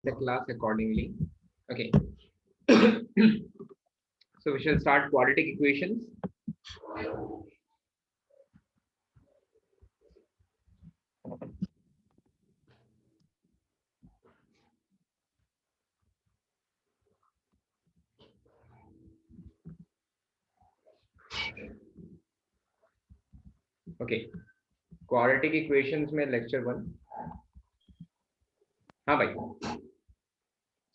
the class accordingly. Okay. So we shall start quadratic equations. Okay. Quadratic equations में lecture 1. हाँ भाई.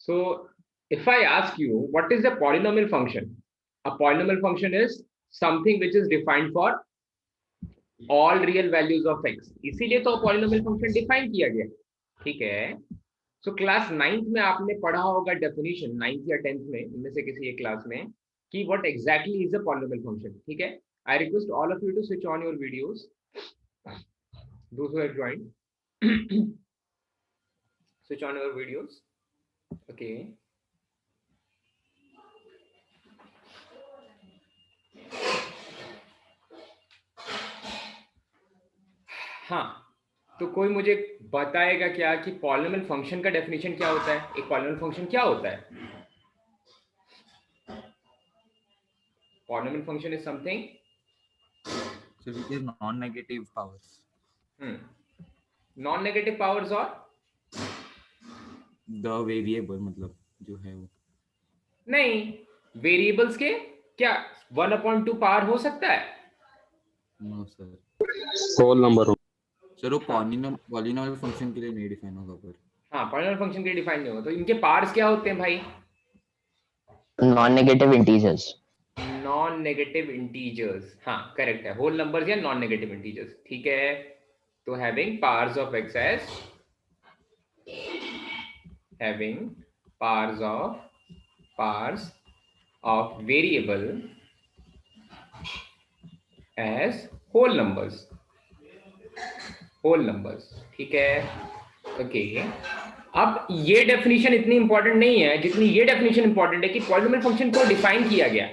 So if I ask you what is a polynomial function? A polynomial function is something which is defined for all real values of x. इसीलिए तो polynomial function define किया गया. ठीक है. So class 9th में आपने पढ़ा होगा डेफिनेशन 9th या 10th में इनमें से किसी एक क्लास में कि what exactly is a polynomial function. ठीक है. I request all of you to switch on your videos. Those who have joined, switch on your videos. Okay. हाँ, तो कोई मुझे बताएगा क्या कि पॉलिनोमियल फंक्शन का डेफिनेशन क्या होता है? एक पॉलिनोमियल फंक्शन क्या होता है? Polynomial function is something so which is non-negative powers. Non negative powers और The variable मतलब जो है वो नहीं, वेरिएबल्स के क्या 1/2 पावर हो सकता है? No sir. Whole number sir वो पॉलिनोमियल फंक्शन के लिए नहीं डिफाइन होगा पर हाँ, पॉलिनोमियल फंक्शन के लिए डिफाइन नहीं होगा. तो इनके पार्ट्स क्या होते हैं भाई? Non negative integers. Non negative integers. हाँ, करेक्ट है. होल नंबर्स या नॉन नेगेटिव इंटीजर्स. ठीक है. तो having powers of x as having powers of variable as whole numbers. ठीक है. ओके. अब ये डेफिनेशन इतनी इंपॉर्टेंट नहीं है जितनी ये डेफिनेशन इंपॉर्टेंट है कि पॉलिनोमियल फंक्शन को डिफाइन किया गया.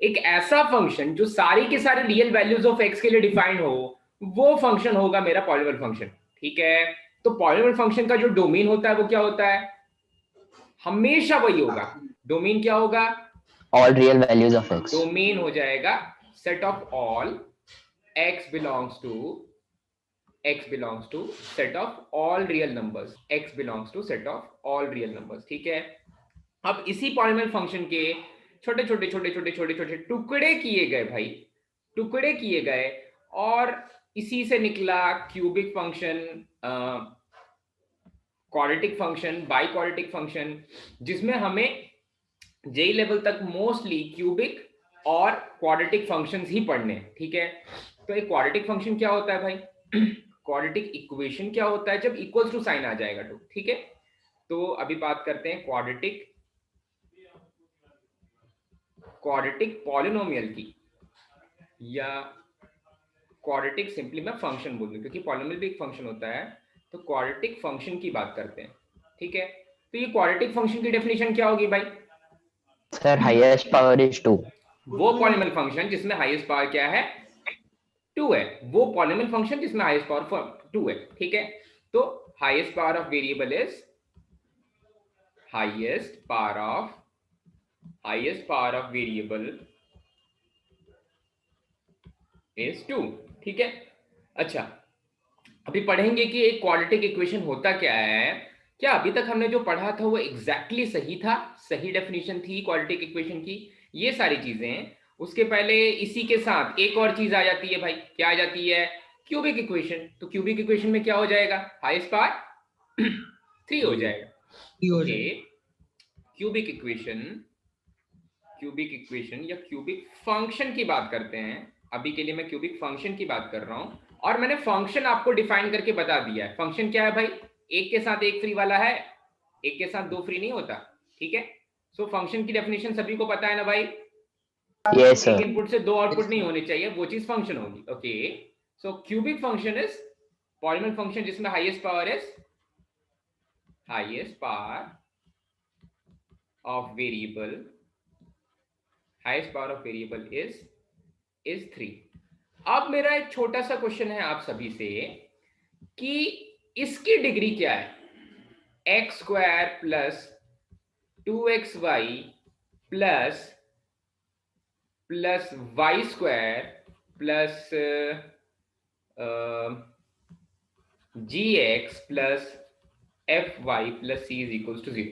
एक ऐसा फंक्शन जो सारी के सारे रियल वैल्यूज ऑफ एक्स के लिए डिफाइन हो, वो फंक्शन होगा मेरा पॉलिनोमियल फंक्शन. ठीक है. तो पॉलिनोमियल फंक्शन का जो डोमेन होता है वो क्या होता है? हमेशा वही होगा. डोमेन क्या होगा? All real values of x. Domain हो जाएगा set of all x belongs to set of all real numbers. x belongs to set of all real numbers. ठीक है. अब इसी पॉलिनोमियल फंक्शन के छोटे छोटे टुकड़े किए गए भाई, टुकड़े किए गए और इसी से निकला cubic function, quadratic function, by quadratic function, जिसमें हमें जेई लेवल तक मोस्टली क्यूबिक और क्वाड्रेटिक फंक्शंस ही पढ़ने हैं. ठीक है. तो एक क्वाड्रेटिक फंक्शन क्या होता है भाई? क्वाड्रेटिक इक्वेशन क्या होता है जब इक्वल्स टू साइन आ जाएगा तो. ठीक है. तो अभी बात करते हैं क्वाड्रेटिक पॉलिनोमियल की, या क्वाड्रेटिक सिंपली मैं फंक्शन बोल दूं क्योंकि पॉलिनोमियल भी एक फंक्शन होता है. तो क्वाड्रेटिक फंक्शन की बात करते हैं. ठीक है. तो ये क्वाड्रेटिक फंक्शन की डेफिनेशन क्या होगी भाई? Sir highest power is 2. वो पॉलिनोमियल फंक्शन जिसमें हाईएस्ट पावर क्या है? 2 है. वो पॉलिनोमियल फंक्शन जिसमें हाईएस्ट पावर 2 है. ठीक है. तो highest power of variable is highest power of variable is 2. ठीक है. अच्छा, अभी पढ़ेंगे कि एक क्वाड्रेटिक इक्वेशन होता क्या है. क्या अभी तक हमने जो पढ़ा था वो एग्जैक्टली सही था? सही डेफिनेशन थी क्वाड्रेटिक इक्वेशन की? ये सारी चीजें. उसके पहले इसी के साथ एक और चीज आ जाती है भाई. क्या आ जाती है? Cubic equation. तो क्यूबिक इक्वेशन में क्या हो जाएगा? हाईएस्ट पावर 3 हो जाएगा. क्यूबिक इक्वेशन या क्यूबिक फंक्शन की बात करते हैं. अभी के लिए मैं क्यूबिक फंक्शन की बात कर रहा हूं और मैंने फंक्शन आपको डिफाइन करके बता दिया है. फंक्शन क्या है भाई? एक के साथ एक फ्री वाला है, एक के साथ दो फ्री नहीं होता. ठीक है. सो फंक्शन की डेफिनेशन सभी को पता है ना भाई? Yes sir. एक इनपुट से दो आउटपुट नहीं होने चाहिए, वो चीज फंक्शन होगी. Okay. So cubic function is polynomial function जिसमें highest power of variable is 3. अब मेरा एक छोटा सा क्वेश्चन है आप सभी से कि इसकी डिग्री क्या है? X square plus 2xy plus y square plus gx plus fy plus c is equal to 0।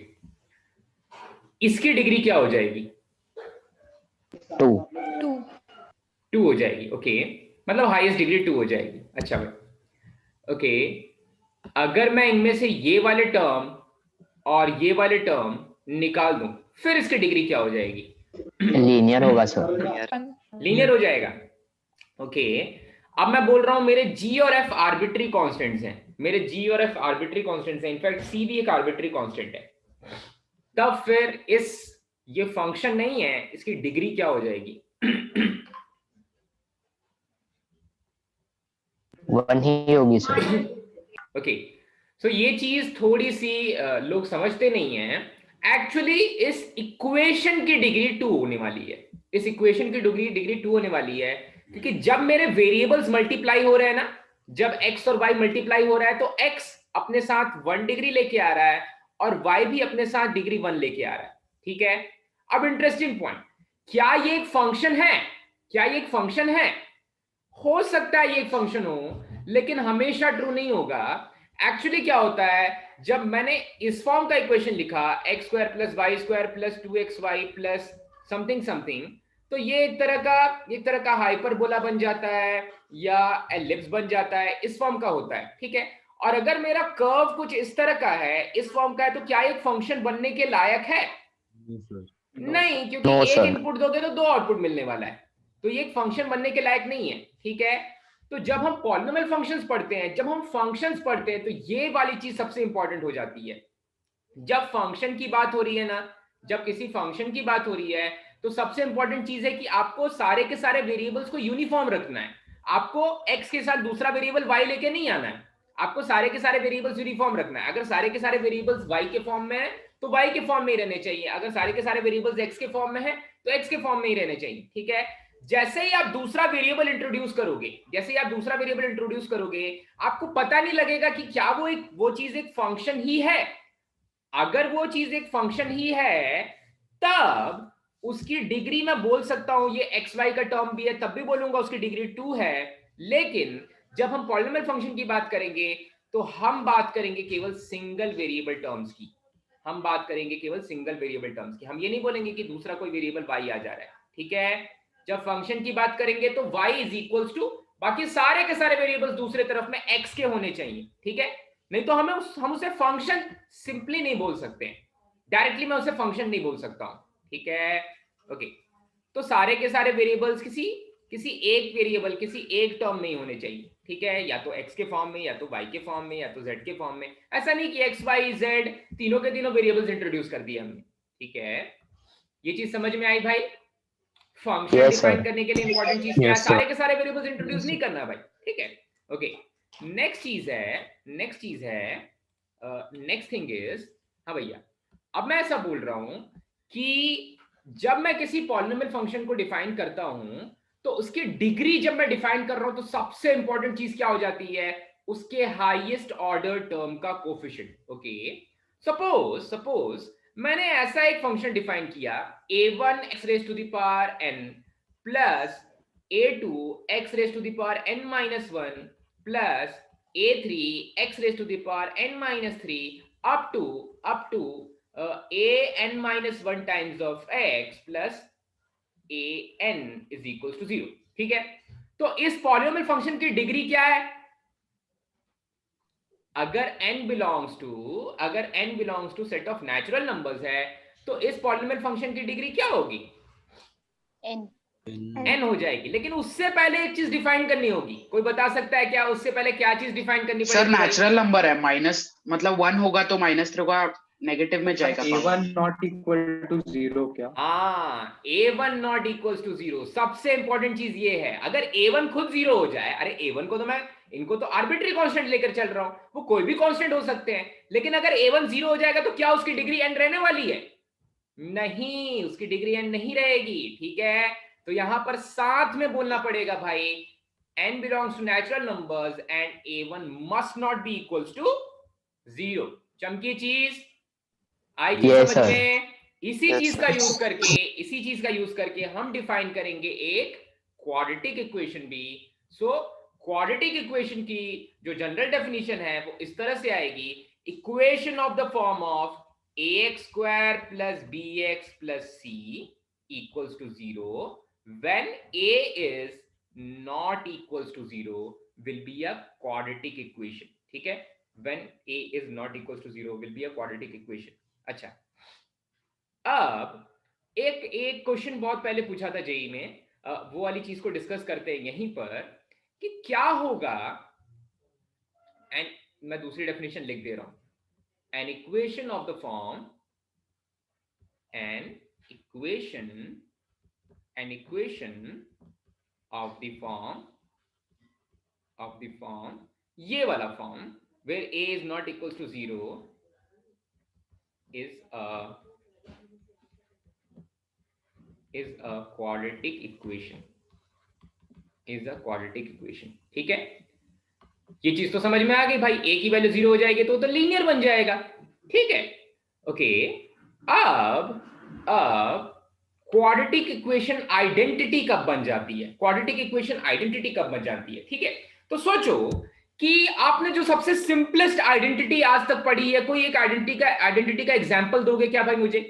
इसकी डिग्री क्या हो जाएगी? 2. 2 हो जाएगी। ओके, मतलब हाईएस्ट डिग्री 2 हो जाएगी। अच्छा भाई, ओके, अगर मैं इनमें से ये वाले टर्म और ये वाले टर्म निकाल दूं, फिर इसकी डिग्री क्या हो जाएगी? लीनियर होगा सर. लीनियर हो जाएगा। ओके, अब मैं बोल रहा हूं मेरे g और f आर्बिट्री कांस्टेंट्स हैं, मेरे g और f आर्बिट्री कांस्टेंट्स हैं, इनफैक्ट c भी एक आर्बिट्री कांस्टेंट है। तब फिर ये फंक्शन नहीं है, इसकी डिग्री क्या हो जाएगी? 1 ही होगी सर. ओके, सो ये चीज थोड़ी सी लोग समझते नहीं है। एक्चुअली इस इक्वेशन की डिग्री 2 होने वाली है, इस इक्वेशन की डिग्री 2 होने वाली है, क्योंकि जब मेरे वेरिएबल्स मल्टीप्लाई हो रहे हैं ना, जब x और y मल्टीप्लाई हो रहा है, तो x अपने साथ 1 डिग्री लेके आ रहा है और y भी अपने साथ डिग्री 1 लेके आ रहा है। ठीक है, अब इंटरेस्टिंग पॉइंट, क्या ये एक फंक्शन है? क्या ये एक फंक्शन है? हो सकता है ये एक फंक्शन हो, लेकिन हमेशा ट्रू नहीं होगा। एक्चुअली क्या होता है, जब मैंने इस फॉर्म का इक्वेशन लिखा x square plus y square plus 2xy plus something something, तो ये एक तरह का हाइपरबोला बन जाता है या एलिप्स बन जाता है, इस फॉर्म का होता है। ठीक है, और अगर मेरा कर्व कुछ इस तरह का है, इस फॉर्म का है, तो क्या एक फंक्शन बनने के लायक है? नहीं, क्योंकि No, एक sir. इनपुट दोगे तो 2 आउटपुट मिलने वाला है, तो ये एक फंक्शन बनने के लायक नहीं है। ठीक है, तो जब हम पॉलिनोमियल फंक्शंस पढ़ते हैं, जब हम फंक्शंस पढ़ते हैं, तो ये वाली चीज सबसे इंपॉर्टेंट हो जाती है। जब फंक्शन की बात हो रही है ना, जब किसी फंक्शन की बात हो रही है, तो सबसे इंपॉर्टेंट चीज है कि आपको सारे के सारे वेरिएबल्स को यूनिफॉर्म रखना है। आपको x के साथ दूसरा वेरिएबल y लेके नहीं आना है, आपको सारे के सारे वेरिएबल्स यूनिफॉर्म रखना है। अगर सारे के सारे वेरिएबल्स y के फॉर्म में है तो y के फॉर्म में ही रहने चाहिए, अगर सारे के सारे वेरिएबल्स x के फॉर्म में है तो x के फॉर्म में ही रहने चाहिए। ठीक है, जैसे ही आप दूसरा वेरिएबल इंट्रोड्यूस करोगे, आपको पता नहीं लगेगा कि क्या वो चीज एक फंक्शन ही है। अगर वो चीज एक फंक्शन ही है, तब उसकी डिग्री मैं बोल सकता हूं, ये एक्स वाई का टर्म भी है, तब भी बोलूंगा उसकी डिग्री 2 है। लेकिन जब हम पॉलिनोमियल फंक्शन की बात करेंगे, तो हम बात करेंगे केवल सिंगल वेरिएबल टर्म्स की, हम ये नहीं बोलेंगे कि दूसरा कोई वेरिएबल y आ जा रहा है। ठीक है, जब फंक्शन की बात करेंगे तो y इज इक्वल्स टू बाकी सारे के सारे वेरिएबल्स दूसरे तरफ में x के होने चाहिए। ठीक है, नहीं तो हम उसे फंक्शन सिंपली नहीं बोल सकते, डायरेक्टली मैं उसे फंक्शन नहीं बोल सकता हूं। ठीक है, ओके, तो सारे के सारे वेरिएबल्स किसी एक वेरिएबल, किसी एक टर्म में ही होने चाहिए। ठीक है, या तो x के फॉर्म में, या तो y के फॉर्म में, या तो z के फॉर्म में। ऐसा नहीं कि x y z तीनों के तीनों वेरिएबल्स इंट्रोड्यूस कर दिए हमने। ठीक है, ये चीज समझ में आई भाई? Function Yes, define sir. करने के लिए इंपॉर्टेंट चीज क्या है? Yes, sir. सारे के सारे वेरिएबल्स इंट्रोड्यूस नहीं करना भाई। ठीक है, ओके, नेक्स्ट थिंग इज, हाँ भैया, अब मैं ऐसा बोल रहा हूं कि जब मैं किसी पॉलिनोमियल फंक्शन को डिफाइन करता हूं, तो उसकी डिग्री जब मैं डिफाइन कर रहा हूं, तो सबसे इंपॉर्टेंट चीज क्या हो जाती है? उसके हाईएस्ट ऑर्डर टर्म का कोफिशिएंट। ओके, सपोज मैंने ऐसा एक फंक्शन डिफाइन किया, a1 x raise to the power n plus a2 x raise to the power n minus 1 plus a3 x raise to the power n minus 3 up to a n minus 1 times of x plus a n is equals to 0। ठीक है, तो इस polynomial function की degree क्या है? अगर n belongs to set of natural numbers है, तो इस पॉलिनोमियल फंक्शन की डिग्री क्या होगी? n हो जाएगी। लेकिन उससे पहले एक चीज डिफाइन करनी होगी, कोई बता सकता है क्या उससे पहले क्या चीज डिफाइन करनी सर पड़ेगी? नेचुरल नंबर है, माइनस मतलब 1 होगा तो -3 होगा, नेगेटिव में जाएगा। a1 नॉट इक्वल टू 0 क्या? हाँ, a1 नॉट इक्वल टू 0, सबसे इंपॉर्टेंट चीज ये है। अगर a1 खुद 0 हो जाए, अरे a1 को तो मैं इनको तो आर्बिट्री कांस्टेंट लेकर चल रहा हूं, वो कोई भी कांस्टेंट हो सकते हैं, लेकिन अगर a1 0 हो जाएगा, तो क्या उसकी डिग्री n रहने वाली है? नहीं, उसकी डिग्री n नहीं रहेगी। ठीक है, तो यहां पर साथ में बोलना पड़ेगा भाई, n belongs to natural numbers and a1 must not be equals to 0। चमकी चीज आई चीज Yes, समझ sir. में? इसी Yes, चीज sir. का यूज करके हम डिफाइन करेंगे एक क्वाड्रेटिक इक्वेशन भी। सो क्वाड्रेटिक इक्वेशन की जो जनरल डेफिनेशन है वो इस तरह से आएगी, equation of the form of ax square plus bx plus c equals to 0 when a is not equals to 0 will be a quadratic equation। ठीक है, when a is not equals to 0 will be a quadratic equation। अच्छा, अब एक question बहुत पहले पूछा था JEE में, वो वाली चीज को डिस्कस करते हैं यहीं पर कि क्या होगा, एंड मैं दूसरी डेफिनेशन लिख दे रहा हूं, an equation of the form of the form ये वाला form where a is not equals to 0 is a quadratic equation। ठीक है, ये चीज तो समझ में आ गई भाई, a की वैल्यू 0 हो जाएगी तो लीनियर बन जाएगा। ठीक है, ओके। अब क्वाड्रेटिक इक्वेशन आइडेंटिटी कब बन जाती है? क्वाड्रेटिक इक्वेशन आइडेंटिटी कब बन जाती है? ठीक है, तो सोचो कि आपने जो सबसे सिंपलेस्ट आइडेंटिटी आज तक पढ़ी है, कोई एक आइडेंटिटी का एग्जांपल दोगे क्या भाई मुझे?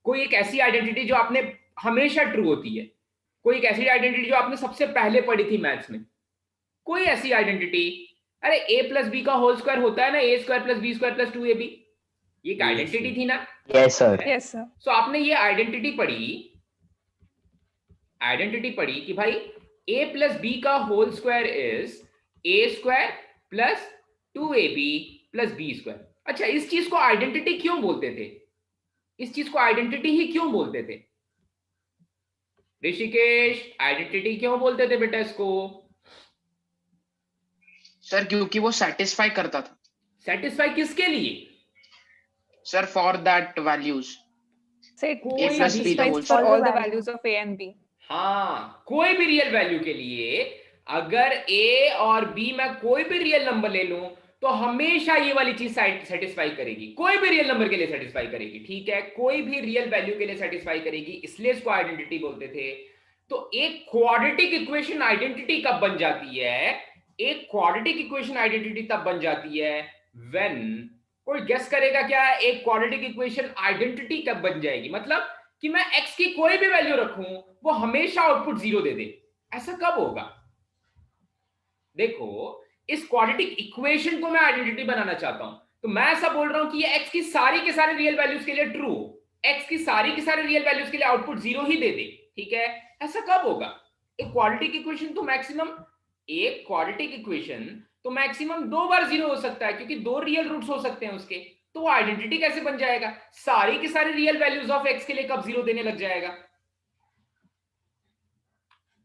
कोई एक ऐसी आइडेंटिटी जो आपने हमेशा ट्रू होती है, कोई एक ऐसी आइडेंटिटी जो आपने सबसे पहले पढ़ी थी मैथ्स में, कोई ऐसी आइडेंटिटी? अरे a प्लस बी का होल स्क्वायर होता है ना, a square plus b square plus 2ab, ये एक आइडेंटिटी थी ना? Yes, sir. Yes, sir. सो आपने ये आइडेंटिटी पढ़ी कि भाई a प्लस बी का whole square is a square plus 2ab plus b square. अच्छा, इस चीज को आइडेंटिटी क्यों बोलते थे? इस चीज को आइडेंटिटी ही क्यों बोलते थे ऋषिकेश? आइडेंटिटी क्यों बोलते थे बेटा इसको? सर क्योंकि वो सेटिस्फाई करता था। सेटिस्फाई किसके लिए? Sir for that values So it कोई satisfies भी for तो all the value. values of a and b. हाँ, कोई भी रियल वैल्यू के लिए अगर a और b में कोई भी रियल नंबर ले लूं तो हमेशा ये वाली चीज सेटिस्फाई करेगी, कोई भी रियल नंबर के लिए सेटिस्फाई करेगी। ठीक है, कोई भी रियल वैल्यू के लिए सेटिस्फाई करेगी, इसलिए इसको आइडेंटिटी बोलते थे। तो एक क्वाड्रेटिक इक्वेशन आइडेंटिटी कब बन जाती है? एक क्वाड्रेटिक इक्वेशन आइडेंटिटी तब बन जाती है व्हेन, कोई गेस करेगा क्या? एक क्वाड्रेटिक इक्वेशन आइडेंटिटी कब बन जाएगी? मतलब कि मैं x की कोई भी वैल्यू रखूं वो हमेशा आउटपुट 0 दे दे, ऐसा कब होगा? देखो, इस क्वाड्रेटिक इक्वेशन को मैं आइडेंटिटी बनाना चाहता हूं, तो मैं ऐसा बोल रहा हूं कि ये x की सारी के सारे रियल वैल्यूज के लिए ट्रू हो, x की सारी के सारे रियल वैल्यूज के लिए आउटपुट 0 ही दे दे। ठीक है, ऐसा कब होगा? एक क्वाड्रेटिक इक्वेशन तो मैक्सिमम 2 बार 0 हो सकता है, क्योंकि 2 रियल रूट्स हो सकते हैं उसके, तो वो आइडेंटिटी कैसे बन जाएगा? सारी के सारे रियल वैल्यूज ऑफ x के लिए कब 0 देने लग जाएगा?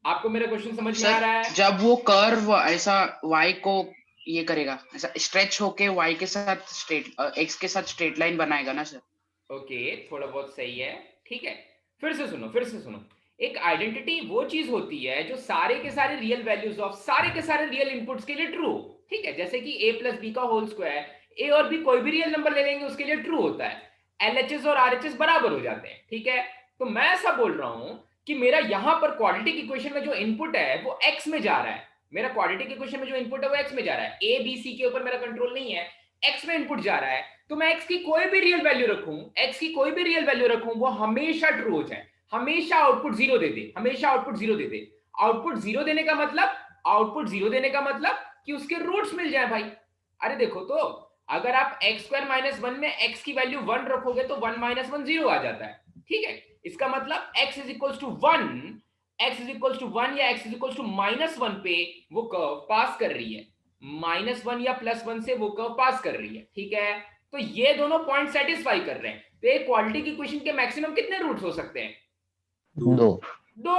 आपको मेरा क्वेश्चन समझ में आ रहा है? जब वो कर्व ऐसा y को ये करेगा, ऐसा स्ट्रेच होके y के साथ x के साथ स्ट्रेट लाइन बनाएगा ना सर। ओके, थोड़ा बहुत सही है। ठीक है, फिर से सुनो। एक आइडेंटिटी वो चीज होती है जो सारे के सारे रियल वैल्यूज ऑफ सारे के सारे रियल इनपुट्स के लिए ट्रू। ठीक है, जैसे कि a प्लस बी का होल स्क्वायर, a और b कोई भी रियल नंबर ले लेंगे उसके लिए ट्रू होता है, LHS और RHS बराबर हो जाते हैं। ठीक है, तो मैं ऐसा बोल रहा हूं कि मेरा यहां पर क्वाड्रेटिक इक्वेशन में जो इनपुट है वो x में जा रहा है, मेरा क्वाड्रेटिक इक्वेशन में जो इनपुट है वो x में जा रहा है, a b c के ऊपर मेरा कंट्रोल नहीं है, x में इनपुट जा रहा है, तो मैं x की कोई भी रियल वैल्यू रखूं वो हमेशा ट्रू हो जाए, हमेशा आउटपुट 0 दे दे, हमेशा आउटपुट 0 दे दे। आउटपुट 0 देने का मतलब कि उसके रूट्स मिल जाए भाई। अरे देखो, तो अगर आप x स्क्वायर माइनस 1 में x की वैल्यू 1 रखोगे तो 1 माइनस 1 0 आ जाता है। ठीक है, इसका मतलब x इज इक्वल टू 1 या x इज इक्वल टू -1 पे वो कर्व पास कर रही है, -1 या +1 से वो कर्व पास कर रही है। ठीक है, तो ये दोनों पॉइंट सेटिस्फाई कर रहे हैं। तो एक क्वाड्रेटिक इक्वेशन के मैक्सिमम कितने रूट्स हो सकते हैं? 2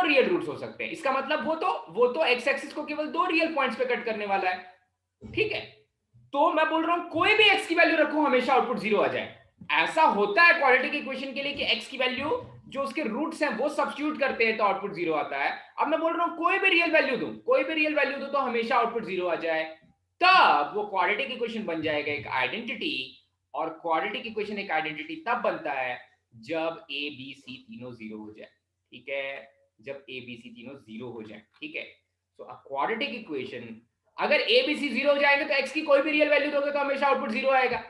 रियल रूट्स हो सकते हैं। इसका मतलब वो तो x एक्सिस को केवल 2 रियल पॉइंट्स पे कट करने वाला है। ठीक है, तो मैं बोल रहा हूं कोई भी x की वैल्यू रखो हमेशा आउटपुट 0 आ जाए। ऐसा होता है क्वाड्रेटिक इक्वेशन के लिए कि x की वैल्यू जो उसके रूट्स हैं वो सब्स्टिट्यूट करते हैं तो आउटपुट 0 आता है। अब मैं बोल रहा हूं कोई भी रियल वैल्यू दो तो हमेशा आउटपुट 0 आ जाए, तब वो क्वाड्रेटिक इक्वेशन बन जाएगा एक आइडेंटिटी और क्वाड्रेटिक इक्वेशन एक आइडेंटिटी तब बनता है जब ए बी सी तीनों जीरो हो जाए, ठीक है, जब ए बी सी तीनों जीरो हो जाए, ठीक है। सो अ क्वाड्रेटिक इक्वेशन, अगर ए बी सी जीरो हो जाएंगे तो एक्स की कोई भी रियल वैल्यू दोगे तो हमेशा आउटपुट जीरो आएगा,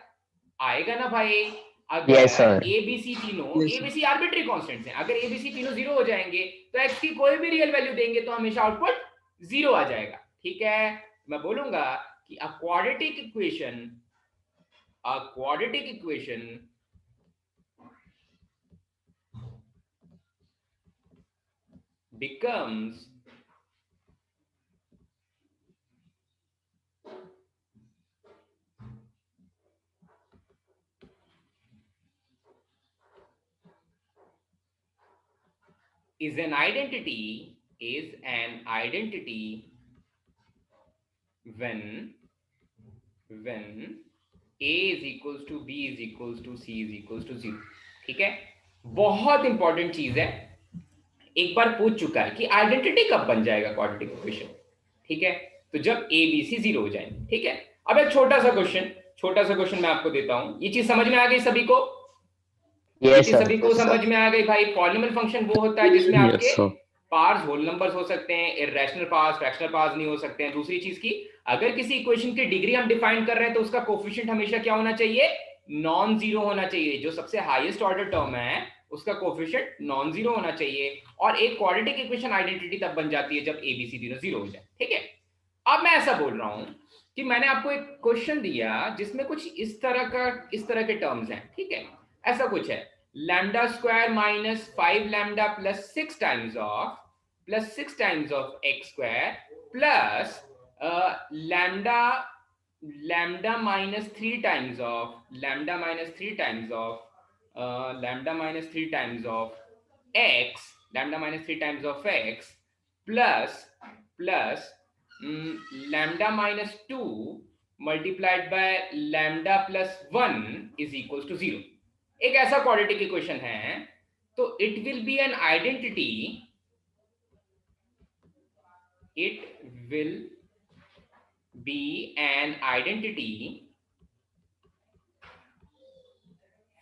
आएगा ना भाई। अगर Yes, sir. A b c तीनों, Yes, a b c arbitrary constants हैं, अगर ए बी सी तीनों जीरो हो जाएंगे तो एक्स की कोई भी रियल वैल्यू देंगे तो हमेशा आउटपुट जीरो आ जाएगा, ठीक है। मैं बोलूंगा कि अ quadratic equation becomes is an identity when a is equals to b is equals to c is equals to 0, ठीक है। बहुत इंपॉर्टेंट चीज है, एक बार पूछ चुका है कि आइडेंटिटी कब बन जाएगा क्वाड्रेटिक इक्वेशन, ठीक है, तो जब ए बी सी जीरो हो जाएंगे, ठीक है। अब एक छोटा सा क्वेश्चन मैं आपको देता हूं, ये चीज समझ में आ गई सभी को? Yes, sir. सभी को समझ में आ गई भाई? पॉलिनोमियल फंक्शन वो होता है जिसमें Yes, आपके sir. पार्ट्स होल नंबर्स हो सकते हैं, इररेशनल पार्ट्स, फ्रैक्शनल पार्ट्स नहीं हो सकते हैं। दूसरी चीज की, अगर किसी इक्वेशन की डिग्री हम डिफाइन कर रहे हैं तो उसका कोफिशिएंट हमेशा क्या होना चाहिए? नॉन जीरो होना चाहिए। जो सबसे हाईएस्ट ऑर्डर टर्म है उसका कोफिशिएंट नॉन जीरो होना चाहिए। और एक क्वाड्रेटिक इक्वेशन आइडेंटिटी तब बन जाती है जब ए बी सी तीनों जीरो हो जाए, ठीक है। अब मैं ऐसा बोल रहा हूं कि मैंने आपको एक क्वेश्चन दिया जिसमें कुछ इस तरह के टर्म्स हैं, ठीक है। ऐसा कुछ है, lambda square minus 5 lambda plus 6 times of x square plus lambda minus 3 times of x plus lambda minus 2 multiplied by lambda plus 1 is equal to 0। एक ऐसा क्वाड्रेटिक इक्वेशन है, तो it will be an identity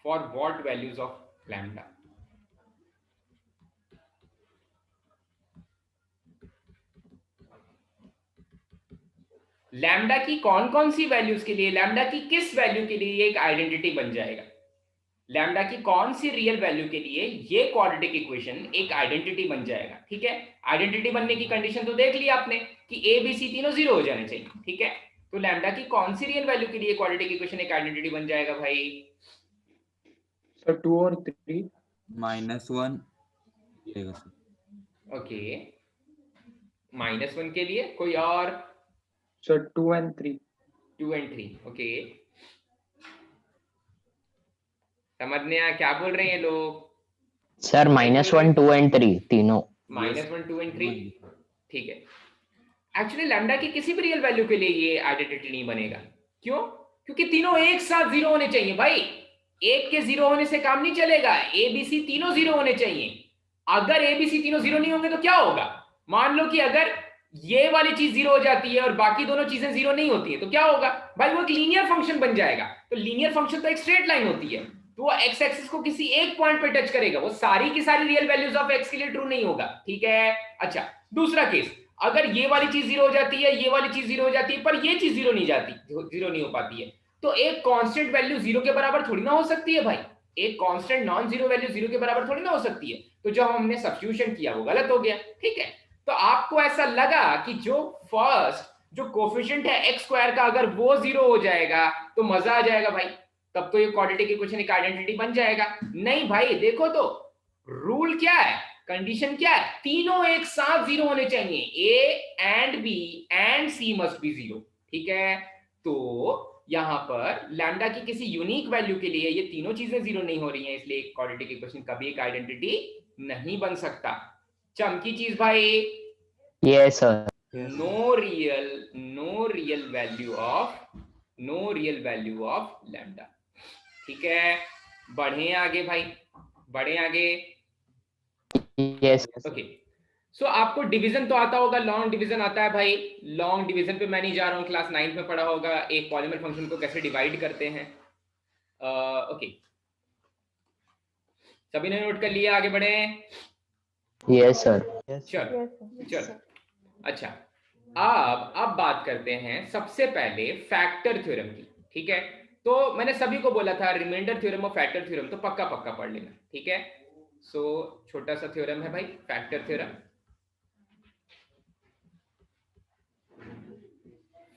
for what values of lambda? Lambda की कौन कौन सी values के लिए, lambda की किस वैल्यू के लिए ये एक आइडेंटिटी बन जाएगा? लैम्डा की कौन सी रियल वैल्यू के लिए ये क्वाड्रेटिक इक्वेशन एक आइडेंटिटी बन जाएगा, ठीक है। आइडेंटिटी बनने की कंडीशन तो देख ली आपने कि ए बी सी तीनों जीरो हो जाने चाहिए, ठीक है। तो लैम्डा की कौन सी रियल वैल्यू के लिए क्वाड्रेटिक इक्वेशन एक आइडेंटिटी बन जाएगा भाई? सर 2 और 3 -1 ओके, -1 के लिए कोई और? Sir 2 and 3 2 and 3, okay. समझने आया क्या बोल रहे हैं लोग? सर -1, 2 and 3 तीनों। -1, 2 and 3, ठीक है। एक्चुअली लैम्डा की किसी भी रियल वैल्यू के लिए ये आइडेंटिटी नहीं बनेगा। क्यों? क्योंकि तीनों एक साथ जीरो होने चाहिए भाई। एक के जीरो होने से काम नहीं चलेगा, ए बी सी तीनों जीरो होने चाहिए। अगर ए बी सी तीनों जीरो नहीं होंगे तो क्या होगा? मान लो कि अगर ये वाली चीज जीरो हो जाती है और बाकी दोनों चीजें जीरो नहीं होती है तो क्या होगा भाई? वो एक लीनियर फंक्शन बन जाएगा। तो लीनियर फंक्शन तो एक स्ट्रेट लाइन होती है, तो वो एक्स एक्सिस को किसी एक पॉइंट पे टच करेगा, वो सारी की सारी रियल वैल्यूज ऑफ एक्स के लिए ट्रू नहीं होगा, ठीक है। अच्छा, दूसरा केस, अगर ये वाली चीज जीरो हो जाती है, ये वाली चीज जीरो हो जाती है, पर ये चीज जीरो नहीं हो पाती है, तो एक कांस्टेंट वैल्यू जीरो के बराबर थोड़ी ना हो सकती है भाई। एक constant non zero value zero के बराबर थोड़ी ना हो सकती है। तो जो हमने सब्स्टिट्यूशन किया वो गलत हो गया, ठीक है। तो आपको ऐसा लगा कि जो कोफिशिएंट है एक्स स्क्वायर का, अगर वो जीरो हो जाएगा तो मजा आ जाएगा भाई, तब तो ये क्वाड्रेटिक इक्वेशन एक आइडेंटिटी बन जाएगा। नहीं भाई, देखो तो रूल क्या है, कंडीशन क्या है? तीनों एक साथ जीरो होने चाहिए, a and b and c must be zero, ठीक है। तो यहां पर लैम्डा की किसी यूनिक वैल्यू के लिए ये तीनों चीजें जीरो नहीं हो रही हैं, इसलिए क्वाड्रेटिक इक्वेशन कभी एक आइडेंटिटी नहीं बन सकता। चमकी चीज भाई, yes sir. No real value of lambda, ठीक है। बढ़े आगे भाई, बढ़े आगे। यस ओके, सो आपको डिवीजन तो आता होगा, लॉन्ग डिवीजन आता है भाई। लॉन्ग डिवीजन पे मैं नहीं जा रहा हूं, क्लास 9 में पढ़ा होगा एक पॉलीमर फंक्शन को कैसे डिवाइड करते हैं। ओके, सभी ने नोट कर लिया, आगे बढ़े। Yes, sir. चलो Yes, sir. चलो, अच्छा, अब बात करते हैं सबसे पहले फैक्टर थ्योरम की, ठीक है। तो मैंने सभी को बोला था रिमाइंडर थ्योरम और फैक्टर थ्योरम तो पक्का पक्का पढ़ लेना, ठीक है। सो छोटा सा थ्योरम है भाई, factor theorem.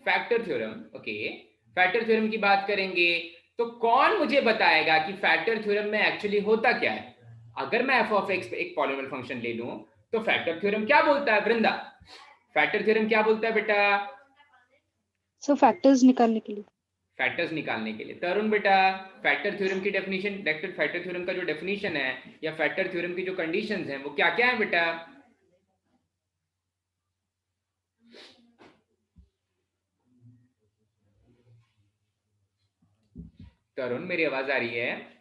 Factor theorem, okay, factor theorem की बात करेंगे तो कौन मुझे बताएगा कि फैक्टर थ्योरम में एक्चुअली होता क्या है। अगर मैं एफ ऑफ एक्स एक पॉलिनोमियल फंक्शन ले लूं तो फैक्टर थ्योरम क्या बोलता है वृंदा? फैक्टर थ्योरम क्या बोलता है बेटा? सो फैक्टर्स निकालने के लिए। फैक्टर्स निकालने के लिए। तरुण बेटा, फैक्टर थ्योरम की डेफिनेशन, फैक्टर थ्योरम का जो डेफिनेशन है या फैक्टर थ्योरम की जो कंडीशंस हैं वो क्या क्या है बेटा? तरुण, मेरी आवाज आ रही है?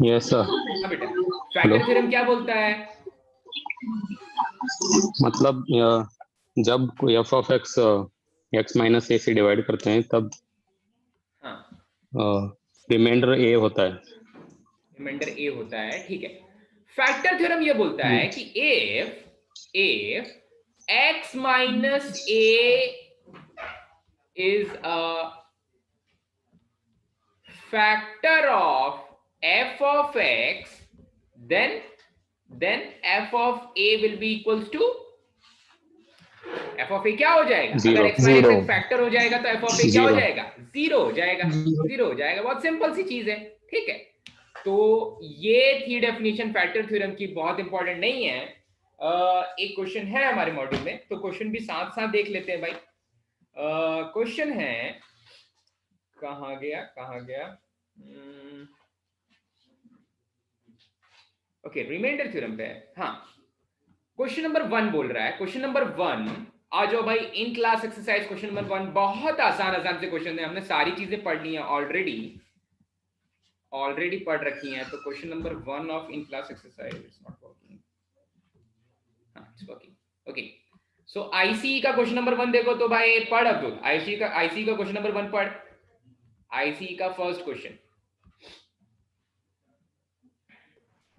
Yes sir. हाँ बेटा, फैक्टर थ्योरम क्या बोलता है? मतलब जब कोई F of X X minus A से डिवाइड करते हैं तब हाँ, रिमाइंडर ए होता है। रिमाइंडर ए होता है, ठीक है। फैक्टर थ्योरम ये बोलता है कि if x minus A is a factor of f of x, then f of a will be equals to f of a क्या हो जाएगा? Zero. अगर x माइनस Zero. एक फैक्टर हो जाएगा तो f of a क्या हो Zero. जाएगा? जीरो हो जाएगा। जीरो हो जाएगा, बहुत सिंपल सी चीज है, ठीक है। तो ये थी डेफिनेशन फैक्टर थ्योरम की, बहुत इंपॉर्टेंट नहीं है। एक क्वेश्चन है हमारे मॉड्यूल में, तो क्वेश्चन भी साथ साथ देख लेते हैं भाई। क्वेश्चन है, कहाँ गया? ओके, रिमाइंडर थ्योरम पे है। हाँ, क्वेश्चन नंबर 1 बोल रहा है, क्वेश्चन नंबर 1 आ जाओ भाई, इन क्लास एक्सरसाइज क्वेश्चन नंबर 1। बहुत आसान से क्वेश्चन है, हमने सारी चीजें पढ़ ली हैं ऑलरेडी पढ़ रखी हैं। तो question number 1 of in class exercise, it's not working, हाँ it's working, okay. So IC का क्वेश्चन नंबर 1 देखो तो भाई, पढ़ अब्दुल, आईसी का क्वेश्चन नंबर 1 पढ़। आईसी का first question,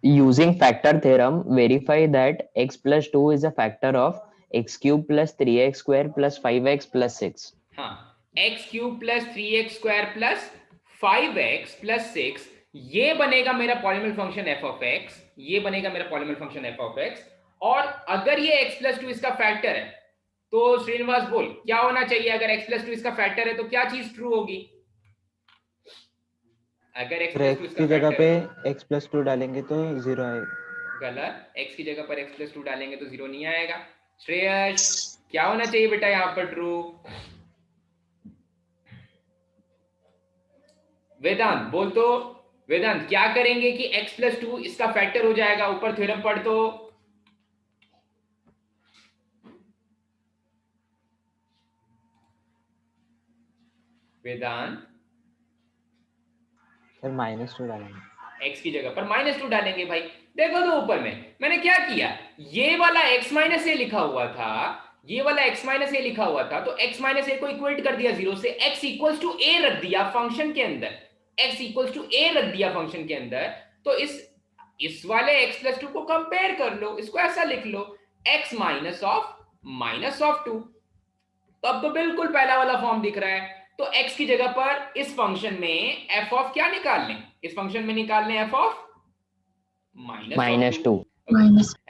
Using factor theorem, verify that x plus 2 is a factor of x cube plus 3x square plus 5x plus 6. हाँ, x cube plus 3x square plus 5x plus 6, ये बनेगा मेरा polynomial function f of x, ये बनेगा मेरा polynomial function f of x। और अगर ये x प्लस 2 इसका फैक्टर है तो श्रीनिवास बोल क्या होना चाहिए? अगर x प्लस 2 इसका फैक्टर है तो क्या चीज ट्रू होगी? अगर x प्लस 2 इसका की जगह फैक्टर पे है x प्लस 2 डालेंगे तो 0 आएगा। गलत, x की जगह पर x प्लस 2 डालेंगे तो 0 नहीं आएगा। श्रेयस, क्या होना चाहिए बेटा यहाँ पर ट्रू? वेदांत बोल तो, वेदांत क्या करेंगे कि x प्लस 2 इसका फैक्टर हो जाएगा? ऊपर थ्योरम पढ़ तो। वेदांत, सर -2 डालेंगे। x की जगह पर -2 डालेंगे भाई। देखो तो ऊपर में मैंने क्या किया, ये वाला x माइनस ए लिखा हुआ था, ये वाला x माइनस ए लिखा हुआ था, तो x माइनस ए को इक्वेट कर दिया 0 से, x इक्वल्स टू a रख दिया फंक्शन के अंदर, x इक्वल्स टू a रख दिया फंक्शन के अंदर। तो इस वाले x प्लस 2 को कंपेयर कर लो, इसको ऐसा लिख लो x माइनस ऑफ 2। तो अब तो बिल्कुल पहला वाला फॉर्म दिख रहा है। तो x की जगह पर इस फंक्शन में f ऑफ क्या निकाल लें? इस फंक्शन में निकाल लें f ऑफ -2.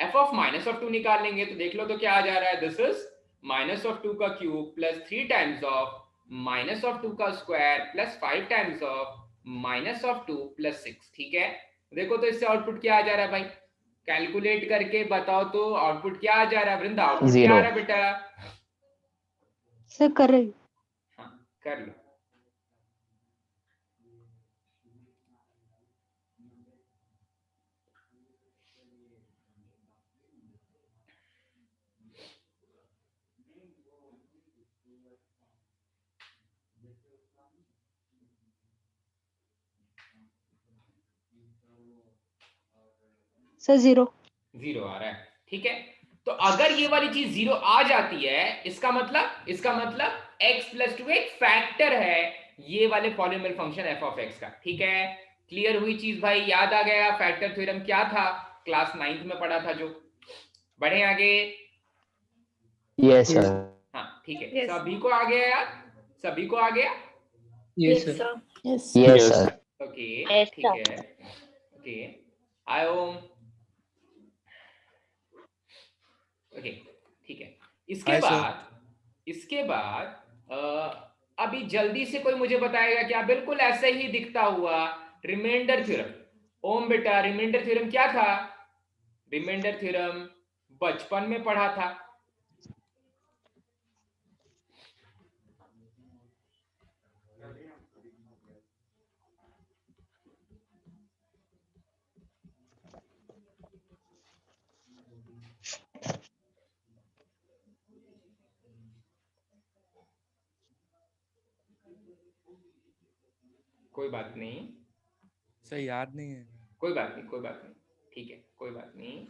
f ऑफ -2 निकाल लेंगे तो देख लो तो क्या आ जा रहा है, दिस इज -2 का क्यूब प्लस 3 टाइम्स ऑफ -2 का square plus 5 times of -2 plus 6, ठीक है। देखो तो इससे आउटपुट क्या आ जा रहा है भाई, कैलकुलेट करके बताओ तो आउटपुट क्या आ जा रहा है वृंदा? आउटपुट क्या आ रहा है बेटा? सर कर रही। हाँ कर लो। सर 0 आ रहा है, ठीक है। तो अगर ये वाली चीज 0 आ जाती है, इसका मतलब x प्लस 2 एक फैक्टर है, ये वाले polynomial function F of x का। ठीक है, क्लियर हुई चीज भाई? याद आ गया फैक्टर थ्योरम क्या था, क्लास 9th में पढ़ा था जो। बढ़े आगे। Yes sir. हाँ ठीक है, Yes. सभी को आ गया यार, सभी को आ गया? Yes, sir. Yes. Yes sir. Okay Yes, ठीक है, ओके आई ओम। ओके ठीक है, इसके बाद अभी जल्दी से कोई मुझे बताएगा क्या बिल्कुल ऐसे ही दिखता हुआ रिमाइंडर थ्योरम? ओम बेटा, रिमाइंडर थ्योरम क्या था? रिमाइंडर थ्योरम बचपन में पढ़ा था। कोई बात नहीं, सर याद नहीं है। कोई बात नहीं, कोई बात नहीं, ठीक है, कोई बात नहीं।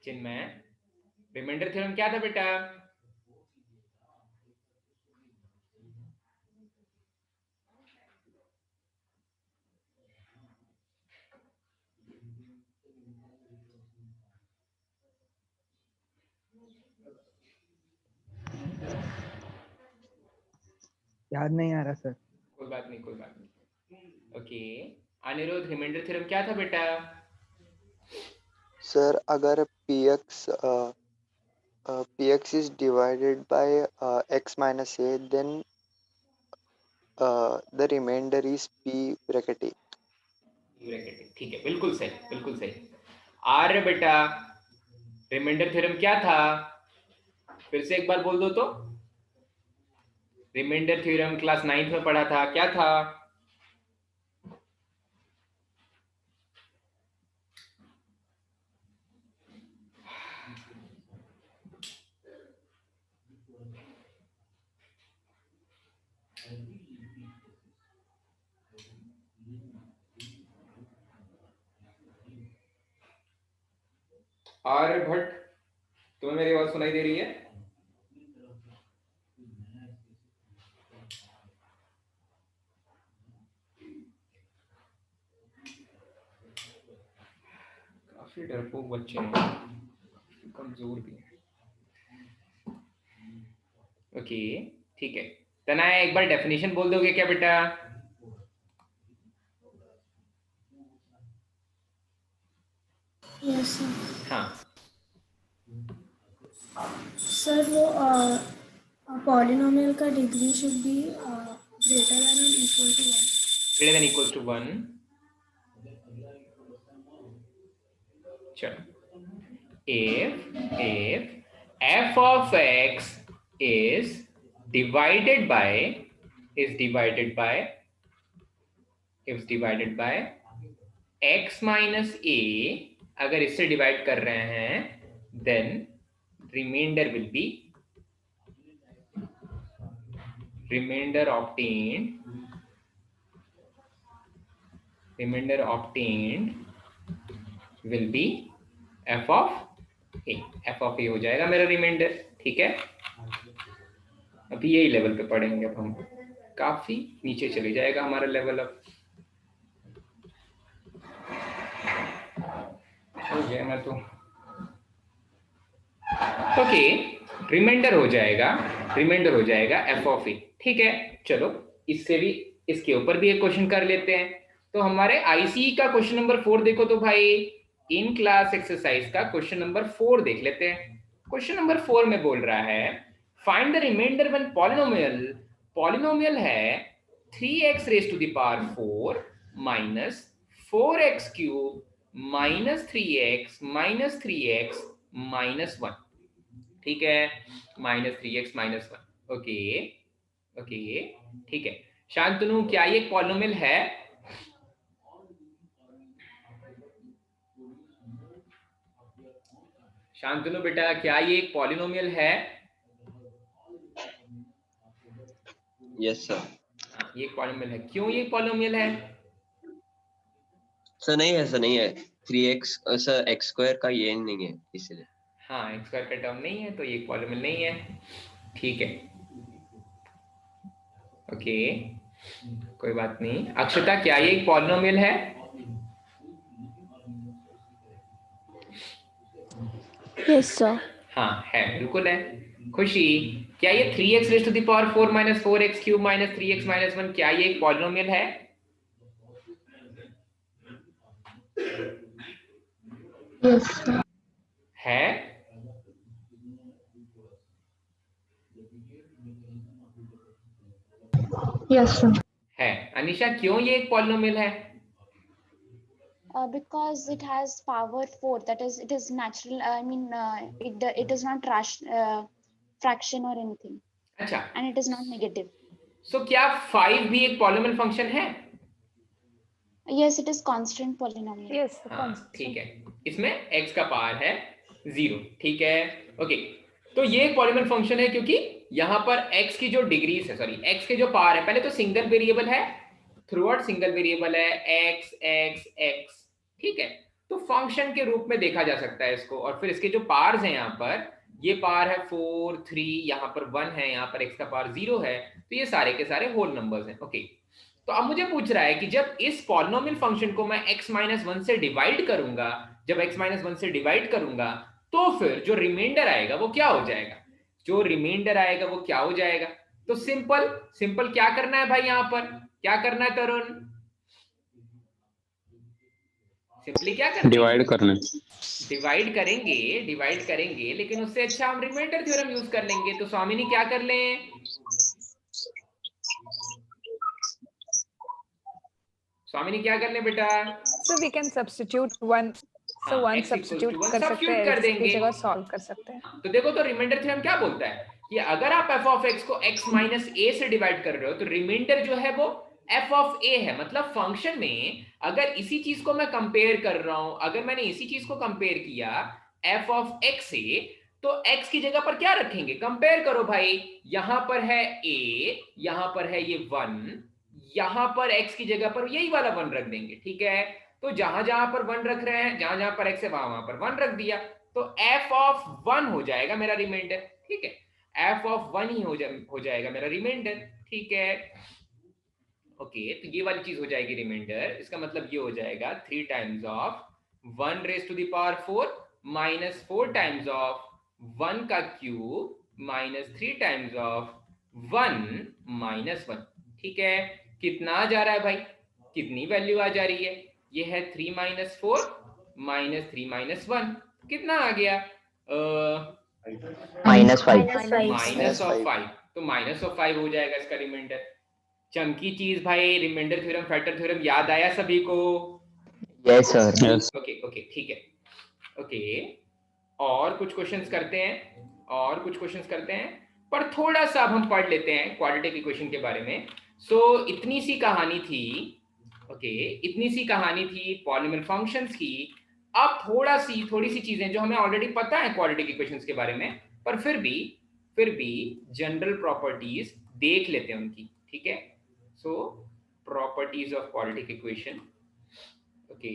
चिन्मय, रिमाइंडर थ्योरम क्या था बेटा? याद नहीं आ रहा सर। कोई बात नहीं, कोई बात नहीं। ओके, अनिरुद्ध, रिमाइंडर थ्योरम क्या था बेटा? सर अगर px is divided by x minus a, then the remainder is p bracket a. ठीक है, बिल्कुल सही, बिल्कुल सही। आर्य बेटा, रिमाइंडर थ्योरम क्या था? फिर से एक बार बोल दो तो। रिमाइंडर थ्योरम क्लास 9th में पढ़ा था, क्या था? आर्य भट्ट, तुम्हें मेरी आवाज सुनाई दे रही है? काफी डरपोक बच्चे हैं, कमजोर भी हैं। ओके ठीक है, तनाया एक बार डेफिनेशन बोल दोगे क्या बेटा? Yes, sir. हाँ, Sir, वो पॉलिनोमियल का degree should be greater then और equal to 1. greater than equals to 1. चलो, if f of x is divided by x minus a, अगर इससे डिवाइड कर रहे हैं, then remainder will be remainder obtained will be f of a हो जाएगा मेरा रिमाइंडर। ठीक है, अभी यही लेवल पे पढ़ेंगे, अब हम काफी नीचे चले जाएगा हमारा लेवल। अब हो गया मैं तो ओके, रिमाइंडर हो जाएगा f ऑफ a। ठीक है, चलो इससे भी, इसके ऊपर भी एक क्वेश्चन कर लेते हैं। तो हमारे आईसी का क्वेश्चन नंबर 4 देखो तो भाई, इन क्लास एक्सरसाइज का क्वेश्चन नंबर 4 देख लेते हैं। क्वेश्चन नंबर 4 में बोल रहा है find the remainder when polynomial है 3x raise to the power 4 minus 4x cube minus 3x minus 1। ठीक है, -3x माइनस 1। ओके ठीक है। शांतनु, क्या ये पॉलिनोमियल है? शांतनु बेटा, क्या ये एक पॉलिनोमियल है? Yes sir. हाँ, ये पॉलिनोमियल है। क्यों ये पॉलिनोमियल है? सर नहीं है 3x सर x स्क्वायर का ये नहीं है इसलिए। हाँ, x स्क्वायर का टर्म नहीं है तो ये पॉलिनोमियल नहीं है। ठीक है, ओके, कोई बात नहीं। अक्षता, क्या ये एक पॉलिनोमियल है? Yes sir. हाँ है, बिल्कुल है। खुशी, क्या ये 3x raise to the power 4 minus 4x cube minus 3x minus 1, क्या ये एक पॉलिनोमियल है? Yes sir. है? Yes sir. है। अनिशा, क्यों ये एक पॉलिनोमियल है? Because it has power 4, that is, it is natural. I mean, it is not fraction or anything, अच्छा, and it is not negative. सो क्या 5 भी एक पॉलिनोमियल फंक्शन है? Yes, it is constant polynomial. Yes, हाँ, constant. ठीक है। इसमें x का पावर है 0, ठीक है। ओके, तो ये एक पॉलिनोमियल फंक्शन है क्योंकि यहाँ पर x की जो डिग्रीज है, सॉरी x के जो पावर है, पहले तो सिंगल वेरिएबल है, थ्रू आउट सिंगल वेरिएबल है, x x x, ठीक है। तो फंक्शन के रूप में देखा जा सकता है इसको, और फिर इसके जो पावर्स हैं यहाँ पर, ये पावर है 4 3, यहाँ पर 1 है, यहाँ पर x का पावर 0 है, तो ये सारे के सारे होल नंबर्स हैं। ओके, तो अब मुझे पूछ रहा है कि जब इस पॉलिनोमियल फंक्शन को मैं x माइनस 1 से डिवाइड करूंगा, जब x माइनस 1 से डिवाइड करूंगा, तो फिर जो रिमाइंडर आएगा वो क्या हो जाएगा? जो रिमाइंडर आएगा वो क्या हो जाएगा? तो सिंपल सिंपल क्या करना है भाई, यहां पर क्या करना है तरुण? सिंपली क्या करना है? डिवाइड करना। डिवाइड करेंगे, लेकिन उससे अच्छा हम रिमाइंडर थ्योरम यूज कर लेंगे। तो स्वामिनी क्या कर लें? स्वामिनी क्या कर लें बेटा? So we can substitute one. So हाँ, one x equals substitute to 1 कर सकते substitute हैं, कर x की देंगे। जगह solve कर सकते हैं। तो देखो, तो रिमाइंडर थ्योरम क्या बोलता है कि अगर आप f of x को x माइनस a से डिवाइड कर रहे हो, तो रिमाइंडर जो है वो f of a है। मतलब फंक्शन में अगर इसी चीज को मैं कंपेयर कर रहा हूं, अगर मैंने इसी चीज को कंपेयर किया f of x से, तो x की जगह पर क्या रखेंगे? कंपेयर करो भाई, यहां पर है a, यहां पर है ये 1, यहां पर x की जगह पर यही वाला 1 रख देंगे, ठीक है। तो जहां जहां पर 1 रख रहे हैं, जहां जहां पर x है वहां वहां पर 1 रख दिया, तो f of 1 हो जाएगा मेरा रिमाइंडर, ठीक है। f of 1 ही हो जाएगा मेरा रिमाइंडर, ठीक है। ओके, तो ये वाली चीज हो जाएगी रिमाइंडर। इसका मतलब ये हो जाएगा 3 times of 1 raise to the power 4 minus 4 times of 1 का cube minus 3 times of 1 minus 1, ठीक है। कितना आ जा रहा है भाई? कितनी वैल्यू आ जा रही है? ये है 3 माइनस 4 माइनस 3 माइनस 1, कितना आ गया? -5। माइनस ऑफ 5, तो माइनस ऑफ 5 हो जाएगा इसका रिमाइंडर। चमकी चीज भाई, रिमाइंडर थ्योरम, फैक्टर थ्योरम याद आया सभी को? Yes sir. Yes. Okay okay, ठीक है। ओके, और कुछ क्वेश्चंस करते हैं, पर थोड़ा सा अब हम पढ़ लेते हैं क्वाड्रेटिक इक्वेशन के बारे में। सो इतनी सी कहानी थी, ओके, इतनी सी कहानी थी पॉलिनोमियल फंक्शंस की। अब थोड़ी सी चीजें जो हमें ऑलरेडी पता है क्वाड्रेटिक इक्वेशंस के बारे में, पर फिर भी जनरल प्रॉपर्टीज देख लेते हैं उनकी, ठीक है। So properties of quadratic equation, okay.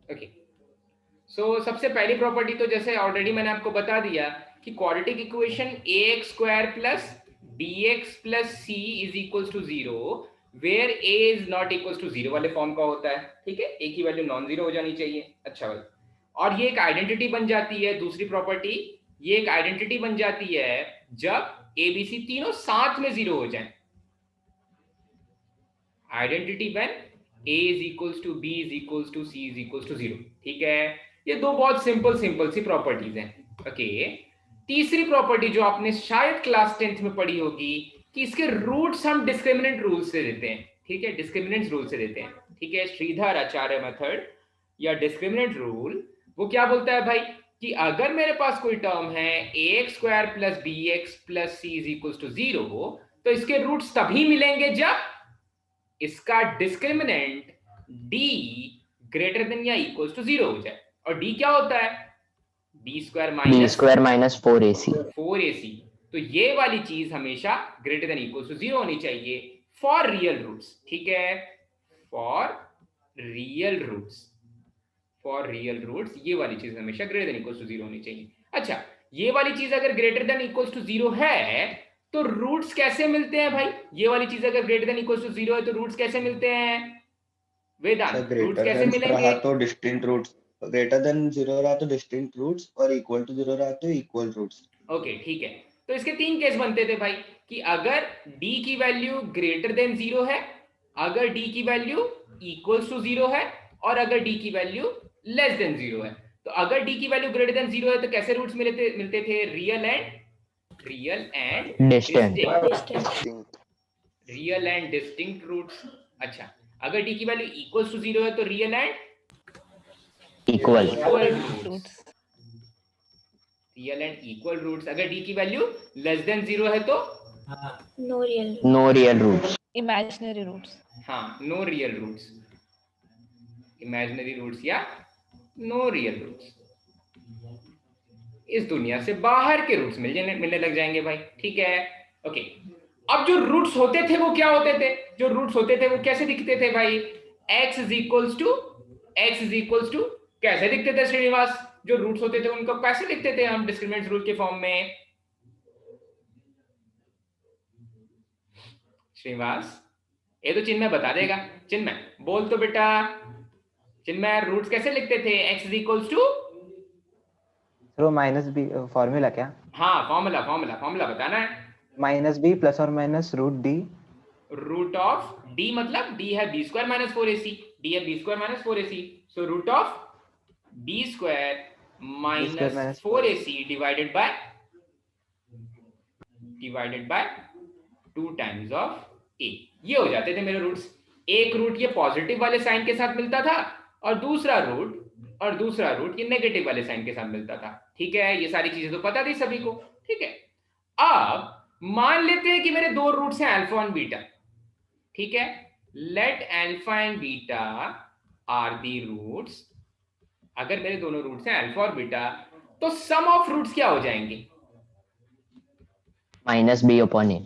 Okay, so सबसे पहली प्रॉपर्टी तो जैसे ऑलरेडी मैंने आपको बता दिया कि quadratic equation ax square plus bx plus c is equals to 0 where a is not equals to 0 वाले फॉर्म का होता है, ठीक है। a की वैल्यू नॉन जीरो हो जानी चाहिए। अच्छा भाई, और ये एक आइडेंटिटी बन जाती है, दूसरी प्रॉपर्टी, ये एक आइडेंटिटी बन जाती है जब a b c तीनों साथ में 0 हो जाए। Identity when a is equals to b is equals to c is equals to 0, ठीक है। ये दो बहुत सिंपल सी प्रॉपर्टीज हैं, ओके। तीसरी प्रॉपर्टी जो आपने शायद क्लास 10th में पढ़ी होगी कि इसके रूट्स हम डिस्क्रिमिनेंट रूल से देते हैं, ठीक है, डिस्क्रिमिनेंट रूल से देते हैं, ठीक है। श्रीधर आचार्य मेथड या डिस्क्रिमिनेंट रूल, वो क्या बोलता है भाई कि अगर मेरे पास कोई टर्म है ax square plus bx plus c is equals to 0, तो इसके रूट्स तभी मिलेंगे जब इसका डिस्क्रिमिनेंट d ग्रेटर देन या इक्वल्स टू 0 हो जाए। और d क्या होता है? b square minus 4ac। तो ये वाली चीज हमेशा ग्रेटर देन इक्वल्स टू 0 होनी चाहिए फॉर रियल रूट्स, ठीक है, for real roots, for real roots ये वाली चीज हमेशा ग्रेटर देन इक्वल टू 0 होनी चाहिए। अच्छा, ये वाली चीज अगर ग्रेटर देन इक्वल टू 0 है तो रूट्स कैसे मिलते हैं भाई? ये वाली चीज अगर ग्रेटर देन इक्वल टू 0 है तो रूट्स कैसे मिलते हैं वेदांत? रूट्स कैसे मिलेंगे? तो डिस्टिंक्ट रूट्स, ग्रेटर देन 0 रहा तो डिस्टिंक्ट रूट्स और इक्वल टू 0 रहा तो इक्वल रूट्स। ओके ठीक है, तो इसके 3 केस बनते थे भाई कि अगर d की वैल्यू ग्रेटर देन 0 है, अगर d की वैल्यू इक्वल्स टू 0 है, और अगर d की वैल्यू लेस देन 0 है। तो अगर d की वैल्यू ग्रेटर देन 0 है तो कैसे रूट्स मिलते थे? Real and distinct. Real and distinct roots. अच्छा, अगर d की वैल्यू इक्वल्स टू 0 है तो real and equal roots, real and equal roots. अगर d की वैल्यू लेस देन 0 है तो no real roots, imaginary roots. हाँ, no real roots, imaginary roots या नो रियल रूट्स। इस दुनिया से बाहर के रूट्स मिलने लग जाएंगे भाई, ठीक है। ओके, अब जो रूट्स होते थे वो क्या होते थे? जो रूट्स होते थे वो कैसे दिखते थे भाई? x इज इक्वल्स टू कैसे दिखते थे श्रीनिवास? जो रूट्स होते थे उनको कैसे लिखते थे हम डिस्क्रिमिनेंट रूल के फॉर्म में? श्रीनिवास, ये तो चिन्मय बता देगा। चिन्मय बोल तो बेटा, चिन्मय रूट्स कैसे लिखते थे? x is equals to minus b formula क्या? हाँ, फॉर्मूला बताना है। माइनस बी प्लस और minus root d, root of d मतलब d है b square minus 4ac, d है b square minus 4ac, so root of b square minus 4ac divided by 2 times of a। ये हो जाते थे मेरे roots. एक रूट ये पॉजिटिव वाले साइन के साथ मिलता था और दूसरा रूट ये नेगेटिव वाले साइन के साथ मिलता था, ठीक है। ये सारी चीजें तो पता थी सभी को, ठीक है। अब मान लेते हैं कि मेरे 2 रूट्स हैं अल्फा और बीटा, ठीक है। Let alpha and beta are the roots. अगर मेरे दोनों रूट्स हैं अल्फा और बीटा तो सम ऑफ रूट्स क्या हो जाएंगे? Minus B upon a.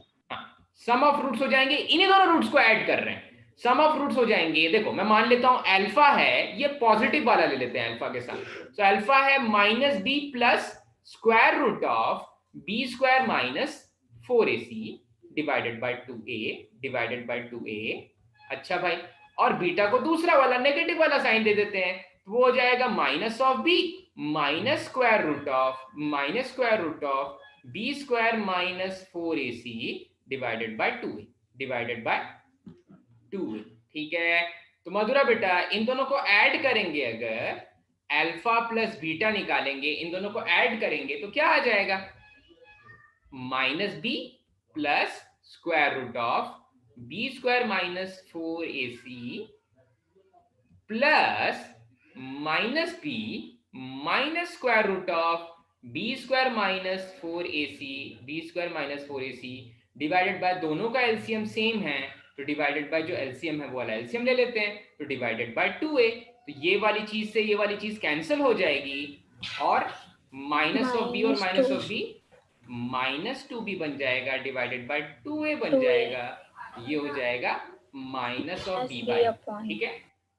Sum of roots हो जाएंगे, इन्हीं दोनों रूट्स को ऐड कर रहे हैं, सम ऑफ रूट्स हो जाएंगे। देखो मैं मान लेता हूं अल्फा है, ये पॉजिटिव वाला ले लेते हैं अल्फा के साथ, तो अल्फा है minus b plus square root of B square minus 4ac divided by 2a। अच्छा भाई, और बीटा को दूसरा वाला नेगेटिव वाला साइन दे देते हैं, तो वो हो जाएगा minus of b minus square root of B square minus 4ac divided by 2a, ठीक है। तो मधुरा बेटा इन दोनों को ऐड करेंगे, अगर अल्फा प्लस बीटा निकालेंगे, इन दोनों को ऐड करेंगे तो क्या आ जाएगा? Minus b plus square root of B square minus 4ac plus minus b minus square root of B square minus 4ac divided by, दोनों का एलसीएम सेम है तो डिवाइडेड बाय जो एलसीएम है वो वाला एलसीएम ले लेते हैं, तो डिवाइडेड बाय 2a। तो ये वाली चीज से ये वाली चीज कैंसिल हो जाएगी और माइनस ऑफ बी और minus of b minus 2b बन जाएगा डिवाइडेड बाय 2a बन जाएगा, ये हो जाएगा माइनस ऑफ b बाय, ठीक है।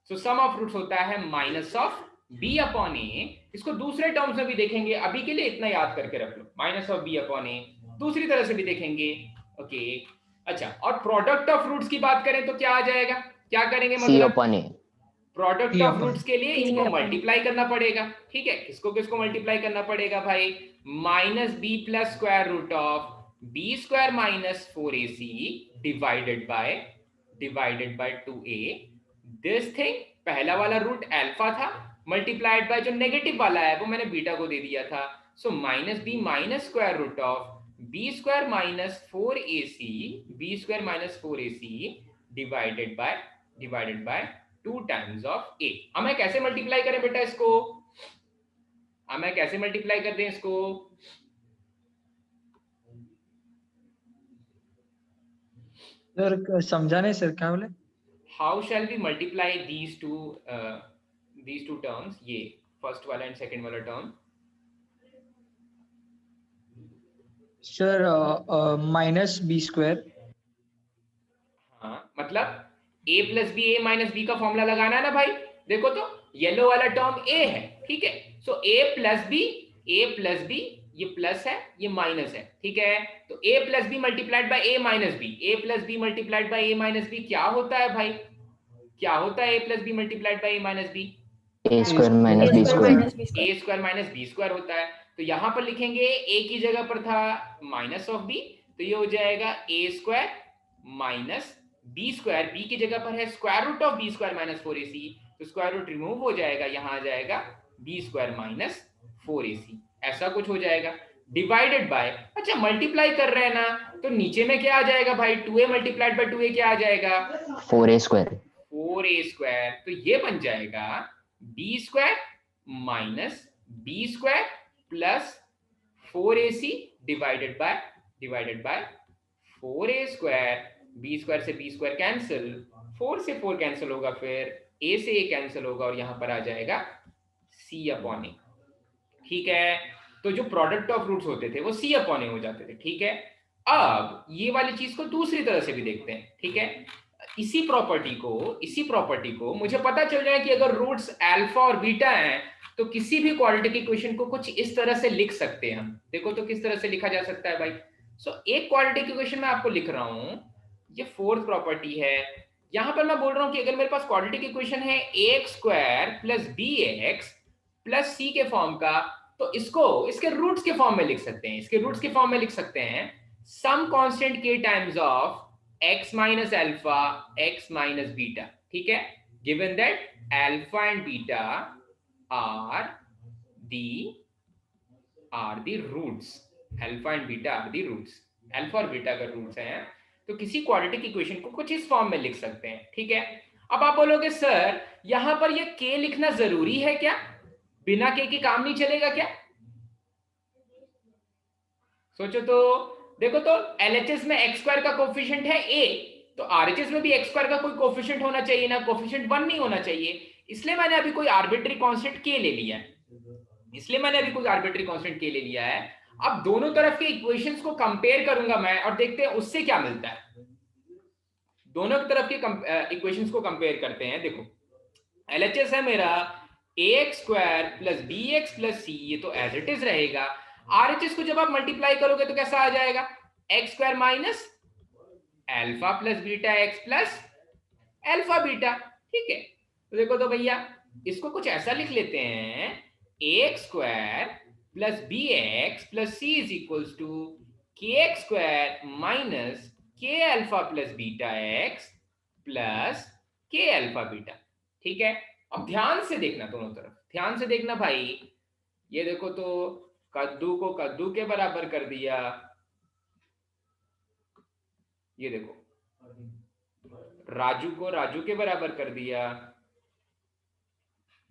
सो सम ऑफ रूट्स होता है minus of b upon a। इसको दूसरे टर्म्स में भी देखेंगे, अभी के लिए इतना याद करके रख लो, minus of b upon a दूसरी तरह से भी देखेंगे, ओके। अच्छा, और प्रोडक्ट ऑफ रूट्स की बात करें तो क्या आ जाएगा? क्या करेंगे मतलब? प्रोडक्ट ऑफ रूट्स के लिए इनको मल्टीप्लाई करना पड़ेगा, ठीक है। किसको किसको मल्टीप्लाई करना पड़ेगा भाई? Minus b plus square root of B square minus 4ac divided by 2a। This thing, पहला वाला रूट अल्फा था मल्टीप्लाइड बाय जो नेगेटिव वाला है वो मैंने बीटा को दे दिया था, so minus b minus square root of B square minus 4ac divided by 2 times of a। हमें कैसे मल्टीप्लाई करें बेटा इसको? हमें कैसे मल्टीप्लाई कर दें इसको? सर समझा नहीं सर, क्या बोले? How shall we multiply these two terms, ये फर्स्ट वाला एंड सेकंड वाला टर्म? सर माइनस बी स्क्वायर, हाँ, मतलब a plus b, a minus b का फॉर्मूला लगाना है ना भाई। देखो तो येलो वाला टर्म ए है, ठीक है। सो ए प्लस बी, ये प्लस है ये माइनस है, ठीक है। तो A plus B multiplied by A minus B, A plus B multiplied by A minus B क्या होता है भाई? क्या होता है A plus B multiplied by A minus B? A square minus B square, A square minus B square होता है। तो यहां पर लिखेंगे ए की जगह पर था माइनस ऑफ बी, तो ये हो जाएगा A square minus B square, B की जगह पर है square root of B square minus 4ac, तो स्क्वायर रूट रिमूव हो जाएगा, यहां आ जाएगा बी स्क्वायर माइनस 4ac, ऐसा कुछ हो जाएगा। डिवाइडेड बाय, अच्छा मल्टीप्लाई कर रहे हैं ना, तो नीचे में क्या आ जाएगा भाई? 2a मल्टीप्लाइड बाय 2a क्या आ जाएगा? 4a square, 4a square. तो ये बन जाएगा b square minus B square plus 4ac divided by 4a square. B square से बी स्क्वायर कैंसिल, 4 से 4 कैंसिल होगा, फिर a से a कैंसिल होगा और यहां पर आ जाएगा c अपॉन a, ठीक है। तो जो प्रोडक्ट ऑफ रूट्स होते थे वो c अपॉन a हो जाते थे, ठीक है। अब ये वाली चीज को दूसरी तरह से भी देखते हैं, ठीक है। इसी प्रॉपर्टी को मुझे पता चल जाए कि अगर रूट्स अल्फा और बीटा हैं तो किसी भी क्वाड्रेटिक इक्वेशन को कुछ इस तरह से लिख सकते हैं हम। देखो तो किस तरह से लिखा जा सकता है भाई। एक क्वाड्रेटिक इक्वेशन मैं आपको लिख रहा हूं, ये फोर्थ प्रॉपर्टी है। यहां पर मैं बोल रहा हूं कि अगर मेरे पास क्वाड्रेटिक इक्वेशन है ax square plus bx plus c के फॉर्म का, तो इसको इसके रूट्स के फॉर्म में लिख सकते हैं, some constant k times of x minus alpha x minus beta, ठीक है। Given that alpha and beta are the roots, alpha and beta are the roots, alpha और बीटा का रूट्स हैं, तो किसी क्वाड्रेटिक इक्वेशन को कुछ इस फॉर्म में लिख सकते हैं, ठीक है। अब आप बोलोगे सर यहां पर ये k लिखना जरूरी है क्या? बिना k के काम नहीं चलेगा क्या? सोचो तो, देखो तो LHS में x स्क्वायर का कोफिशिएंट है a, तो RHS में भी x स्क्वायर का कोई कोफिशिएंट होना चाहिए ना, कोफिशिएंट 1 नहीं होना चाहिए, इसलिए मैंने अभी कोई आर्बिट्री कांस्टेंट k ले लिया है। अब दोनों तरफ के इक्वेशंस को कंपेयर करूंगा मैं और देखते हैं उससे क्या मिलता है। दोनों तरफ के इक्वेशंस को कंपेयर करते हैं। देखो LHS है मेरा ax square plus bx plus c, ये तो एज इट इज रहेगा। RHS को जब आप मल्टीप्लाई करोगे तो कैसा आ जाएगा? x square minus alpha plus beta x plus alpha beta, ठीक है। तो देखो तो भैया इसको कुछ ऐसा लिख लेते हैं, ax square plus bx plus c is equals to kx square minus k alpha plus beta x plus k alpha beta, ठीक है। अब ध्यान से देखना, दोनों तरफ ध्यान से देखना भाई। ये देखो तो कद्दू को कद्दू के बराबर कर दिया, ये देखो राजू को राजू के बराबर कर दिया,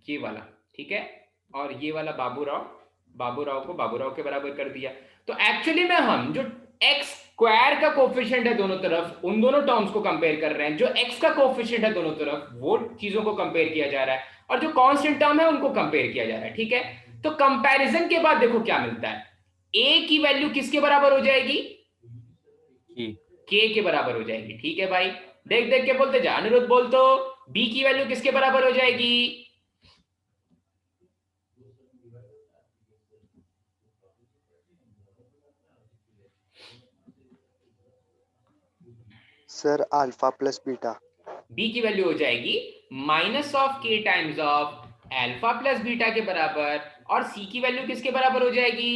ये वाला, ठीक है। और ये वाला बाबूराव को बाबूराव के बराबर कर दिया। तो एक्चुअली में हम जो x स्क्वायर का कोफिशिएंट है दोनों तरफ, उन दोनों टर्म्स को कंपेयर कर रहे हैं। जो x का कोफिशिएंट है दोनों तरफ, वो चीजों को कंपेयर किया जा रहा है, और जो कांस्टेंट टर्म है उनको कंपेयर किया जा रहा है, ठीक है। तो कंपैरिजन के बाद देखो क्या मिलता है। a की वैल्यू किसके बराबर हो जाएगी? k के बराबर हो जाएगी, ठीक है भाई। देख देख के बोलते जा, अनिरुद्ध बोल तो b की वैल्यू किसके बराबर हो जाएगी? Sir alpha plus beta. b की वैल्यू हो जाएगी minus of k times of alpha plus beta के बराबर, और c की वैल्यू किसके बराबर हो जाएगी?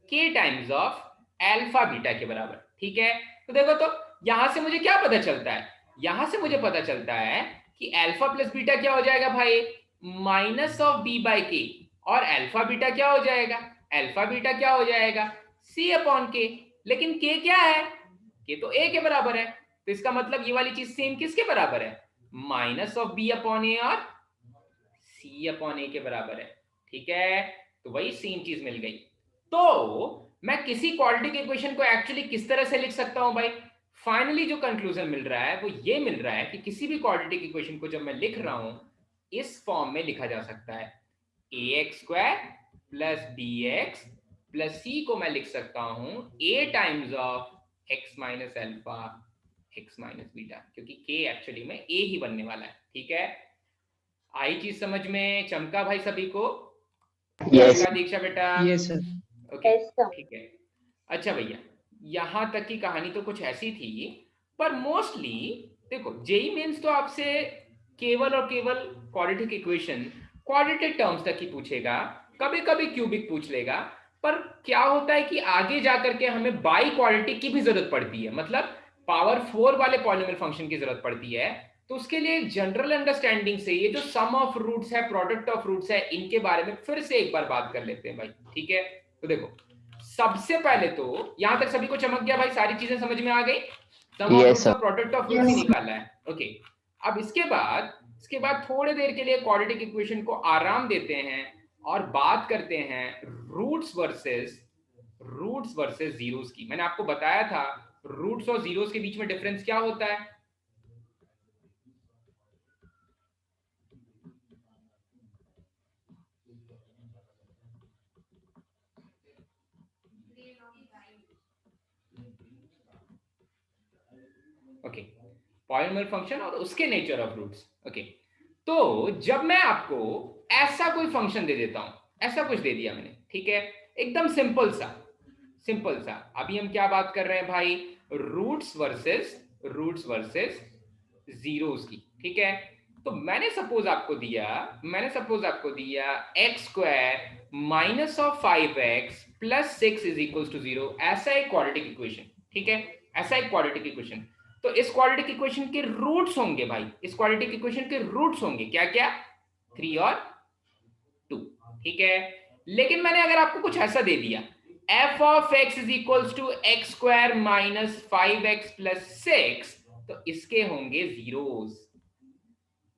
k times of alpha beta के बराबर, ठीक है। तो देखो तो यहां से मुझे क्या पता चलता है? यहां से मुझे पता चलता है कि अल्फा प्लस बीटा क्या हो जाएगा भाई? Minus of b by k, और अल्फा बीटा क्या हो जाएगा? अल्फा बीटा क्या हो जाएगा? c upon k। लेकिन k क्या है? k तो a के बराबर है, तो इसका मतलब ये वाली चीज सेम किसके बराबर है? Minus of b upon a और c अपॉन a के बराबर है, ठीक है। तो वही सेम चीज मिल गई। तो मैं किसी क्वाड्रेटिक इक्वेशन को एक्चुअली किस तरह से लिख सकता हूं भाई? फाइनली जो कंक्लूजन मिल रहा है वो ये मिल रहा है कि किसी भी क्वाड्रेटिक इक्वेशन को जब मैं लिख रहा हूं, इस फॉर्म में लिखा जा सकता है। ax square plus bx plus c को मैं लिख सकता हूं a times of x minus alpha x minus beta, क्योंकि k एक्चुअली में a ही बनने वाला है। ठीक है, आई चीज समझ में चमका भाई सभी को? Yes. दीक्षा बेटा? Yes sir. ओके ठीक है। अच्छा भैया, यहां तक की कहानी तो कुछ ऐसी थी, पर मोस्टली देखो जेई मेंस तो आपसे केवल और केवल क्वाड्रेटिक इक्वेशन, क्वाड्रेटिक टर्म्स तक ही पूछेगा, कभी कभी क्यूबिक पूछ लेगा। पर क्या होता है कि आगे जाकर के हमें बाई क्वाड्रेटिक की भी जरूरत पड़ती है, मतलब पावर 4 वाले पॉलिनोमियल फंक्शन की जरूरत पड़ती है। तो उसके लिए जनरल अंडरस्टैंडिंग से ये जो सम ऑफ रूट्स है, प्रोडक्ट ऑफ रूट्स है, इनके बारे में फिर से एक बार बात कर लेते हैं भाई। ठीक है, तो देखो सबसे पहले तो यहां तक सभी को चमक गया भाई, सारी चीजें समझ में आ गई? सम ऑफ रूट्स और प्रोडक्ट ऑफ रूट्स ही निकालना है। ओके, अब इसके बाद थोड़ी देर के लिए क्वाड्रेटिक इक्वेशन को आराम देते हैं और बात करते हैं रूट्स वर्सेस जीरोस की। मैंने आपको बताया था रूट्स और जीरोस के बीच में डिफरेंस क्या होता है। ओके, पॉलिनोमियल फंक्शन और उसके नेचर ऑफ रूट्स। ओके, तो जब मैं आपको ऐसा कोई फंक्शन दे देता हूं, ऐसा कुछ दे दिया मैंने, ठीक है, एकदम सिंपल सा। अभी हम क्या बात कर रहे हैं भाई? रूट्स वर्सेस जीरोस की। ठीक है, तो मैंने सपोज आपको दिया x square minus of 5x plus 6 is equal to 0, ऐसा एक क्वाड्रेटिक इक्वेशन। ठीक है, ऐसा एक क्वाड्रेटिक इक्वेशन। तो इस क्वाड्रेटिक इक्वेशन के रूट्स होंगे भाई, इस क्वाड्रेटिक इक्वेशन के रूट्स होंगे क्या क्या? 3 और 2। ठीक है, लेकिन मैंने अगर आपको कुछ ऐसा दे दिया f of x is equals to x square minus 5x plus 6, तो इसके होंगे जीरोस।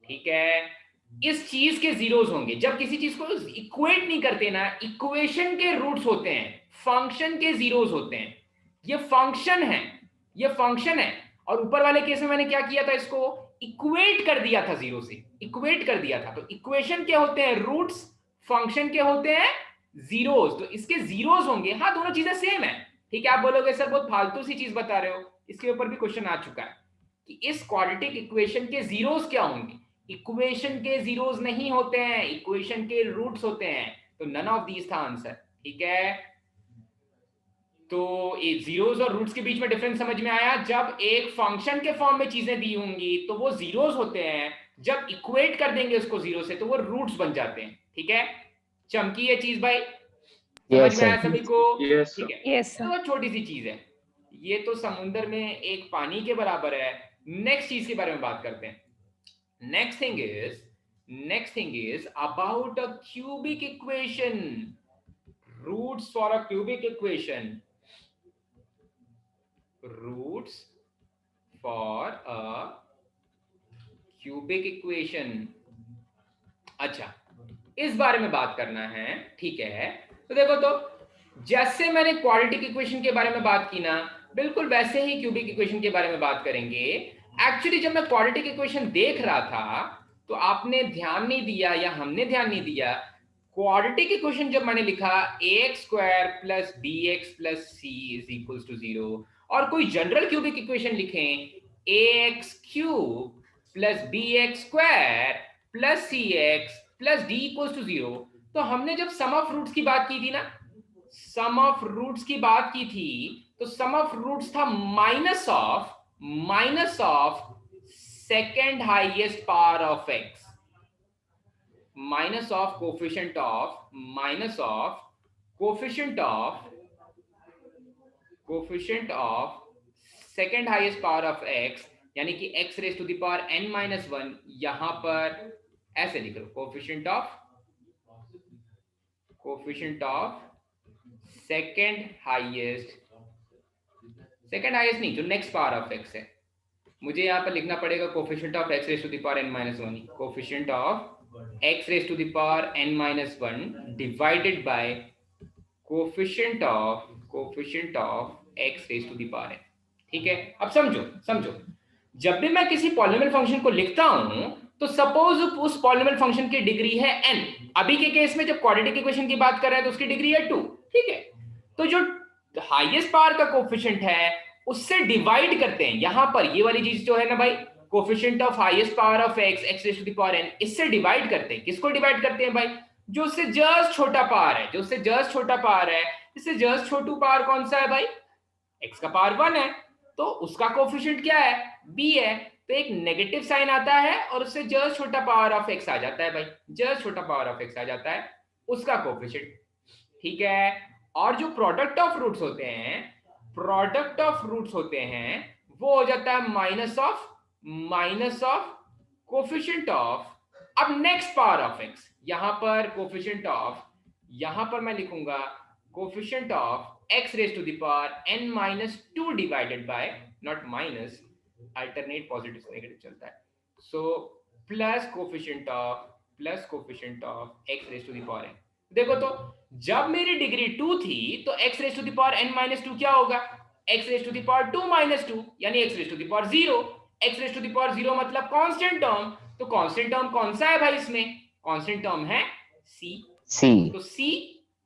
ठीक है, इस चीज के जीरोस होंगे। जब किसी चीज को इक्वेट नहीं करते ना, इक्वेशन के रूट्स होते हैं, फंक्शन के जीरोस होते हैं। ये फंक्शन है, और ऊपर वाले केस में मैंने क्या किया था, इसको इक्वेट कर दिया था, जीरो से इक्वेट कर दिया था। तो इक्वेशन के होते हैं रूट्स, फंक्शन के होते हैं जीरोस, तो इसके जीरोस होंगे। हाँ, दोनों चीजें सेम है। ठीक है, आप बोलोगे सर बहुत फालतू सी चीज बता रहे हो, इसके ऊपर भी क्वेश्चन आ चुका है कि इस क्वाड्रेटिक इक्वेशन के जीरोस क्या होंगे। इक्वेशन के जीरोस नहीं होते हैं, इक्वेशन के रूट्स होते हैं। तो नन ऑफ दीज था आंसर। ठीक है, तो ये जीरोस और रूट्स के बीच में डिफरेंस समझ में आया। जब एक फंक्शन के फॉर्म में चीजें दी होंगी तो वो जीरोस होते हैं, जब इक्वेट कर देंगे उसको जीरो से तो वो रूट्स बन जाते हैं। ठीक है, चमकी ये चीज भाई, समझ में आया सभी को? ठीक है, तो छोटी सी चीज है, ये तो समुद्र में एक पानी के बराबर है। नेक्स्ट चीज के बारे में बात करते हैं। Next thing is about a cubic equation, roots for a cubic equation, roots for a cubic equation. अच्छा, इस बारे में बात करना है। ठीक है, तो देखो, तो जैसे मैंने क्वाड्रेटिक इक्वेशन के बारे में बात की ना, बिल्कुल वैसे ही क्यूबिक इक्वेशन के बारे में बात करेंगे। एक्चुअली जब मैं क्वाड्रेटिक इक्वेशन देख रहा था तो आपने ध्यान नहीं दिया या हमने ध्यान नहीं दिया, क्वाड्रेटिक इक्वेशन जब मैंने लिखा ax square plus bx plus c is equals to 0, और कोई जनरल क्यूबिक इक्वेशन लिखें ax cube plus bx square plus cx plus d equals to 0, तो हमने जब सम ऑफ रूट्स की बात की थी ना, तो सम ऑफ रूट्स था minus of second highest power of x, minus of coefficient of second highest power of x, यानी कि x raise to the power n-1। यहां पर ऐसे लिख लो, कोफिशिएंट ऑफ सेकेंड हाईएस्ट नहीं, जो नेक्स्ट पावर ऑफ x है, मुझे यहां पर लिखना पड़ेगा coefficient of x raise to the power n-1, coefficient of x raised to the power n-1 divided by coefficient of x raised to the power n। ठीक है, अब समझो, जब भी मैं किसी पॉलिनोमियल फंक्शन को लिखता हूं तो सपोज उस पॉलिनोमियल फंक्शन की डिग्री है n। अभी के केस में जब क्वाड्रेटिक इक्वेशन की बात कर रहे हैं तो उसकी डिग्री है 2। ठीक है, तो जो हाईएस्ट पावर का कोफिशिएंट है उससे डिवाइड करते हैं। यहां पर ये वाली चीज जो है ना भाई, coefficient of highest power of x x raise to the power n, इससे डिवाइड करते हैं। किसको डिवाइड करते हैं भाई? जो उससे जस्ट छोटा पावर है, जो उससे जस्ट छोटा पावर है। इससे जस्ट छोटू पावर कौन सा है भाई? x का पावर 1 है, तो उसका कोफिशिएंट क्या है? b है। तो एक नेगेटिव साइन आता है और उससे जस्ट छोटा पावर ऑफ x आ जाता है भाई, जस्ट छोटा पावर ऑफ x आ जाता है, उसका कोफिशिएंट। ठीक है। और जो प्रोडक्ट ऑफ रूट्स होते हैं, प्रोडक्ट ऑफ रूट्स होते हैं, वो हो जाता है माइनस ऑफ कोफिशिएंट ऑफ, अब नेक्स्ट पावर ऑफ x। यहां पर कोफिशिएंट ऑफ, यहां पर मैं लिखूंगा coefficient of x raise to the power n-2 divided by, not minus, alternate positive से नेगेटिव चलता है, so plus coefficient of x raise to the power n। देखो तो जब मेरी डिग्री 2 थी तो x raise to the power n-2 क्या होगा? x raise to the power 2-2 यानी x raise to the power 0। x raise to the power 0 मतलब कांस्टेंट टर्म। तो कांस्टेंट टर्म कौन सा है भाई? इसमें कांस्टेंट टर्म है c। तो c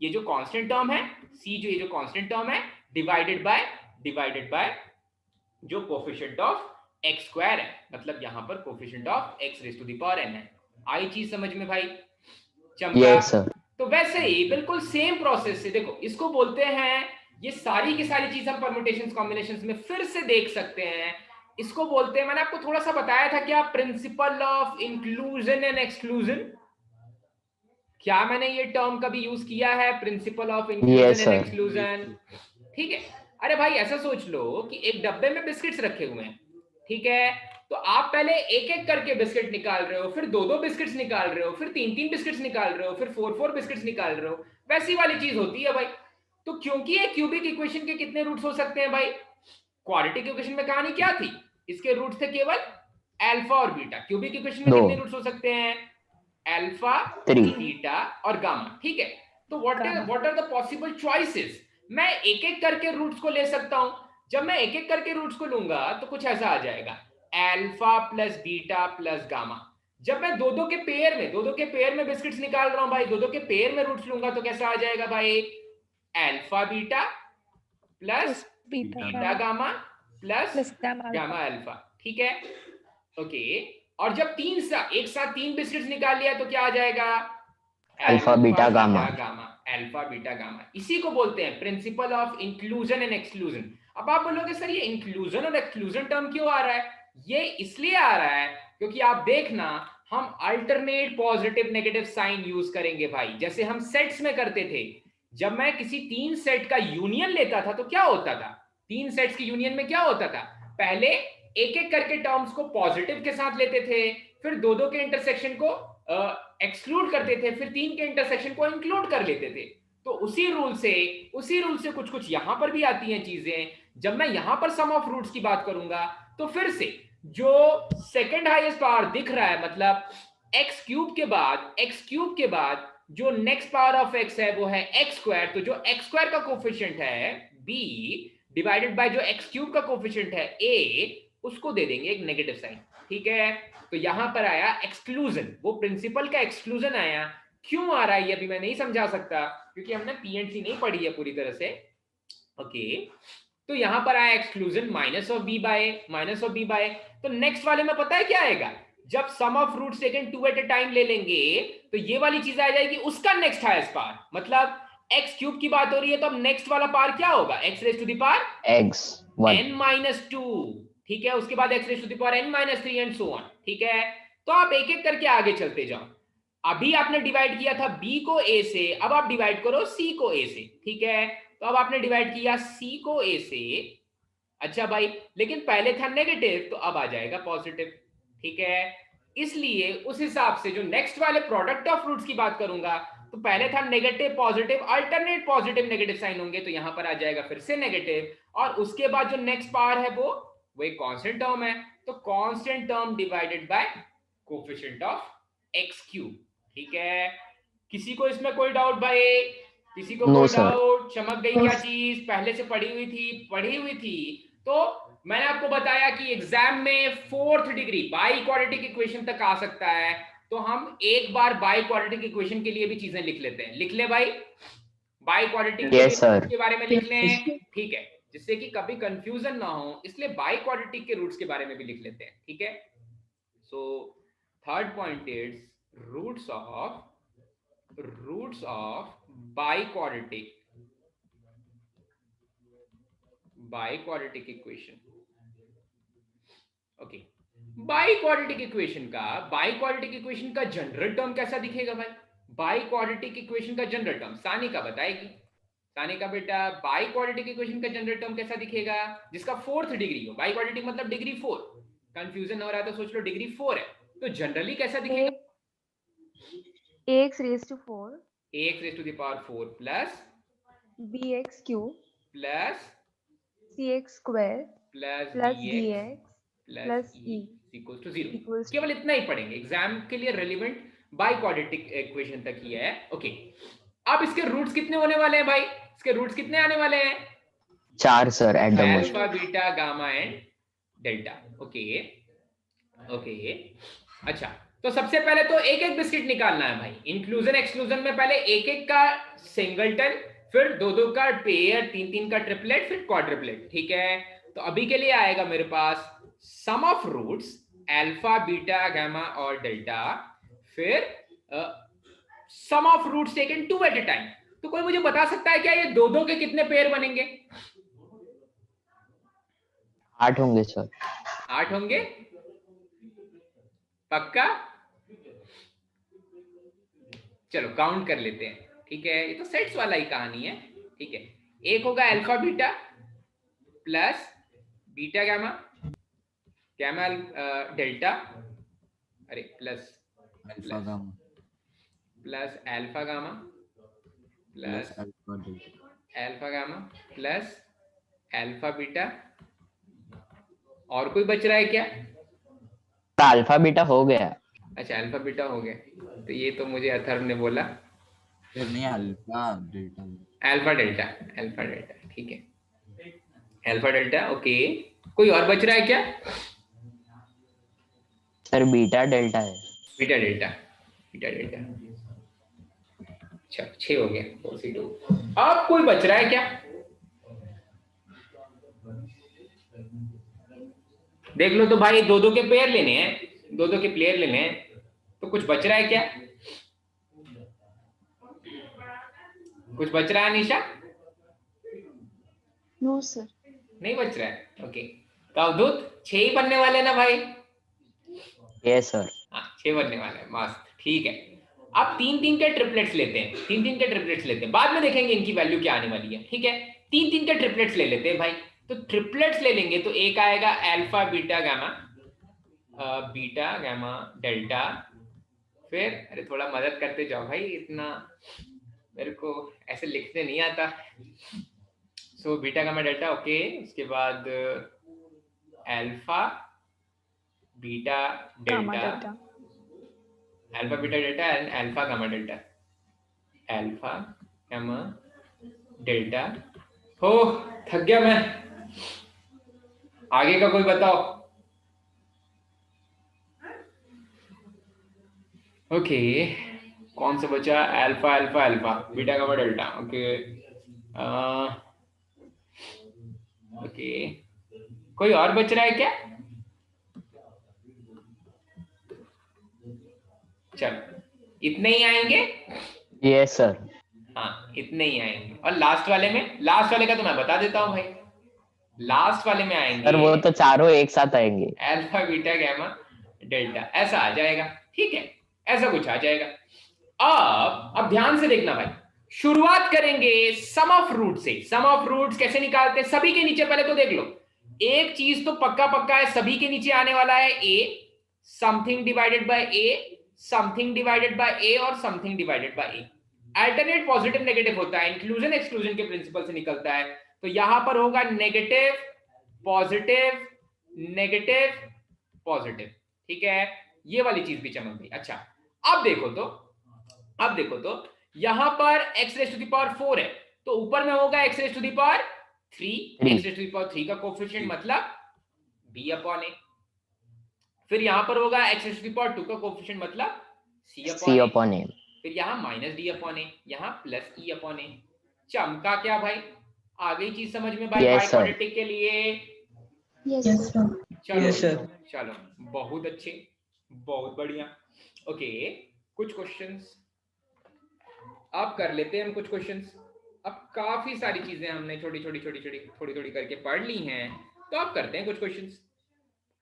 ये जो कांस्टेंट टर्म है, c जो ये जो कांस्टेंट टर्म है, डिवाइडेड बाय जो कोफिशिएंट ऑफ x स्क्वायर है, मतलब यहां पर coefficient of x raise to the power n है। आई चीज समझ में भाई? चमका? Yes sir. तो वैसे ही बिल्कुल सेम प्रोसेस से देखो, इसको बोलते हैं, ये सारी की सारी चीज हम परम्यूटेशंस कॉम्बिनेशंस में फिर से देख सकते हैं। इसको बोलते हैं, मैंने आपको थोड़ा सा बताया था क्या, principle of inclusion and exclusion. क्या मैंने ये टर्म कभी यूज किया है, principle of inclusion and exclusion? ठीक है। अरे भाई ऐसा सोच लो कि एक डब्बे में बिस्किट्स रखे हुए हैं, ठीक है, तो आप पहले एक एक करके बिस्किट निकाल रहे हो, फिर 2-2 बिस्किट्स निकाल रहे हो, फिर 3-3 बिस्किट्स निकाल रहे हो, फिर 4-4 बिस्किट्स निकाल रहे हो, वैसी वाली चीज होती है भाई। तो क्योंकि ये क्यूबिक इक्वेशन के कितने रूट्स हो सकते हैं भाई? क्वाड्रेटिक इक्वेशन में कहानी क्या थी? इसके रूट्स थे केवल अल्फा और बीटा। क्यूबिक इक्वेशन में कितने रूट्स हो सकते हैं? अल्फा, बीटा और गामा। ठीक है। तो what are the possible choices? मैं एक एक करके रूट्स को ले सकता हूं। जब मैं एक एक करके रूट्स को लूंगा तो कुछ ऐसा आ जाएगा, alpha plus beta plus gamma. जब मैं दो दो के पेयर में बिस्किट्स निकाल रहा हूं भाई, दो के पेयर में रूट्स लूंगा तो कैसा आ जाएगा भाई? Alpha beta plus beta gamma plus gamma alpha. ठीक है, ओके। और जब एक साथ 3 बिस्किट्स निकाल लिया तो क्या आ जाएगा? Alpha beta gamma. Alpha beta gamma. इसी को बोलते हैं principle of inclusion and exclusion. अब आप बोलोगे सर ये इंक्लूजन और एक्सक्लूजन टर्म क्यों आ रहा है? ये इसलिए आ रहा है क्योंकि आप देखना, हम alternate positive negative sign use करेंगे भाई, जैसे हम सेट्स में करते थे। जब मैं किसी 3 सेट का यूनियन लेता था तो क्या होता था? 3 सेट्स की यूनियन में क्या होता था? पहले एक एक करके टर्म्स को पॉजिटिव के साथ लेते थे, फिर 2-2 के इंटरसेक्शन को एक्सक्लूड करते थे, फिर 3 के इंटरसेक्शन को इंक्लूड कर लेते थे। तो उसी रूल से कुछ कुछ यहां पर भी आती हैं चीजें। जब मैं यहां पर सम ऑफ रूट्स की बात करूंगा तो फिर से जो सेकंड हाईएस्ट पावर दिख रहा है, मतलब x क्यूब के बाद जो नेक्स्ट पावर ऑफ x है वो है x स्क्वायर। तो जो x स्क्वायर का कोफिशिएंट है b डिवाइडेड बाय जो x क्यूब का कोफिशिएंट है a, उसको दे देंगे एक नेगेटिव साइन। ठीक है, तो यहां पर आया एक्सक्लूजन, वो प्रिंसिपल का एक्सक्लूजन आया। क्यों आ रहा है ये अभी मैं नहीं समझा सकता क्योंकि हमने पीएनसी नहीं पढ़ी है पूरी तरह से। ओके, तो यहां पर आया exclusion minus of B by. तो नेक्स्ट वाले में पता है क्या आएगा? जब sum of roots taken 2 at a time ले लेंगे तो ये वाली चीज आ जाएगी, उसका नेक्स्ट हाईएस्ट पावर। मतलब x क्यूब की बात हो रही है तो अब नेक्स्ट वाला पावर क्या होगा? x raise to the power n-2। ठीक है, उसके बाद x raise to the power n-3 and so on. ठीक है, तो आप एक एक करके आगे चलते जाओ। अभी आपने डिवाइड किया था b को a से, अब आप डिवाइड करो c को a से। ठीक है, तो अब आपने डिवाइड किया c को a से। अच्छा भाई, लेकिन पहले था नेगेटिव तो अब आ जाएगा पॉजिटिव। ठीक है, इसलिए उस हिसाब से जो नेक्स्ट वाले प्रोडक्ट ऑफ रूट्स की बात करूंगा तो पहले था negative positive, alternate positive negative sign होंगे, तो यहां पर आ जाएगा फिर से नेगेटिव। और उसके बाद जो नेक्स्ट पावर है वो एक कांस्टेंट टर्म है, तो constant term divided by coefficient of x cube. ठीक है, किसी को इसमें कोई डाउट भाई? किसी को कोई डाउट? चमक गई क्या चीज? पहले से पढ़ी हुई थी। तो मैंने आपको बताया कि एग्जाम में 4th degree by quadratic equation तक आ सकता है, तो हम एक बार बाई क्वाड्रेटिक इक्वेशन के लिए भी चीजें लिख लेते हैं। लिख ले भाई, बाई क्वाड्रेटिक के बारे में लिख लें। ठीक है, जिससे कि कभी कंफ्यूजन ना हो, इसलिए बाई क्वाड्रेटिक के रूट्स के बारे में भी लिख लेते हैं, ठीक है। So third point is roots of biquadratic equation. Okay, biquadratic equation का जनरल टर्म कैसा दिखेगा भाई? बाई क्वाड्रेटिक इक्वेशन का जनरल टर्म सानिका बताएगी। सानिका बेटा, बाई क्वाड्रेटिक इक्वेशन का जनरल टर्म कैसा दिखेगा? जिसका फोर्थ डिग्री हो। बाई क्वाड्रेटिक मतलब डिग्री 4। कंफ्यूजन हो रहा है तो सोच लो डिग्री 4 है, तो जनरली कैसा दिखेगा? ax raised to 4 ax raised to the power 4 plus bx cube plus cx square plus plus dx dx plus plus e e equals to 0। equals केवल इतना ही पढ़ेंगे, एग्जाम के लिए रेलिवेंट बाई क्वाड्रेटिक इक्वेशन तक ही है। Okay, अब इसके roots कितने होने वाले हैं भाई? इसके रूट्स कितने आने वाले हैं? 4 sir at the most. Alpha beta gamma and delta. Okay okay, अच्छा तो सबसे पहले तो एक एक बिस्किट निकालना है भाई। इंक्लूजन एक्सक्लूजन में पहले एक एक का सिंगलटन, फिर दो दो का पेयर, तीन तीन का ट्रिपलेट, फिर क्वाड्रिपलेट, ठीक है। तो अभी के लिए आएगा मेरे पास sum of roots alpha beta gamma और डेल्टा, फिर sum of roots taken 2 at a time. तो कोई मुझे बता सकता है क्या ये दो दो के कितने पेयर बनेंगे? 8 होंगे सर। 8 होंगे पक्का? चलो काउंट कर लेते हैं, ठीक है। ये तो सेट्स वाला ही कहानी है, ठीक है। एक होगा alpha beta plus beta gamma, gamma delta, अरे plus alpha gamma plus alpha gamma plus alpha delta alpha gamma plus alpha beta. और कोई बच रहा है क्या? अल्फा बीटा हो गया। अच्छा अल्फा बीटा हो गया, तो ये तो मुझे अथर्व ने बोला। फिर नहीं alpha delta alpha delta, alpha delta, ठीक है, अल्फा डेल्टा। ओके, कोई और बच रहा है क्या? सर बीटा डेल्टा है। Beta delta, beta delta. अच्छा 6 हो गया, 4C2। अब कोई बच रहा है क्या? देख लो तो भाई, दो दो के पेयर लेने हैं, दो दो के प्लेयर लेने हैं, तो कुछ बच रहा है क्या? कुछ बच रहा है निशा? नो सर, नहीं बच रहा है। ओके, तो अवधूत 6 ही बनने वाले ना भाई? Yes sir. हाँ 6 बनने वाले हैं, मस्त, ठीक है। अब 3-3 के ट्रिपलेट्स लेते हैं, 3-3 के ट्रिपलेट्स लेते हैं, बाद में देखेंगे इनकी वैल्यू क्या आने वाली है, ठीक है। 3-3 के ट्रिपलेट्स ले लेते हैं भाई। तो ट्रिपलेट्स ले लेंगे तो एक आएगा अल्फा बीटा गामा डेल्टा, फिर अरे थोड़ा मदद करते जाओ भाई, इतना मेरे को ऐसे लिखने नहीं आता। So beta gamma delta, okay. उसके बाद alpha beta delta, alpha beta delta and alpha gamma delta, alpha gamma delta. हो थक गया मैं, आगे का कोई बताओ। ओके, कौन सा बचा? Alpha alpha alpha beta gamma delta, okay okay. कोई और बच रहा है क्या? चलो इतने ही आएंगे। Yes sir. हाँ इतने ही आएंगे। और लास्ट वाले में, लास्ट वाले का तो मैं बता देता हूँ भाई, लास्ट वाले में आएंगे सर वो तो चारों एक साथ आएंगे। अल्फा बीटा गामा डेल्टा, ऐसा आ जाएगा, ठीक है, ऐसा कुछ आ जाएगा। अब ध्यान से देखना भाई, शुरुआत करेंगे सम ऑफ रूट से। सम ऑफ रूट्स कैसे निकालते हैं? सभी के नीचे पहले तो देख लो, एक चीज तो पक्का पक्का है, सभी के नीचे आने वाला है a, something divided by a, something divided by a और something divided by a। Alternate positive negative होता है, इंक्लूजन एक्सक्लूजन के प्रिंसिपल से निकलता है। तो यहां पर होगा नेगेटिव पॉजिटिव नेगेटिव पॉजिटिव, ठीक है, ये वाली चीज भी चमक गई। अच्छा अब देखो तो यहां पर x raise to the power 4 है, तो ऊपर में होगा x raise to the power 3, x raise to the power 3 का कोएफिशिएंट मतलब b अपॉन a। फिर यहां पर होगा x raise to the power 2 का कोएफिशिएंट मतलब c अपॉन a। फिर यहाँ माइनस d अपॉन a, यहाँ प्लस e अपॉन a। चमका क्या भाई? आ गई चीज समझ में भाई? Yes, bye sir. क्वाड्रेटिक के लिए Yes, sir. चलो Yes, sir. चलो, बहुत अच्छे, बहुत बढ़िया। ओके, कुछ क्वेश्चंस अब कर लेते हैं हम, कुछ क्वेश्चंस। अब काफी सारी चीजें हमने छोटी छोटी करके पढ़ ली हैं, तो अब करते हैं कुछ क्वेश्चंस।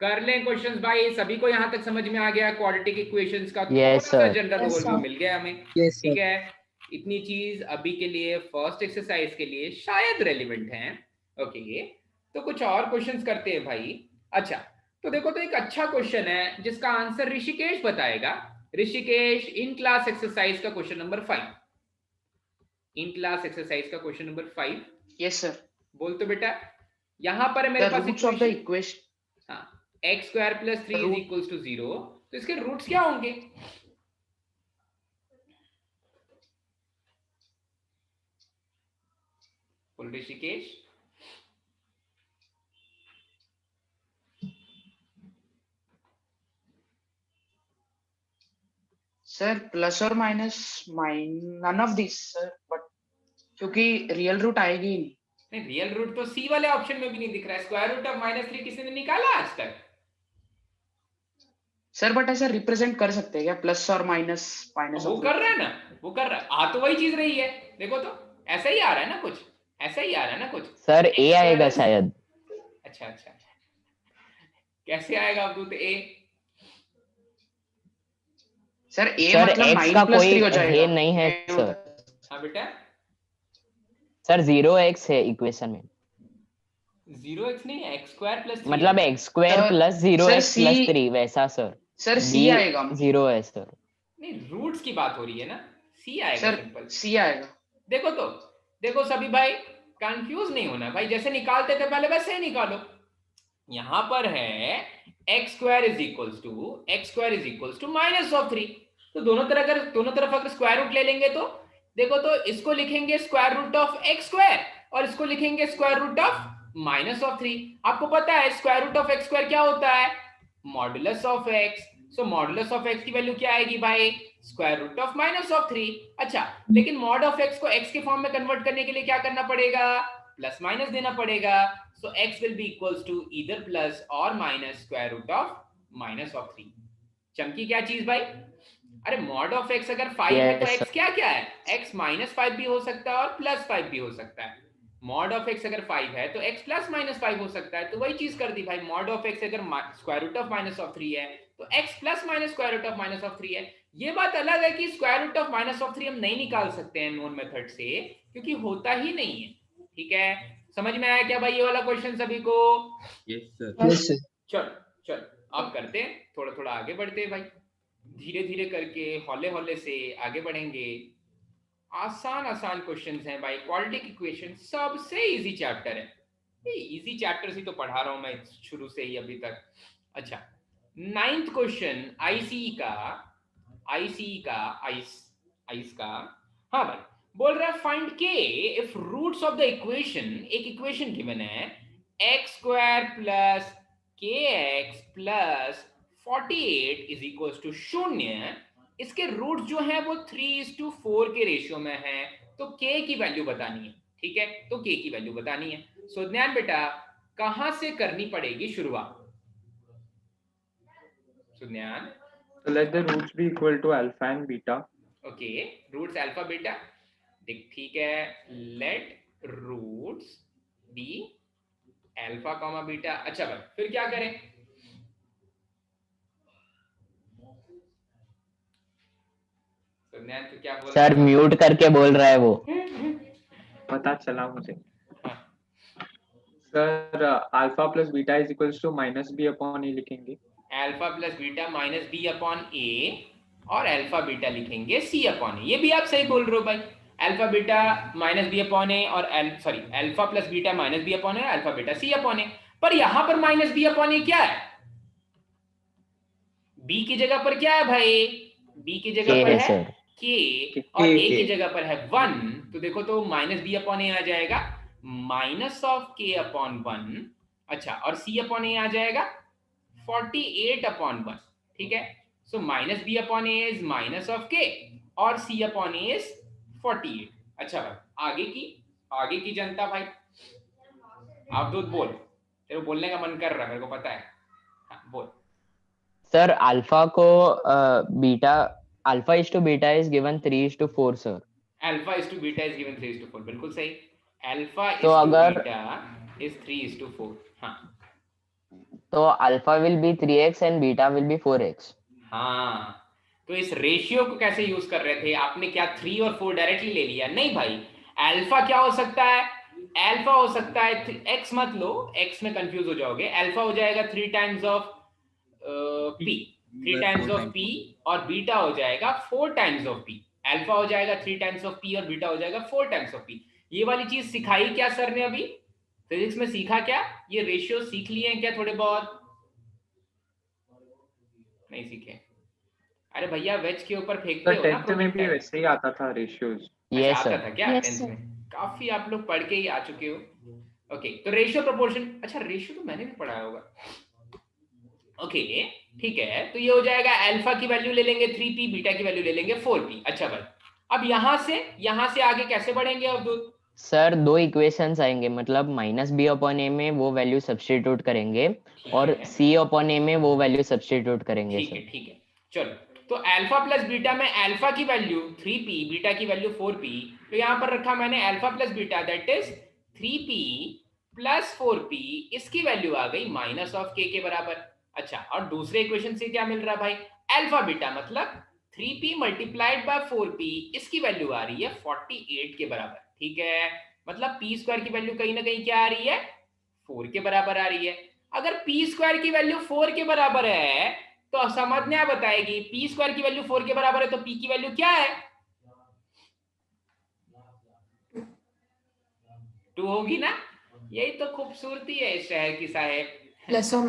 कर लें क्वेश्चंस भाई, सभी को यहाँ तक समझ में आ गया क्वाड्रेटिक इक्वेशंस का Yes, थोड़ा सा sir. General Yes, overview sir. मिल गया हमें। Yes, ठीक sir. है, इतनी चीज अभी के लिए फर्स्ट एक्सरसाइज के लिए शायद रेलिवेंट है। ओके, तो कुछ और क्वेश्चंस करते हैं भाई। अच्छा, तो देखो, तो एक अच्छा क्वेश्चन है जिसका आंसर ऋषिकेश बताएगा। ऋषिकेश, इन क्लास एक्सरसाइज का question number 5, in class exercise का क्वेश्चन नंबर 5। Yes sir. बोल तो बेटा, यहां पर है मेरे पास रूट्स ऑफ द इक्वेशन। हाँ, x square plus 3 is equals to 0, तो इसके रूट्स क्या होंगे? बोल ऋषिकेश। सर प्लस और minus, none of this sir, but क्योंकि रियल रूट आएगी ही नहीं। नहीं, रियल रूट तो सी वाले ऑप्शन में भी नहीं दिख रहा है। स्क्वायर रूट ऑफ -3 किसी ने निकाला आज तक? सर बट ऐसा रिप्रेजेंट कर सकते हैं क्या, प्लस और माइनस माइनस? वो कर रहा है ना, वो कर रहा है। आ तो वही चीज रही है, देखो तो ऐसा ही आ रहा है ना, कुछ ऐसा ही आ रहा है ना कुछ। सर ए आएगा शायद। अच्छा अच्छा, कैसे आएगा अब तो ए? सर ए सर मतलब x 9 का प्लस कोई 3 हो जाएगा। है नहीं है सर। हाँ बेटा, सर 0x है इक्वेशन में। 0x नहीं, x स्क्वायर प्लस 3 मतलब x square plus 0x plus 3 वैसा सर। सर सी आएगा। 0 है सर। नहीं, रूट्स की बात हो रही है ना, सी आएगा। सर सिंपल सी आएगा। देखो तो, देखो सभी भाई, कंफ्यूज नहीं होना भाई, जैसे निकालते थे पहले वैसे ही निकालो। यहां पर है x square is equals to minus of 3, तो दोनों तरफ अगर स्क्वायर रूट ले लेंगे तो देखो तो, इसको लिखेंगे square root of x square और इसको लिखेंगे square root of minus of 3। आपको पता है square root of x square क्या होता है? Modulus of x। So modulus of x की वैल्यू क्या आएगी भाई? Square root of minus of 3। अच्छा, लेकिन मॉड ऑफ x को x के फॉर्म में कन्वर्ट करने के लिए क्या करना पड़ेगा? प्लस माइनस देना पड़ेगा। So x will be equals to either plus और minus square root of minus of 3। Chamki क्या चीज भाई? अरे मॉड ऑफ x अगर 5 है तो x क्या क्या है? x माइनस 5 भी हो सकता है और प्लस 5 भी हो सकता है। मॉड ऑफ x अगर 5 है तो x प्लस माइनस 5 हो सकता है, तो वही चीज कर दी भाई। मॉड ऑफ x अगर square root of minus of 3 है तो x plus minus square root of minus of 3 है। ये बात अलग है कि square root of minus of 3 हम नहीं निकाल सकते हैं नोन मेथड से, क्योंकि होता ही नहीं है। ठीक है, समझ में आया क्या भाई ये वाला क्वेश्चन सभी को? Yes sir. Yes, sir. चलो अब करते हैं, थोड़ा आगे बढ़ते हैं भाई, धीरे धीरे करके हौले हौले से आगे बढ़ेंगे। आसान क्वेश्चंस हैं भाई। क्वाड्रेटिक इक्वेशन सबसे इजी चैप्टर है, ये इजी चैप्टर ही तो पढ़ा रहा हूं मैं शुरू से ही अभी तक। अच्छा, 9th क्वेश्चन आईसीई का हाँ भाई, बोल रहा है फाइंड के if roots of the equation, एक इक्वेशन गिवन है x square plus kx plus 48 is equal to 0। इसके रूट जो है वो 3:4 के रेशियो में है, तो k की वैल्यू बतानी है। ठीक है, तो k की वैल्यू बतानी है। सुज्ञान बेटा, कहां से करनी पड़ेगी शुरुआत? सुज्ञान, So let the roots be equal to alpha and beta. Okay, roots alpha beta, ठीक है, let roots be alpha comma beta. अच्छा भाई, फिर क्या करें? सुज्ञान तो क्या बोल सर म्यूट करके बोल रहा है वो। पता चला मुझे। Sir alpha plus beta is equals to minus B upon A लिखेंगे। Alpha plus beta minus B upon A, और अल्फा बीटा लिखेंगे सी अपॉन ए। ये भी आप सही बोल रहे हो भाई, alpha beta minus B upon A और alpha plus beta minus B upon A, alpha beta C upon A. पर यहां पर माइनस बी अपॉन ए क्या है? बी की जगह पर क्या है भाई? बी की जगह पर है के और ए की जगह पर है 1, तो देखो तो माइनस बी अपॉन ए आ जाएगा माइनस ऑफ के अपॉन 1। अच्छा, और सी अपॉन ए आ जाएगा 48 अपॉन 1। ठीक है, so minus B upon a is minus of k और सी अपॉन ए इज 48। अच्छा भाई, आगे की जनता भाई, अवधूत बोल, तेरे को बोलने का मन कर रहा है, मेरे को पता है। हाँ, बोल। सर अल्फा को beta, alpha is to beta is given 3:4 sir. Alpha is to beta is given 3:4, बिल्कुल सही। अल्फा इज तो टू अगर बीटा इज 3:4। हाँ तो alpha will be 3x and beta will be 4x। हाँ, तो इस रेशियो को कैसे यूज कर रहे थे? आपने क्या 3 और 4 डायरेक्टली ले लिया? नहीं भाई, अल्फा क्या हो सकता है? अल्फा हो सकता है, x मत लो, x में कंफ्यूज हो जाओगे। अल्फा हो जाएगा 3 times of p, 3 times of p, और बीटा हो जाएगा 4 टाइम्स ऑफ p। अल्फा हो जाएगा 3 टाइम्स ऑफ p और बीटा हो जाएगा 4 टाइम्स ऑफ p। ये वाली चीज सिखाई क्या सर ने अभी फिजिक्स में? सीखा क्या? ये रेशियो सीख लिए हैं क्या थोड़े बहुत? नहीं सीखे? अरे भैया वेज के ऊपर फेंकते हो ना 10th में भी वैसे ही आता था रेशियोज। Yes, आता sir. था क्या 10th में? काफी आप लोग पढ़ के ही आ चुके हो। ओके, तो रेशियो प्रोपोर्शन, अच्छा रेशियो तो मैंने भी पढ़ाया होगा। ओके ठीक है, तो ये हो जाएगा अल्फा की वैल्यू ले लेंगे 3p, बीटा की वैल्यू ले लेंगे 4p। अच्छा भाई, अब यहां से आगे कैसे बढ़ेंगे अवधूत? सर दो इक्वेशंस आएंगे, मतलब -b/a में वो वैल्यू सब्स्टिट्यूट करेंगे और c/a में वो वैल्यू सब्स्टिट्यूट करेंगे ठीक सर। है ठीक है, चलो। तो अल्फा प्लस बीटा में अल्फा की वैल्यू 3p, बीटा की वैल्यू 4p, तो यहां पर रखा मैंने alpha plus beta, that is 3p plus 4p, इसकी वैल्यू आ गई -k के बराबर। अच्छा, और दूसरे इक्वेशन से क्या मिल रहा भाई? अल्फा बीटा मतलब 3p मल्टीप्लाइड बाय 4p, इसकी वैल्यू आ रही है 48 के बराबर। ठीक है, मतलब p स्क्वायर की वैल्यू कहीं ना कहीं क्या आ रही है? 4 के बराबर आ रही है। अगर p स्क्वायर की वैल्यू 4 के बराबर है तो समझना बताएगी, p स्क्वायर की वैल्यू 4 के बराबर है तो p की वैल्यू क्या है? 2 होगी ना? यही तो खूबसूरती है इस शहर की साहेब। प्लस और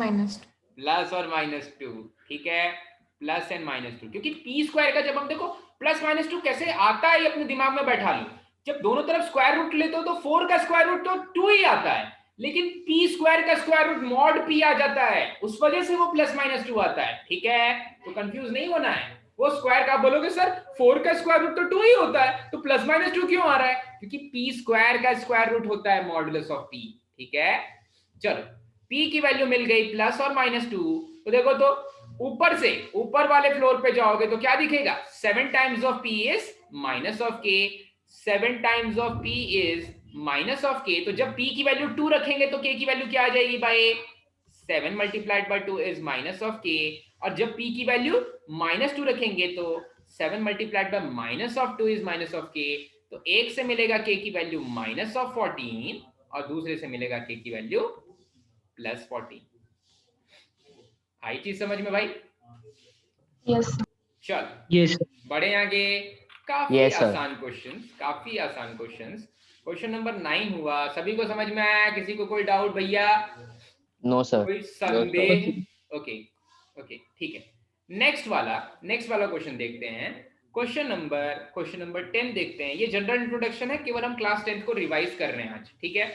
माइनस +2, ठीक है, प्लस एंड -2, क्योंकि p स्क्वायर का जब हम देखो +-2 कैसे आता है, ये अपने दिमाग में बैठा लो। जब दोनों तरफ स्क्वायर रूट लेते हो तो 4 का स्क्वायर रूट तो 2 ही आता है, लेकिन p स्क्वायर का स्क्वायर रूट मॉड p आ जाता है, उस वजह से वो +-2 आता है। ठीक है, तो कंफ्यूज नहीं होना है। वो स्क्वायर का आप बोलोगे सर 4 का स्क्वायर रूट तो 2 ही होता है, तो +-2 क्यों आ रहा है? क्योंकि p स्क्वायर का स्क्वायर रूट होता है मॉडुलस ऑफ p। ठीक है, चलो p की वैल्यू मिल गई प्लस और -2। तो देखो, तो ऊपर से ऊपर वाले फ्लोर पे जाओगे तो क्या दिखेगा? 7 times of p is -k, 7 times of p is -k। तो जब p की वैल्यू 2 रखेंगे तो k की वैल्यू क्या आ जाएगी भाई? 7 मल्टीप्लाइड बाय 2 इज -k, और जब p की वैल्यू -2 रखेंगे तो 7 मल्टीप्लाइड बाय -2 इज -k। तो एक से मिलेगा k की वैल्यू -14 और दूसरे से मिलेगा k की वैल्यू +14। आई चीज समझ में भाई? यस चल यस बढ़े आगे। काफी Yes, sir. आसान क्वेश्चंस, काफी आसान क्वेश्चंस। क्वेश्चन नंबर 9 हुआ, सभी को समझ में आया? किसी को कोई डाउट भैया? No sir. कोई संदेह? ओके ओके ठीक है, नेक्स्ट वाला क्वेश्चन देखते हैं। क्वेश्चन नंबर 10 देखते हैं। ये जनरल इंट्रोडक्शन है, केवल हम क्लास 10 को रिवाइज कर रहे हैं आज। ठीक है,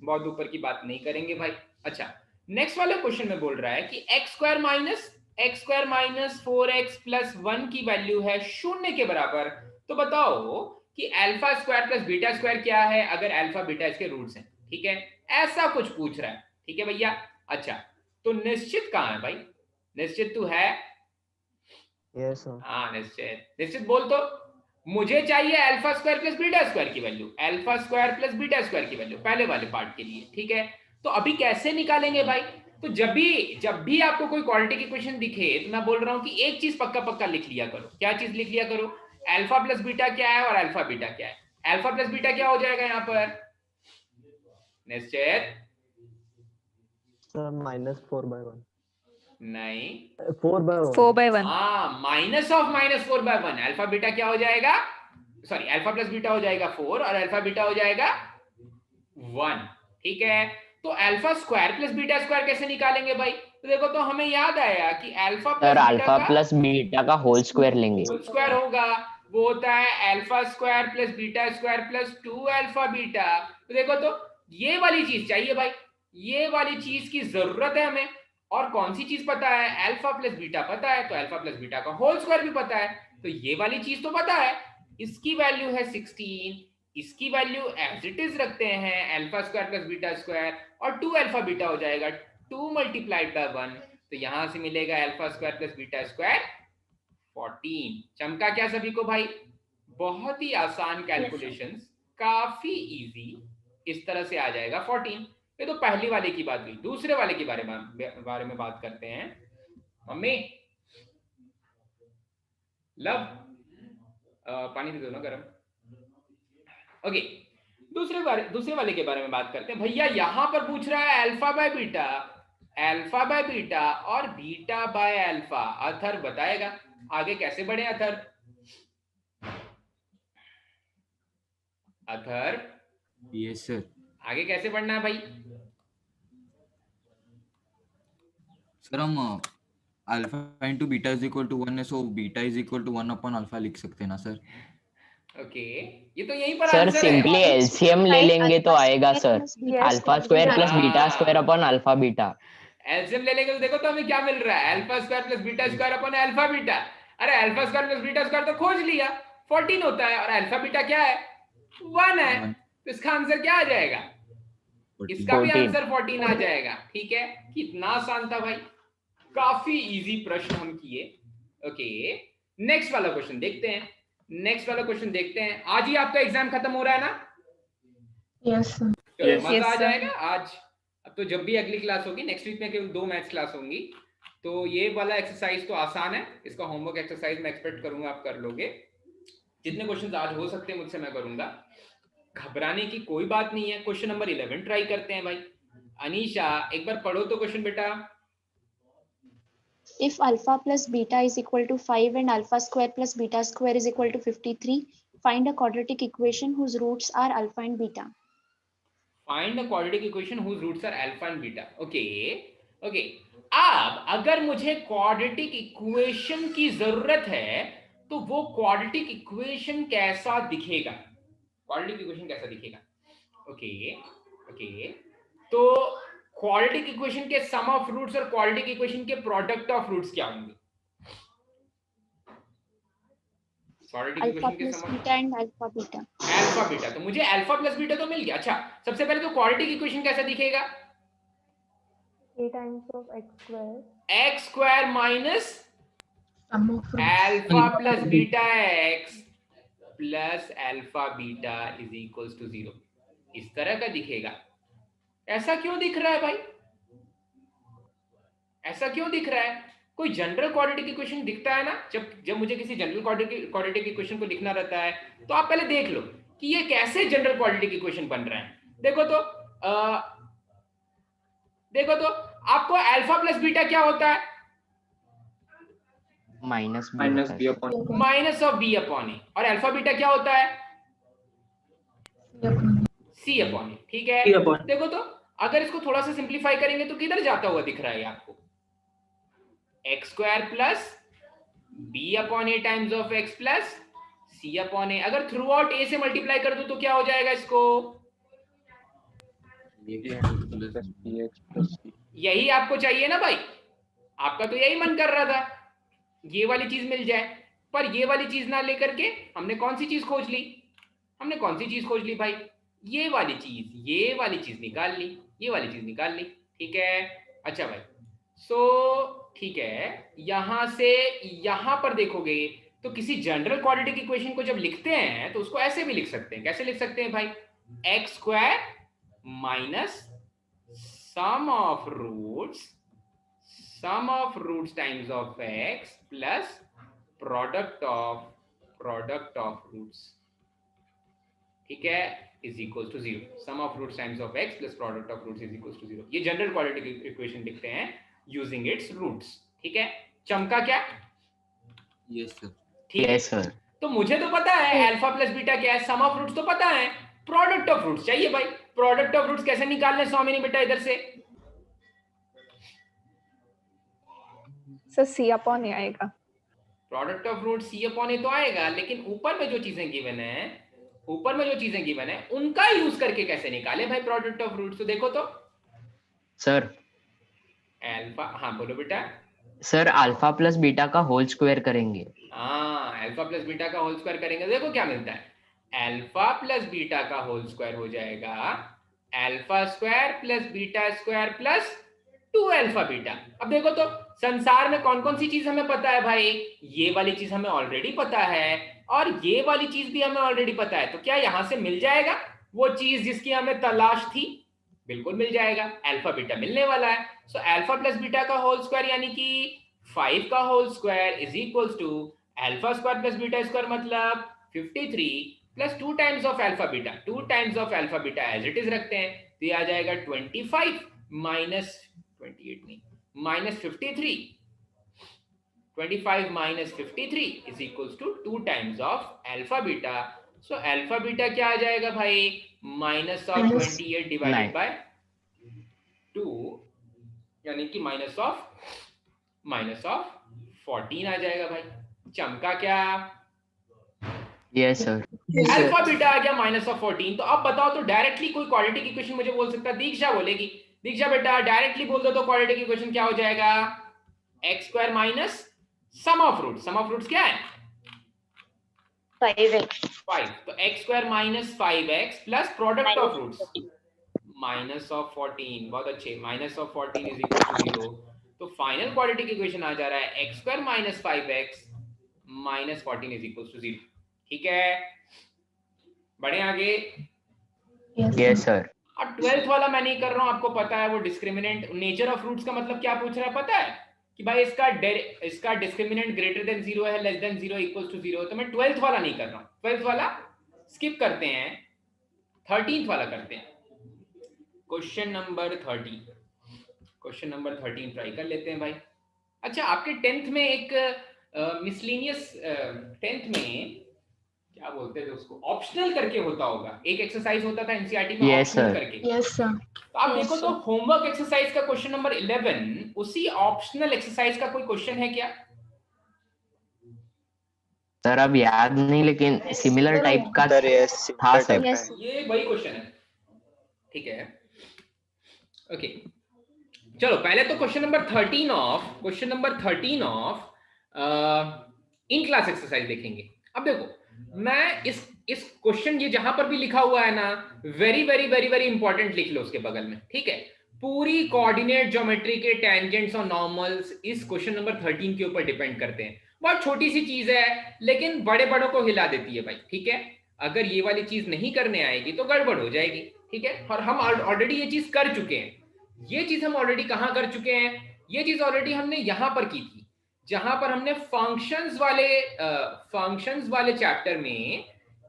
बहुत ऊपर की बात नहीं करेंगे भाई। अच्छा, नेक्स्ट वाले क्वेश्चन में बोल रहा है कि x square minus 4x plus 1 की वैल्यू है 0 के बराबर। तो बताओ कि alpha square plus beta square क्या है अगर अल्फा बीटा इसके रूट्स हैं। ठीक है, ऐसा कुछ पूछ रहा है। ठीक है भैया, अच्छा तो निश्चित कहाँ है भाई? निश्चित तू है? Yes sir. हाँ निश्चित बोल। तो मुझे चाहिए alpha square plus beta square की value, alpha square plus beta square की वैल्यू पहले वाले पार्ट के लिए। ठीक है, तो अभी कैसे निकालेंगे भाई? तो जब भी आपको कोई क्वाड्रेटिक इक्वेशन दिखे तो मैं बोल रहा हूं कि एक चीज पक्का लिख लिया करो। क्या चीज लिख लिया करो? अल्फा प्लस बीटा क्या है और अल्फा बीटा क्या है। अल्फा प्लस बीटा क्या हो जाएगा यहाँ पर? निश्चित सर -4/1 नहीं, 4/1 हाँ, -4/1। अल्फा बीटा क्या हो जाएगा? सॉरी, अल्फा प्लस बीटा हो जाएगा 4 और अल्फा बीटा हो जाएगा 1। ठीक है, तो alpha square plus beta square कैसे निकालेंगे भाई? तो देखो, तो हमें याद आया कि अल्फा प्लस बीटा का होल स्क्वायर लेंगे। होल स्क्वायर होगा, वो होता है alpha square plus beta square plus 2 alpha beta. तो देखो, तो ये वाली चीज चाहिए भाई, ये वाली चीज की जरूरत है हमें। और कौन सी चीज पता है? अल्फा प्लस बीटा पता है, तो अल्फा प्लस बीटा का होल स्क्वायर भी पता है, तो ये वाली चीज तो पता है। इसकी वैल्यू है 16, इसकी वैल्यू एज इट इज रखते हैं, alpha square plus beta square, और 2 अल्फा बीटा हो जाएगा 2 मल्टीप्लाइड बाय 1, तो यहां से मिलेगा alpha square plus beta square 14। चमका क्या सभी को भाई? बहुत ही आसान कैलकुलेशंस, काफी इजी, इस तरह से आ जाएगा 14। ये तो पहली वाले की बात हुई। दूसरे वाले के बारे में बात करते हैं। मम्मी लव पानी दे दो ना गरम। ओके, दूसरे वाले के बारे में बात करते हैं। भैया यहां पर पूछ रहा है अल्फा बाय बीटा और बीटा बाय अल्फा। अथर बताएगा आगे कैसे बढ़े। Athar yes sir. आगे कैसे बढ़ना है भाई? सर हम alpha into beta is equal to 1 है, so beta is equal to 1 upon alpha लिख सकते हैं ना सर? ओके, ये तो यहीं पर सर आंसर सिंपली है। एलसीएम ले लेंगे तो आएगा sir, alpha square plus beta square upon alpha beta. LCM ले लेंगे तो देखो तो हमें क्या मिल रहा है, alpha square plus beta square upon alpha beta. अरे alpha square plus beta square तो खोज लिया, 14 होता है, और अल्फा बीटा क्या है? 1 है। तो इसका आंसर क्या आ जाएगा? इसका भी आंसर 14 आ जाएगा। ठीक है, कितना आसान था भाई, काफी इजी प्रश्न हम किए। ओके, नेक्स्ट वाला क्वेश्चन देखते हैं। आज ही आपका एग्जाम खत्म हो रहा है ना? Yes sir. चलो मजा आ जाएगा आज। अब तो जब भी अगली क्लास होगी, नेक्स्ट वीक में केवल 2 मैथ्स क्लास होंगी, तो ये वाला एक्सरसाइज तो आसान है। इसका होमवर्क एक्सरसाइज मैं एक्सपेक्ट करूंगा आप कर लोगे। जितने क्वेश्चन आज हो सकते हैं मुझसे मैं करूंगा, घबराने की कोई बात नहीं है। क्वेश्चन नंबर 11 ट्राई करते हैं भाई। अनीशा एक बार पढ़ो तो क्वेश्चन बेटा। If alpha plus beta is equal to 5 and alpha square plus beta square is equal to 53, find a quadratic equation whose roots are alpha and beta. Find a quadratic equation whose roots are alpha and beta. Okay. अब अगर मुझे quadratic equation की जरूरत है तो वो quadratic equation कैसा दिखेगा? ओके, तो क्वाड्रेटिक इक्वेशन के सम ऑफ रूट्स और क्वाड्रेटिक इक्वेशन के प्रोडक्ट ऑफ रूट्स क्या होंगे? Alpha plus beta and alpha beta. Alpha beta, तो मुझे अल्फा प्लस बीटा तो मिल गया। अच्छा, सबसे पहले तो क्वाड्रेटिक इक्वेशन कैसा दिखेगा? A times of x square minus alpha plus beta x plus alpha beta is equals to 0। इस तरह का दिखेगा। ऐसा क्यों दिख रहा है भाई? ऐसा क्यों दिख रहा है? कोई जनरल क्वाड्रेटिक इक्वेशन दिखता है ना? जब मुझे किसी जनरल क्वाड्रेटिक इक्वेशन को लिखना रहता है तो आप पहले देख लो कि ये कैसे जनरल क्वाड्रेटिक इक्वेशन बन रहा है। देखो तो आपको अल्फा प्लस बीटा क्या होता है? Minus of B upon A. और अल्फा बीटा क्या होता है? सी अपॉन ए। ठीक है, देखो तो अगर इसको थोड़ा सा सिंप्लीफाई करेंगे तो किधर जाता हुआ दिख रहा है आपको? X square plus B upon A times of x plus C upon A. अगर थ्रू आउट ए से मल्टीप्लाई कर दो तो क्या हो जाएगा इसको? यही आपको चाहिए ना भाई? आपका तो यही मन कर रहा था ये वाली चीज मिल जाए, पर ये वाली चीज ना लेकर के हमने कौन सी चीज खोज ली भाई? ये वाली चीज निकाल ली, ये वाली चीज निकाल ली। ठीक है, अच्छा भाई, सो ठीक है, यहां से यहां पर देखोगे तो किसी जनरल क्वाड्रेटिक इक्वेशन को जब लिखते हैं तो उसको ऐसे भी लिख सकते हैं। कैसे लिख सकते हैं भाई? X square minus sum of roots times of x plus product of roots. ठीक है, is equal to 0। Sum of roots times of x plus product of roots is equal to 0। ये जनरल क्वाड्रेटिक इक्वेशन लिखते हैं using its roots. ठीक है, चमका क्या? Yes sir. ठीक है सर। तो मुझे तो पता है अल्फा प्लस बीटा क्या है, सम ऑफ रूट्स तो पता है, प्रोडक्ट ऑफ रूट्स चाहिए भाई। प्रोडक्ट ऑफ रूट्स कैसे निकालने स्वामिनी बेटा? इधर से सर सी अपॉन ए आएगा। Product of root C upon A तो आएगा, लेकिन ऊपर में जो चीजें गिवन है उनका यूज करके कैसे निकाले भाई प्रोडक्ट ऑफ रूट्स? तो देखो तो सर अल्फा, हाँ बोलो बेटा। सर अल्फा प्लस बीटा का होल स्क्वायर करेंगे। हाँ, अल्फा प्लस बीटा का होल स्क्वायर करेंगे। देखो क्या मिलता है, अल्फा प्लस बीटा का होल स्क्वायर हो जाएगा alpha square plus beta square plus 2 alpha beta. अब देखो तो संसार में कौन कौन सी चीज हमें पता है भाई, ये वाली चीज हमें ऑलरेडी पता है और ये वाली चीज भी हमें ऑलरेडी पता है, तो क्या यहां से मिल जाएगा वो चीज जिसकी हमें तलाश थी? बिल्कुल मिल जाएगा, अल्फा बीटा मिलने वाला है। सो अल्फा प्लस बीटा का होल स्क्वायर यानी कि 5 का whole square is equals to alpha square plus beta square मतलब 53 plus 2 times of alpha beta, 2 times of alpha beta as it is रखते हैं तो ये आ जाएगा 25 माइनस 28 नहीं minus 53, 25 minus 53 is equals to 2 times of alpha beta. So alpha beta क्या आ जाएगा भाई, माइनस ऑफ 28 डिवाइडेड बाय 2 यानी कि माइनस ऑफ 14 आ जाएगा भाई। चमका क्या? Yes sir. अल्फा बीटा आ गया माइनस ऑफ 14। तो अब बताओ तो डायरेक्टली कोई क्वाड्रेटिक इक्वेशन मुझे बोल सकता है? दीक्षा बोलेगी, दीक्षा बेटा डायरेक्टली बोल दो तो क्वाड्रेटिक इक्वेशन क्या हो जाएगा, x square minus sum of root, sum of roots क्या है 5, तो x square minus 5x plus product of roots minus of 14, बहुत अच्छे, minus of 14 is equal to 0। तो फाइनल क्वाड्रेटिक इक्वेशन आ जा रहा है x square minus 5x minus 14 is equal to 0। ठीक है, बढ़े आगे। Yes sir. अब 12th वाला मैं नहीं कर रहा हूं, आपको पता है वो डिस्क्रिमिनेंट नेचर ऑफ रूट्स का मतलब क्या पूछ रहा है पता है कि भाई इसका डिस्क्रिमिनेंट ग्रेटर देन 0 है, लेस देन 0 इक्वल्स टू 0। तो मैं 12th वाला नहीं कर रहा हूं, 12th वाला स्किप करते हैं, 13th वाला करते हैं। क्वेश्चन नंबर 13 ट्राई कर लेते हैं भाई। अच्छा, आपके 10th में एक मिसलेनियस 10th में क्या बोलते थे उसको, ऑप्शनल करके होता होगा, एक एक्सरसाइज होता था एनसीईआरटी में ऑप्शनल करके। Yes sir. तो आप देखो तो होमवर्क एक्सरसाइज का क्वेश्चन नंबर 11 उसी ऑप्शनल एक्सरसाइज का कोई क्वेश्चन है क्या? सर अब याद नहीं, लेकिन सिमिलर टाइप का था सर। ये वही क्वेश्चन है, ठीक है। ओके, चलो पहले तो question number 13 of in class exercise देखेंगे। अब देखो मैं इस क्वेश्चन, ये जहां पर भी लिखा हुआ है ना, very very very very important लिख लो उसके बगल में, ठीक है। पूरी कोऑर्डिनेट ज्योमेट्री के टेंजेंट्स और नॉर्मल्स इस क्वेश्चन नंबर 13 के ऊपर डिपेंड करते हैं। बहुत छोटी सी चीज है लेकिन बड़े बड़ों को हिला देती है भाई, ठीक है। अगर ये वाली चीज नहीं करने आएगी तो गड़बड़ हो जाएगी, ठीक है। और हम ऑलरेडी ये चीज कर चुके हैं, ये चीज हम ऑलरेडी कहां कर चुके हैं, ये चीज ऑलरेडी हमने यहां पर की थी, जहां पर हमने फंक्शंस वाले चैप्टर में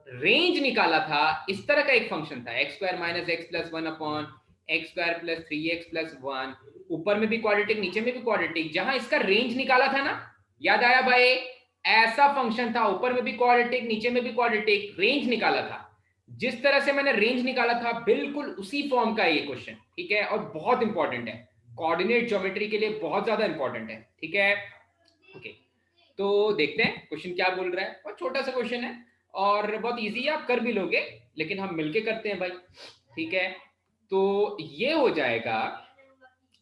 रेंज निकाला था। इस तरह का एक फंक्शन था x square minus x plus 1 upon x square plus 3x plus 1, ऊपर में भी क्वाड्रेटिक नीचे में भी क्वाड्रेटिक, जहां इसका रेंज निकाला था ना, याद आया भाई? ऐसा फंक्शन था, ऊपर में भी क्वाड्रेटिक नीचे में भी क्वाड्रेटिक, रेंज निकाला था। जिस तरह से मैंने रेंज निकाला था बिल्कुल उसी फॉर्म का ये क्वेश्चन, ठीक है। और बहुत इंपॉर्टेंट है, कोऑर्डिनेट ज्योमेट्री के लिए बहुत ज्यादा इंपॉर्टेंट है, ठीक है। ओके, तो देखते हैं क्वेश्चन क्या बोल रहा है। बहुत छोटा सा क्वेश्चन है और बहुत इजी है, आप कर भी लोगे, लेकिन हम मिलके करते हैं भाई, ठीक है। तो ये हो जाएगा,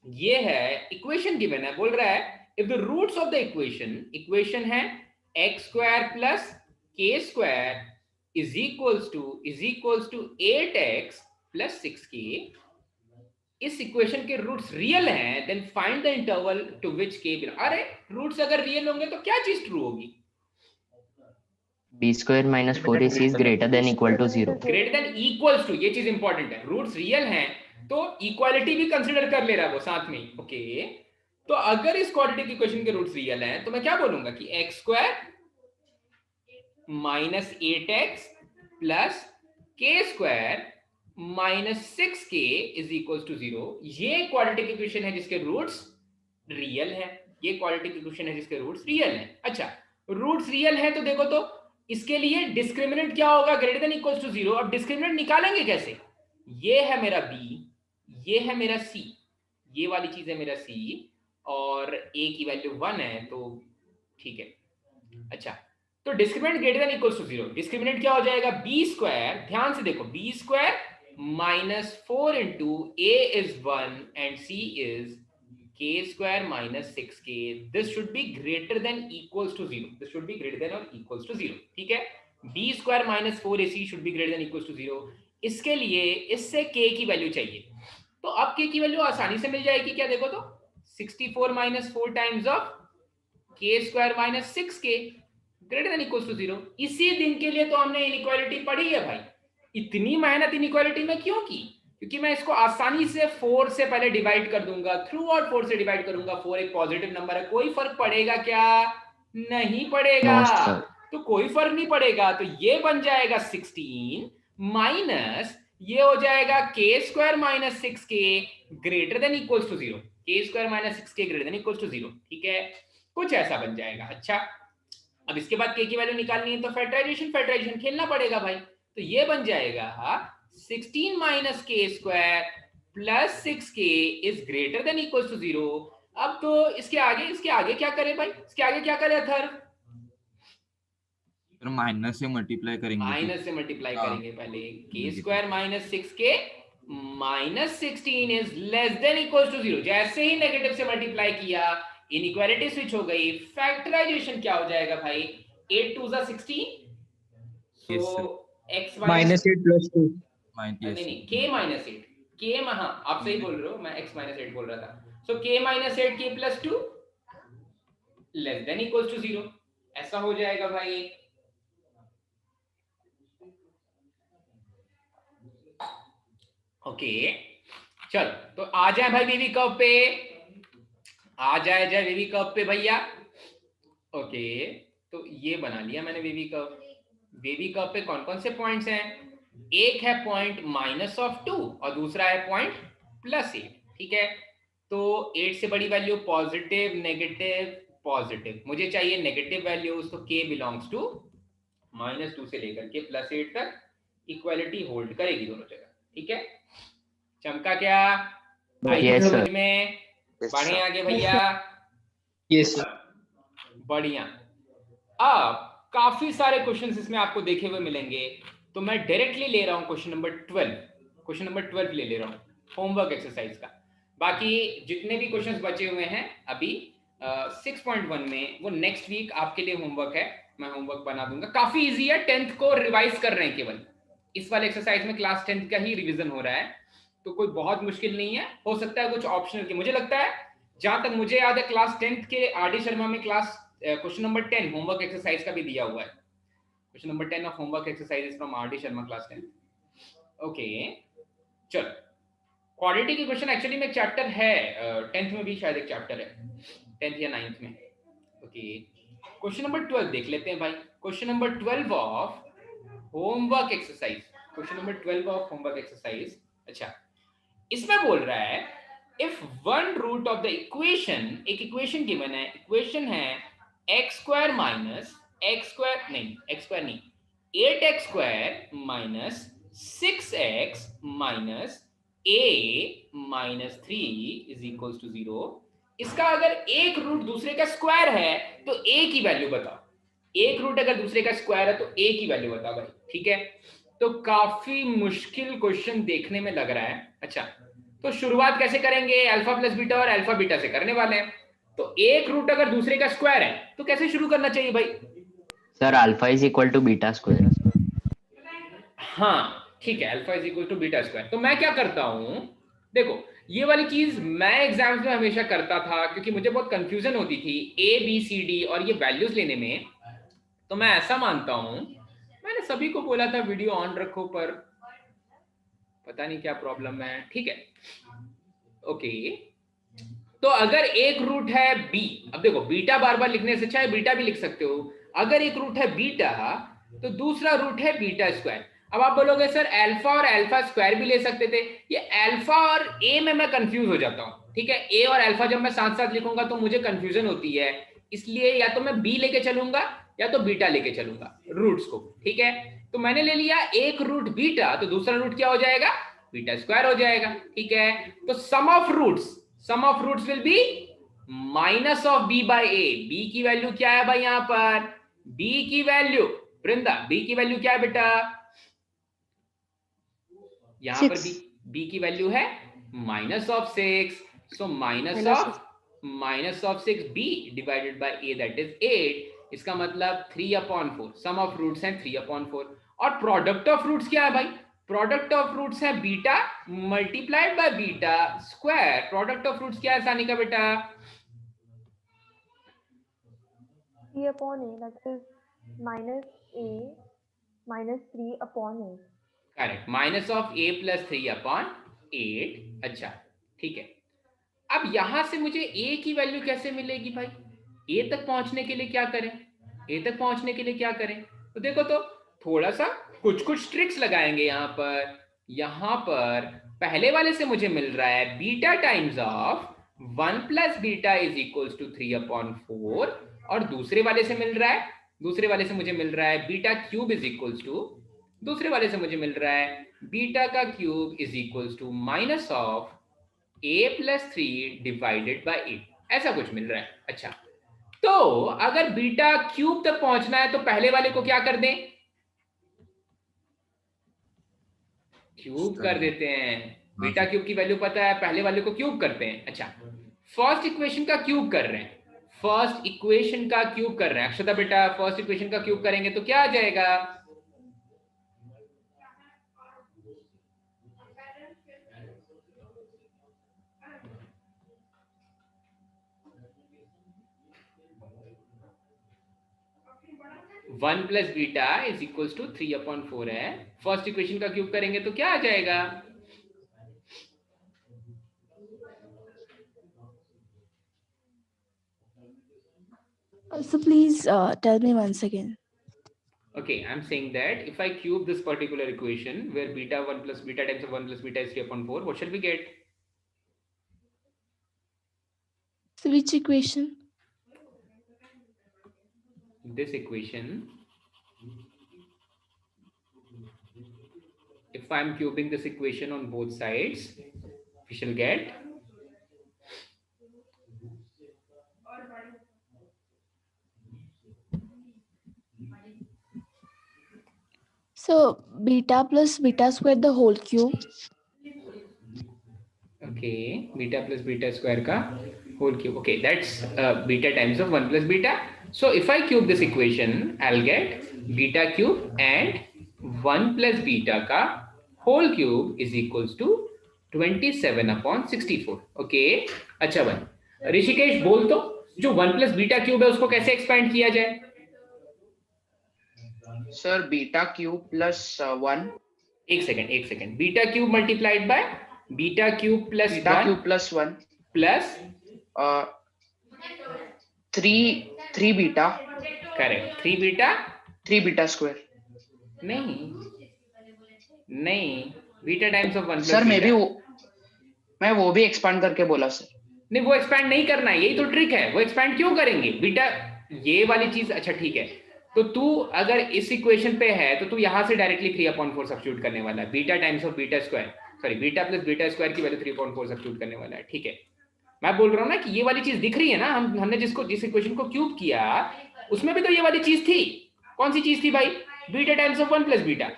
ये है इक्वेशन गिवन है, बोल रहा है if the roots of the equation है एक्स स्क्वायर प्लस के square is equals to 8x plus 6k, इस इक्वेशन के रूट्स रियल हैं, then find the interval to which k belong. अरे रूट्स अगर रियल होंगे तो क्या चीज ट्रू होगी? b square minus 4ac is greater than equal to 0. Greater than equals to, ये चीज इंपॉर्टेंट है। रूट्स रियल हैं तो इक्वालिटी भी कंसीडर कर ले रहा है वो साथ में, ओके। तो अगर इस क्वाड्रेटिक इक्वेशन के रूट्स रियल हैं तो मैं क्या बोलूंगा कि X square minus 8x plus के square minus 6k is equal to 0। ये क्वाड्रेटिक इक्वेशन है जिसके रूट्स रियल है, ये क्वाड्रेटिक इक्वेशन है जिसके रूट्स रियल है। अच्छा, रूट्स रियल है तो देखो तो इसके लिए डिस्क्रिमिनेंट क्या होगा, ग्रेटर देन इक्वल टू 0। अब डिस्क्रिमिनेंट निकालेंगे कैसे? ये है मेरा b, ये है मेरा c, ये वाली चीज है मेरा c और a की वैल्यू 1 है, तो ठीक है। अच्छा, तो discriminant greater than equal to 0, discriminant क्या हो जाएगा, b स्क्वायर, ध्यान से देखो, b square minus 4 into a is 1 and c is k square minus 6k, this should be greater than equals to 0, this should be greater than or equals to 0, ठीक है। B square minus 4ac should be greater than equal to 0। इसके लिए इससे k की value चाहिए, तो अब k की वैल्यू आसानी से मिल जाएगी क्या, देखो तो 64 माइनस 4 times of k square minus 6k greater than equal to 0। इसी दिन के लिए तो हमने इनइक्वालिटी पढ़ी है भाई। इतनी मेहनत इनइक्वालिटी में क्यों की, क्योंकि मैं इसको आसानी से 4 से पहले डिवाइड कर दूंगा, थ्रू आउट 4 से डिवाइड करूंगा। 4 एक पॉजिटिव नंबर है, कोई फर्क पड़ेगा क्या, नहीं पड़ेगा। No, sir. तो कोई फर्क नहीं पड़ेगा, तो ये बन जाएगा 16 माइनस ये हो जाएगा k square minus 6k greater than equals to 0। k square minus 6k greater than equals to 0, ठीक है, कुछ ऐसा बन जाएगा। अच्छा, अब इसके बाद k की वैल्यू निकालनी है तो फैक्टराइजेशन खेलना पड़ेगा भाई। तो ये बन जाएगा 16 माइनस k square plus 6k is greater than equals to 0। अब तो इसके आगे क्या करें भाई, इसके आगे क्या करें अथर, माइनस से मल्टीप्लाई करेंगे, माइनस से मल्टीप्लाई करेंगे पहले। k square minus 6k minus 16 is less than equals to 0। जैसे ही नेगेटिव से मल्टीप्लाई किया इनइक्वालिटी स्विच हो गई। फैक्टराइजेशन क्या हो जाएगा भाई, 8 2 16, सो x माइनस 8 प्लस 2 नहीं k माइनस 8 k, हाँ आप सही बोल रहे हो, मैं x माइनस 8 बोल रहा था। So k minus 8 k plus 2 less than equals to 0, ऐसा हो जाएगा भाई। ओके चल, तो आ जाए भाई वेवी कर्व पे, आ जाए वेवी कर्व पे भैया। ओके, तो ये बना लिया मैंने वेवी कर्व। वेवी कर्व पे कौन कौन से पॉइंट्स हैं, एक है पॉइंट माइनस ऑफ 2 और दूसरा है पॉइंट प्लस 8, ठीक है। तो 8 से बड़ी वैल्यू पॉजिटिव नेगेटिव पॉजिटिव, मुझे चाहिए नेगेटिव वैल्यूज, तो k बिलोंग्स टू -2 से लेकर के +8 तक इक्वालिटी होल्ड करेगी दोनों जगह, ठीक है। चमका क्या, Yes, sir. समझ में, बढ़े आगे भैया। यस बढ़िया। अब काफी सारे क्वेश्चंस इसमें आपको देखे हुए मिलेंगे, तो मैं डायरेक्टली ले रहा हूं क्वेश्चन नंबर 12 ले रहा हूं होमवर्क एक्सरसाइज का। बाकी जितने भी क्वेश्चंस बचे हुए हैं अभी 6.1 में, वो नेक्स्ट वीक आपके लिए होमवर्क है, मैं होमवर्क बना दूंगा। काफी इजी है, 10th को रिवाइज कर रहे हैं केवल, इस वाले एक्सरसाइज में क्लास 10th का ही रिवीजन हो रहा है, तो कोई बहुत मुश्किल नहीं है। हो सकता है कुछ ऑप्शनल के, मुझे लगता है जहां तक मुझे याद है क्लास 10th के आर.डी. शर्मा में class question number 10 homework exercise का भी दिया हुआ है। Question number 10 of homework exercises from RD. Sharma class 10। Okay चल, क्वाड्रेटिक इक्वेशन एक्चुअली में एक चैप्टर है 10th में भी, शायद एक चैप्टर है 10th या 9th में। ओके, क्वेश्चन नंबर 12 देख लेते हैं भाई। Question number 12 of homework exercise, question number 12 of homework exercise. अच्छा, इसमें बोल रहा है if one root of the equation, एक इक्वेशन गिवन है, इक्वेशन है x square minus x square नहीं 8x square minus 6x minus a minus 3 is equals to 0। इसका अगर एक रूट दूसरे का स्क्वायर है तो a की वैल्यू बताओ। एक रूट अगर दूसरे का स्क्वायर है तो a की वैल्यू बताओ भाई, ठीक है। तो काफी मुश्किल क्वेश्चन देखने में लग रहा है। अच्छा, तो शुरुआत कैसे करेंगे, अल्फा प्लस बीटा और अल्फा बीटा से करने वाले हैं। तो एक रूट अगर दूसरे का स्क्वायर है तो कैसे शुरू करना चाहिए भाई, sir alpha is equal to beta square. हाँ ठीक है, alpha is equal to beta square. तो मैं क्या करता हूं, देखो ये वाली चीज मैं एग्जाम्स में हमेशा करता था क्योंकि मुझे बहुत कंफ्यूजन होती थी ABCD और ये वैल्यूज लेने में। तो मैं ऐसा मानता हूं, मैंने सभी को बोला था वीडियो ऑन रखो, पर पता नहीं क्या प्रॉब्लम है, ठीक है। ओके, तो अगर एक रूट है b, अब देखो बीटा बार बार लिखने से चाहे बीटा भी लिख सकते हो। अगर एक रूट है बीटा तो दूसरा रूट है बीटा स्क्वायर। अब आप बोलोगे सर अल्फा और अल्फा स्क्वायर भी ले सकते थे, ये अल्फा और a में मैं कंफ्यूज हो जाता हूं, ठीक है। a और अल्फा जब मैं साथ साथ लिखूंगा तो मुझे कंफ्यूजन होती है, इसलिए या तो मैं b लेके चलूंगा या तो बीटा लेके चलूंगा रूट्स को, ठीक है। तो मैंने ले लिया एक रूट बीटा, तो दूसरा रूट क्या हो जाएगा, बीटा स्क्वायर हो जाएगा, ठीक है। तो sum of roots will be minus of b by a। b की वैल्यू क्या है भाई, यहां पर b की वैल्यू, वृंदा b की वैल्यू क्या है बेटा, यहां पर b की वैल्यू है minus of 6, so minus of 6b divided by a that is 8 इसका मतलब 3/4, सम ऑफ रूट्स हैं 3/4, और प्रोडक्ट ऑफ रूट्स क्या है भाई? प्रोडक्ट ऑफ रूट्स है beta multiplied by beta square. Product of roots क्या है सानिका बेटा? C/A, that is minus A minus 3/8. Correct, minus of a plus 3/8। अच्छा ठीक है, अब यहां से मुझे a की वैल्यू कैसे मिलेगी भाई? a तक पहुंचने के लिए क्या करें? a तक पहुंचने के लिए क्या करें? तो देखो, तो थोड़ा सा कुछ ट्रिक्स लगाएंगे यहाँ पर पहले वाले से मुझे मिल रहा है beta times of 1 plus beta is equals to 3/4, और दूसरे वाले से मुझे मिल रहा है beta cube is equals to, दूसरे वाले से मुझे मिल रहा है बीटा का cube is equals to minus of a plus 3 divided by 8, ऐसा कुछ मिल रहा है। अच्छा, तो अगर बीटा क्यूब तक पहुंचना है तो पहले वाले को क्या कर दें? क्यूब कर देते हैं। बीटा क्यूब की वैल्यू पता है, पहले वाले को क्यूब करते हैं। अच्छा, फर्स्ट इक्वेशन का क्यूब कर रहे हैं, अक्षता बेटा फर्स्ट इक्वेशन का क्यूब करेंगे तो क्या आ जाएगा? One plus beta is equals to 3/4 है, फर्स्ट इक्वेशन का क्यूब करेंगे तो क्या आ जाएगा? So please tell me once again. Okay, I'm saying that if I cube this particular equation where beta 1 plus beta times of 1 plus beta is 3/4, what shall we get? So which equation? This equation, if I'm cubing this equation on both sides, we shall get So beta plus beta square the whole cube. okay, beta plus beta square ka whole cube. Okay, that's beta times of 1 plus beta. So if I cube this equation, I'll get beta cube and 1 plus beta ka whole cube is equals to 27/64. Okay, अच्छा भाई, ऋषिकेश बोल तो जो 1 plus beta cube है उसको कैसे expand किया जाए? सर बीटा क्यूब प्लस 1, एक second, beta cube multiplied by beta cube plus 1 plus 3 beta, correct, 3 beta square. नहीं, beta times of 1 plus sir मैं वो भी एक्सपांड करके बोला सर। नहीं, वो एक्सपैंड नहीं करना है, यही तो ट्रिक है। वो एक्सपैंड क्यों करेंगे? बीटा ये वाली चीज, अच्छा ठीक है, तो तू अगर इस इक्वेशन पे है तो तू यहां से डायरेक्टली 3/4 सब्स्टिट्यूट करने वाला है। Beta times of beta square, sorry beta plus beta square की वैल्यू 3/4 सब्स्टिट्यूट करने वाला है। ठीक है, मैं बोल रहा हूँ ना कि ये वाली चीज दिख रही है ना, हमने जिस इक्वेशन को क्यूब किया उसमें भी तो ये वाली चीज थी। कौन सी चीज थी भाई? Beta times of 1 plus beta.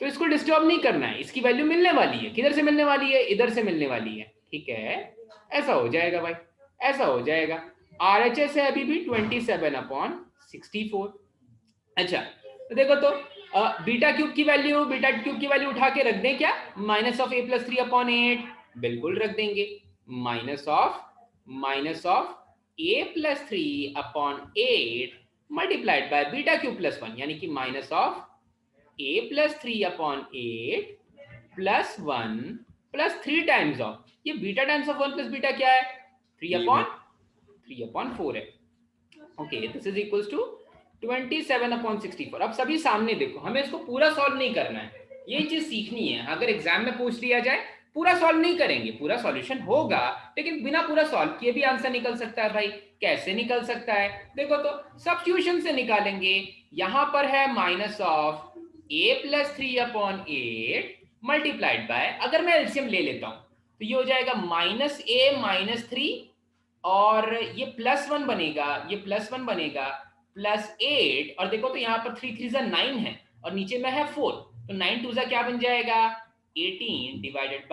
तो इसको डिस्टर्ब नहीं करना है, इसकी वैल्यू मिलने वाली है। किधर से मिलने वाली है? इधर से मिलने वाली है। ठीक है, ऐसा हो जाएगा भाई, ऐसा हो जाएगा। RHS है अभी भी 27/64। अच्छा, तो देखो तो बीटा क्यूब की वैल्यू उठा के रख दें क्या? माइनस ऑफ a प्लस 3/8, बिल्कुल रख देंगे। Minus of a plus 3/8 multiplied by beta cube plus 1, यानी कि minus of a plus 3/8 plus 1 plus 3 times of, ये beta times of 1 plus beta क्या है? 3/4 है। Okay, this is equals to 27/64। अब सभी सामने देखो, हमें इसको पूरा सॉल्व नहीं करना है, ये चीज सीखनी है। अगर एग्जाम में पूछ लिया जाए, पूरा सॉल्व नहीं करेंगे, पूरा सॉल्यूशन होगा लेकिन बिना पूरा सॉल्व किए भी आंसर निकल सकता है भाई। कैसे निकल सकता है? देखो तो सब्स्टिट्यूशन से निकालेंगे। यहां पर है minus of a plus 3/8 multiplied bye, अगर मैं एलसीएम ले लेता हूं तो ये हो जाएगा माइनस a माइनस 3 और ये प्लस 1 बनेगा प्लस 8, और देखो तो यहाँ पर 3 3 9 है और नीचे में है 4, तो 9 2 क्या बन जाएगा? 18 divided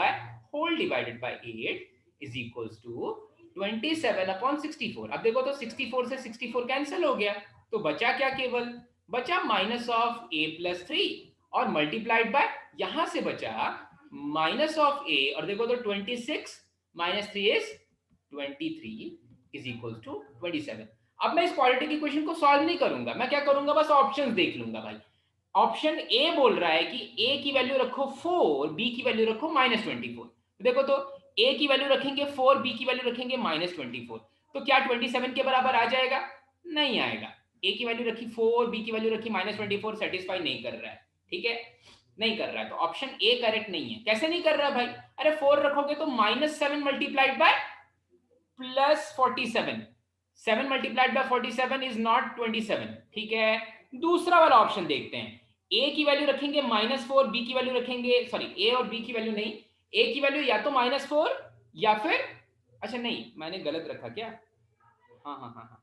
by 8 is equals to 27/64। अब देखो तो 64 से 64 कैंसिल हो गया, तो बचा क्या, केवल बचा माइनस ऑफ ए प्लस 3 और मल्टीप्लाइड बाय, यहां से बचा माइनस ऑफ ए, और देखो तो 26 minus 3 is 23 is equal to 27। अब मैं इस क्वाड्रेटिक इक्वेशन को सॉल्व नहीं करूंगा, मैं क्या करूंगा, बस ऑप्शंस देख लूंगा भाई। ऑप्शन ए बोल रहा है कि ए की वैल्यू रखो 4, बी की वैल्यू रखो -24। देखो तो ए की वैल्यू रखेंगे 4, बी की वैल्यू रखेंगे -24, तो क्या 27 के बराबर आ जाएगा? नहीं आएगा। ए की वैल्यू रखी 4, बी की वैल्यू रखी -24, सेटिस्फाई नहीं कर रहा है, ठीक है, नहीं कर रहा है, तो ऑप्शन ए करेक्ट नहीं है। कैसे नहीं कर रहा है भाई? अरे 4 रखोगे तो -7 multiplied by +47, 7 multiplied by 47 is not 27, ठीक है। दूसरा वाला ऑप्शन देखते हैं, ए की वैल्यू रखेंगे -4, बी की वैल्यू रखेंगे, सॉरी ए और बी की वैल्यू नहीं, ए की वैल्यू या तो -4 या फिर, अच्छा नहीं मैंने गलत रखा क्या, हाँ,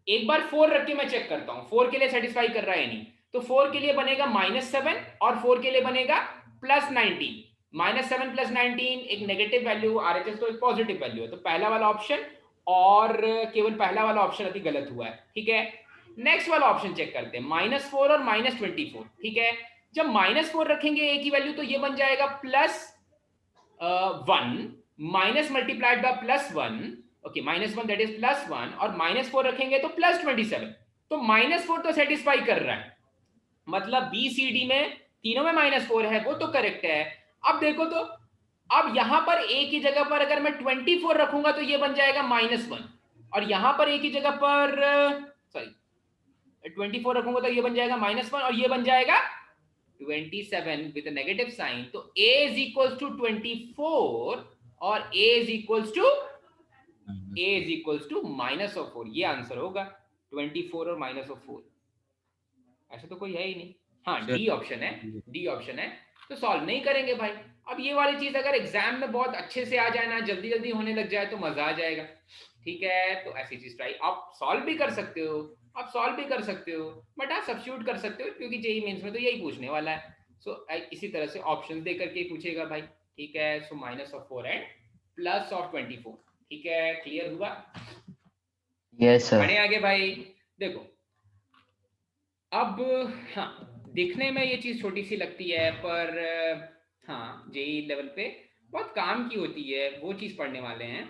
एक बार 4 रख के मैं चेक करता हूं 4 के लिए सेटिस्फाई कर रहा है नहीं, तो 4 के लिए बनेगा -7 और 4 के लिए बनेगा +19, -7 + 19 एक नेगेटिव वैल्यू, आरएचएस तो एक पॉजिटिव वैल्यू है, तो पहला वाला ऑप्शन और केवल पहला वाला ऑप्शन अभी गलत हुआ है, ठीक है। नेक्स्ट वाला ऑप्शन चेक करते हैं, -4 और -24, ठीक है। जब -4 रखेंगे ए की वैल्यू तो ये बन जाएगा +1 minus multiplied by +1, okay, -1 that is +1, और -4 रखेंगे तो +27, तो -4 तो सेटिस्फाई कर रहा है, मतलब बी सी डी में तीनों में -4 है, वो तो करेक्ट है। अब देखो तो अब यहां पर ए की जगह पर अगर मैं 24 रखूंगा तो ये बन जाएगा -1, और यहां पर ए की जगह पर सॉरी 24 रखूंगा तो ये बन जाएगा -1 और ये बन जाएगा 27 विद नेगेटिव साइन, तो a इज इक्वल्स टू 24 और a इज इक्वल्स टू -4, ये आंसर होगा 24 और -4, ऐसा तो कोई है ही नहीं। हाँ, डी ऑप्शन है, डी ऑप्शन है, तो सॉल्व नहीं करेंगे भाई। अब ये वाली चीज अगर एग्जाम में बहुत अच्छे से आ जाए ना, जल्दी जल्दी होने लग जाए तो मजा आ जाएगा, ठीक है। तो ऐसी चीज ट्राई, आप सॉल्व भी कर सकते हो, आप सॉल्व भी कर सकते हो, बट आप सब्स्टिट्यूट कर सकते हो, क्योंकि जेईई मेंस में तो यही पूछने वाला है। सो इसी तरह से ऑप्शंस दे करके पूछेगा भाई, ठीक है। सो -4 एंड +24, ठीक है, क्लियर हुआ? Yes sir. बढ़े आगे भाई। देखो अब, हाँ, दिखने में ये चीज छोटी सी लगती है, पर हाँ जेईई लेवल पे बहुत काम की होती है, वो चीज पढ़ने वाले हैं,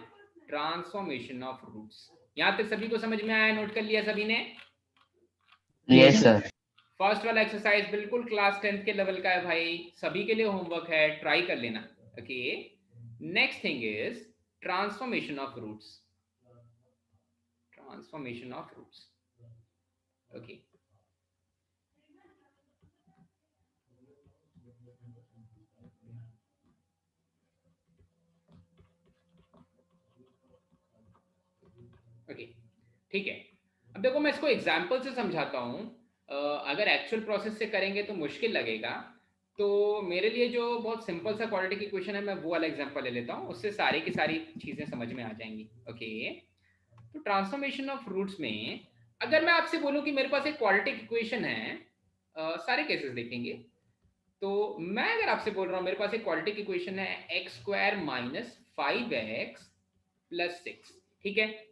ट्रांसफॉर्मेशन ऑफ रूट्स। यहाँ तक सभी को समझ में आया, नोट कर लिया सभी ने? Yes sir. फर्स्ट वाला एक्सरसाइज बिल्कुल क्लास 10th के लेवल का है भाई, सभी के लिए होमवर्क है, ट्राई कर लेना, okay. Next thing is transformation of roots, transformation of roots, okay. Okay, ठीक है। अब देखो मैं इसको एग्जाम्पल से समझाता हूँ, अगर एक्चुअल प्रोसेस से करेंगे तो मुश्किल लगेगा, तो मेरे लिए जो बहुत सिंपल सा क्वाड्रेटिक इक्वेशन है, मैं वो वाला एग्जांपल ले लेता हूँ, उससे सारी की सारी चीजें समझ में आ जाएंगी, ओके। तो ट्रांसफॉर्मेशन ऑफ रूट्स में अगर मैं आपसे बोलूँ कि मेरे पास एक क्वाड्रेटिक इक्वेशन है, सारे केसेस देखेंगे, तो मैं अगर आपसे बोल रहा हूँ मेरे पास एक क्वाड्रेटिक इक्वेशन है x² - 5x + 6, ठीक है,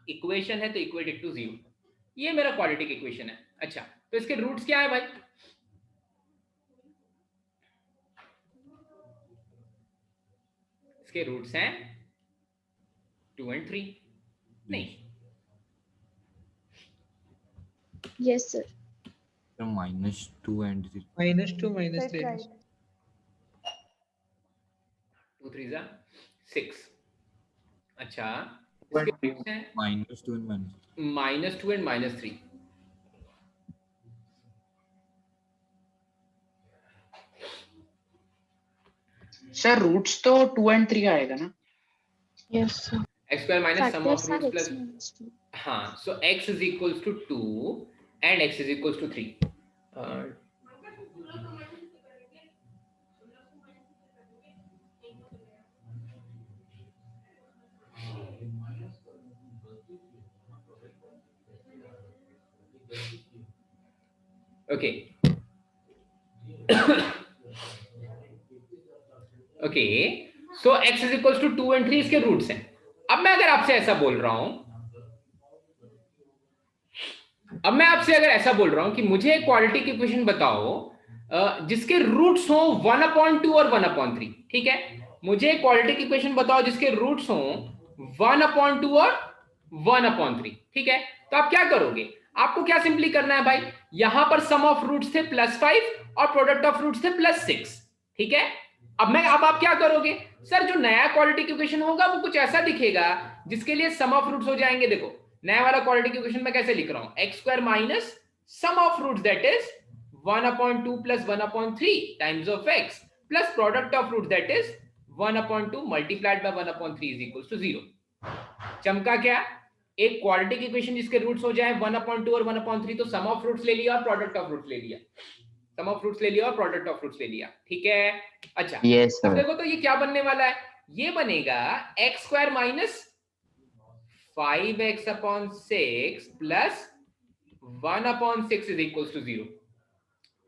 इक्वेशन है तो इक्वेटेड टू 0, ये मेरा क्वाड्रेटिक इक्वेशन है। अच्छा, तो इसके रूट्स क्या है भाई? इसके रूट्स हैं 2 और 3, नहीं? Yes sir. -2 and 3. -2 -3. 2 3 जा 6। अच्छा, -2 and -2 and -3, सर रूट्स तो 2 और 3 आएगा ना? Yes sir. x² minus sum of Factors are roots plus, x -2. हाँ, so x is equals to 2 and x is equals to 3. Okay, okay, so x is equals to 2 and 3 इसके roots हैं। अब मैं अगर आपसे ऐसा बोल रहा हूं अब मैं आपसे अगर ऐसा बोल रहा हूं कि मुझे एक क्वाड्रेटिक इक्वेशन बताओ जिसके रूट्स हो 1/2 और 1/3, ठीक है, मुझे एक क्वाड्रेटिक इक्वेशन बताओ जिसके रूट्स हो 1/2 और 1/3, ठीक है। तो आप क्या करोगे, आपको क्या सिंपली करना है भाई, यहां पर सम ऑफ रूट्स थे +5 और प्रोडक्ट ऑफ रूट्स थे +6, ठीक है। अब आप क्या करोगे, सर जो नया क्वाड्रेटिक इक्वेशन होगा वो कुछ ऐसा दिखेगा जिसके लिए सम ऑफ रूट्स हो जाएंगे। देखो नया वाला क्वाड्रेटिक इक्वेशन मैं कैसे लिख रहा हूं, x² minus sum of roots that is 1/2 + 1/3 times of x plus product of roots that is 1/2 multiplied by 1/3 is equal to 0। चमका क्या, एक क्वाड्रेटिक इक्वेशन जिसके रूट्स हो जाए 1/2 और 1/3, तो सम ऑफ रूट्स ले लिया और प्रोडक्ट ऑफ रूट्स ले लिया, सम ऑफ रूट्स ले लिया और प्रोडक्ट ऑफ रूट्स ले लिया, ठीक है। अच्छा Yes, sir. अब देखो तो ये क्या बनने वाला है, ये बनेगा x² minus 5x/6 plus 1/6 is equal to 0।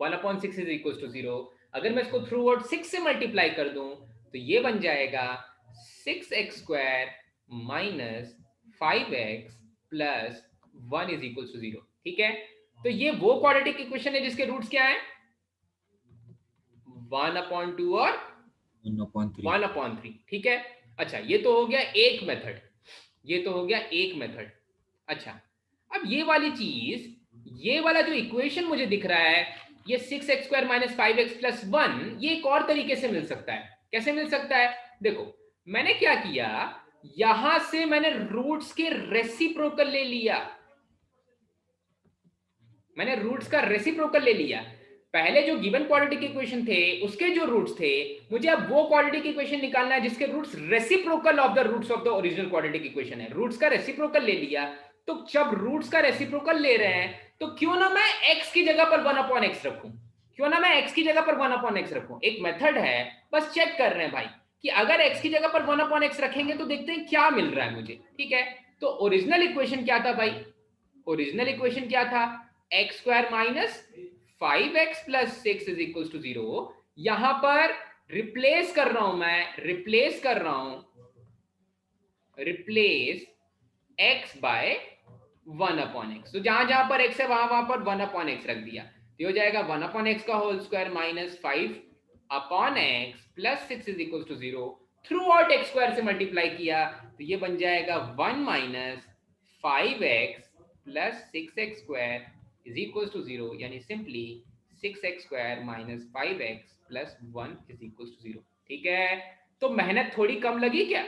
1/6 is equal to 0। अगर मैं इसको थ्रू वर्ड 6 से मल्टीप्लाई कर दूं तो ये बन जाएगा 6x² minus 5x plus 1 is equal to 0, ठीक है। तो ये वो क्वाड्रेटिक इक्वेशन है जिसके रूट्स क्या है 1/2 और 1/3, ठीक है। अच्छा ये तो हो गया एक मेथड, ये तो हो गया एक मेथड। अच्छा अब ये वाली चीज, ये वाला जो इक्वेशन मुझे दिख रहा है ये 6x² माइनस 5x प्लस 1, ये एक और तरीके से मिल सकता है। कैसे मिल सकता है, देखो मैंने क्या किया, यहां से मैंने रूट्स के रेसिप्रोकल ले लिया, मैंने रूट्स का रेसिप्रोकल ले लिया। पहले जो गिवन क्वाड्रेटिक इक्वेशन थे उसके जो रूट्स थे, मुझे अब वो क्वाड्रेटिक इक्वेशन निकालना है जिसके roots reciprocal of the roots of the original quadratic equation है। रूट्स का रेसिप्रोकल ले लिया, तो जब रूट्स का रेसिप्रोकल ले रहे हैं तो क्यों ना मैं x की जगह पर 1/x रखूं, क्यों ना मैं x की जगह पर 1/x रखूं। एक मेथड है, बस चेक कर रहे हैं भाई कि अगर x की जगह पर 1/x रखेंगे तो देखते हैं क्या मिल रहा है मुझे, ठीक है। तो ओरिजिनल इक्वेशन क्या था भाई, ओरिजिनल इक्वेशन क्या था, x² minus 5x plus 6 is equal to 0। यहां पर रिप्लेस कर रहा हूं मैं, रिप्लेस कर रहा हूं, रिप्लेस x बाय 1/x। तो जहां जहां पर x है वहां पर 1/x रख दिया, तो हो जाएगा 1/x का whole square minus 5/x plus 6 is equal to 0। Throughout x² से मल्टीप्लाई किया तो ये बन जाएगा 1 minus 5x plus 6x² is equal to 0, यानी simply 6x² minus 5x plus 1 is equal to 0, ठीक है। तो मेहनत थोड़ी कम लगी क्या,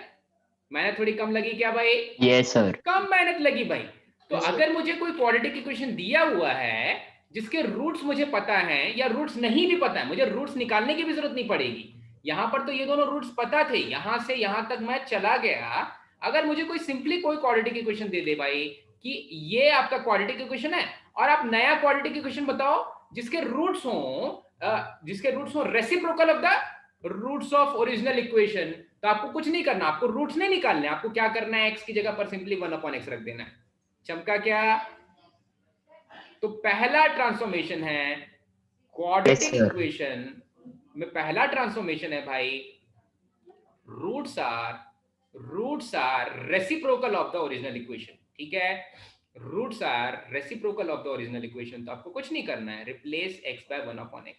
मेहनत थोड़ी कम लगी क्या भाई? Yes, sir. कम मेहनत लगी भाई। तो अगर मुझे कोई क्वाड्रेटिक इक्वेशन दिया हुआ है जिसके रूट्स मुझे पता है या रूट्स नहीं भी पता है, मुझे रूट्स निकालने की भी जरूरत नहीं पड़ेगी। यहां पर तो ये दोनों रूट्स पता थे, यहां से यहां तक मैं चला गया। अगर मुझे कोई सिंपली कोई क्वाड्रेटिक इक्वेशन दे दे भाई कि ये आपका क्वाड्रेटिक इक्वेशन है और आप नया क्वाड्रेटिक इक्वेशन बताओ जिसके रूट्स हो reciprocal of the roots of original equation, तो आपको कुछ नहीं करना, आपको रूट्स नहीं निकालने, आपको क्या करना है, x की जगह पर सिंपली 1/x रख देना है। चमका क्या? तो पहला ट्रांसफॉर्मेशन है क्वाड्रेटिक इक्वेशन में, पहला ट्रांसफॉर्मेशन है भाई roots are reciprocal of the original equation, ठीक है। Roots are reciprocal of the original equation, तो आपको कुछ नहीं करना है, रिप्लेस x बाय 1/x,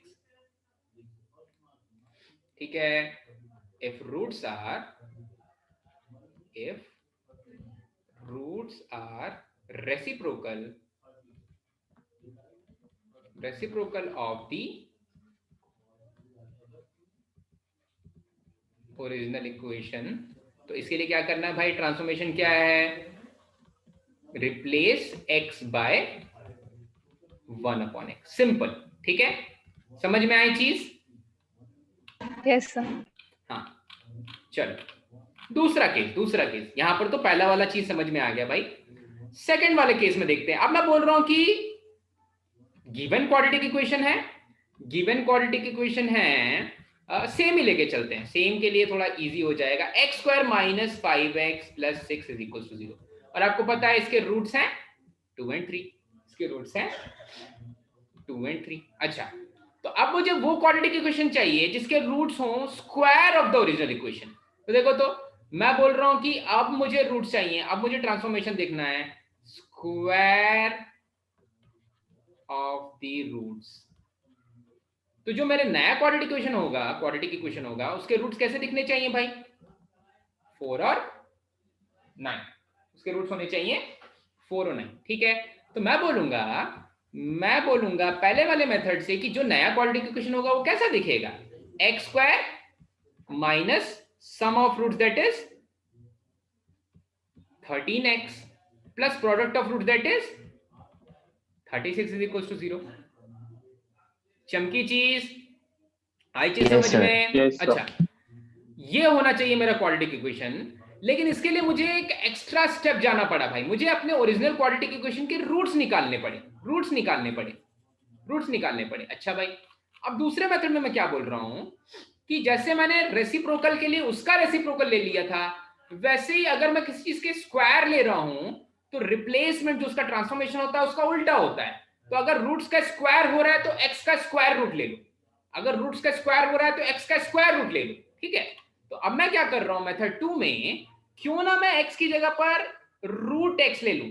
ठीक है। if roots are reciprocal of the original equation, तो इसके लिए क्या करना है भाई, ट्रांसफॉर्मेशन क्या है, replace x bye 1/x, simple, ठीक है। समझ में आई चीज? Yes sir. हाँ चलो दूसरा केस, यहां पर तो पहला वाला चीज समझ में आ गया भाई। सेकंड वाले केस में देखते हैं। अब मैं बोल रहा हूं कि गिवन क्वाड्रेटिक इक्वेशन है, सेम ही लेके चलते हैं, सेम के लिए थोड़ा इजी हो जाएगा। x² minus 5x plus 6 is equal to 0, और आपको पता है इसके रूट्स हैं 2 और 3, इसके रूट्स हैं 2 और 3। अच्छा तो अब मुझे वो क्वाड्रेटिक इक्वेशन चाहिए जिसके रूट्स हों square of the original equation. तो देखो तो मैं बोल रहा हूं कि अब मुझे रूट्स चाहिए, अब मुझे ट्रांसफॉर्मेशन देखना है, स्क्वायर ऑफ द रूट्स। तो जो मेरे नया क्वाड्रेटिक इक्वेशन होगा उसके रूट्स कैसे दिखने चाहिए भाई? 4 और 9। उसके रूट्स होने चाहिए 4 और 9। ठीक है, तो मैं बोलूंगा पहले वाले मेथड से कि जो नया क्वाड्रेटिक इक्वेशन होगा वो कैसा दिखेगा? X square minus sum of roots that is 13x plus product of root that is 36 is equal to 0। चमकी चीज, आई चीज Yes, समझ sir. में? Yes, sir. अच्छा, ये होना चाहिए मेरा क्वाड्रेटिक इक्वेशन। लेकिन इसके लिए मुझे एक एक्स्ट्रा स्टेप जाना पड़ा भाई, मुझे अपने ओरिजिनल क्वाड्रेटिक इक्वेशन के रूट्स निकालने पड़े। अच्छा भाई, अब दूसरे मेथड में मैं क्या बोल रहा हूं कि जैसे मैंने रेसिप्रोकल के लिए उसका रेसिप्रोकल ले लिया था, वैसे ही अगर मैं किसी चीज के स्क्वायर ले रहा हूं तो रिप्लेसमेंट जो उसका ट्रांसफॉर्मेशन होता है उसका उल्टा होता है। तो अगर रूट्स का स्क्वायर हो रहा है तो एक्स का स्क्वायर रूट ले लो, अगर रूट्स का स्क्वायर हो रहा है तो एक्स का स्क्वायर रूट ले लो। ठीक है, तो अब मैं क्या कर रहा हूं मेथड 2 में, क्यों ना मैं x की जगह पर रूट x ले लूं,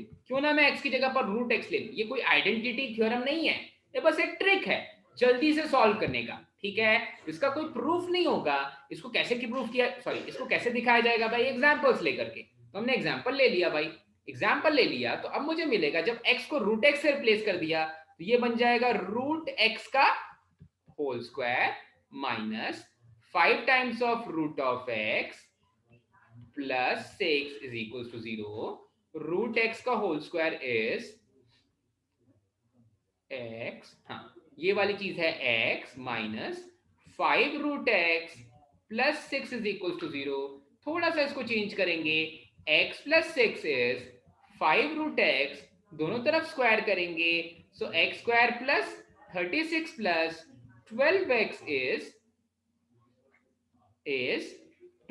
ये कोई आइडेंटिटी थ्योरम नहीं है, ये बस एक ट्रिक है जल्दी से सॉल्व करने का। ठीक है, इसका कोई प्रूफ नहीं होगा, इसको कैसे दिखाया जाएगा भाई? एग्जांपल्स लेकर के। तो हमने एग्जांपल ले लिया, तो अब मुझे मिलेगा जब x को रूट x से रिप्लेस कर दिया तो ये बन जाएगा रूट x का whole square minus 5 times of root of x plus 6 is equal to 0। Root x का होल स्क्वायर इज x, हाँ ये वाली चीज है x minus 5 root x plus 6 is equal to 0। थोड़ा सा इसको चेंज करेंगे, x plus 6 is 5 root x, दोनों तरफ स्क्वायर करेंगे, so x square plus 36 plus 12x is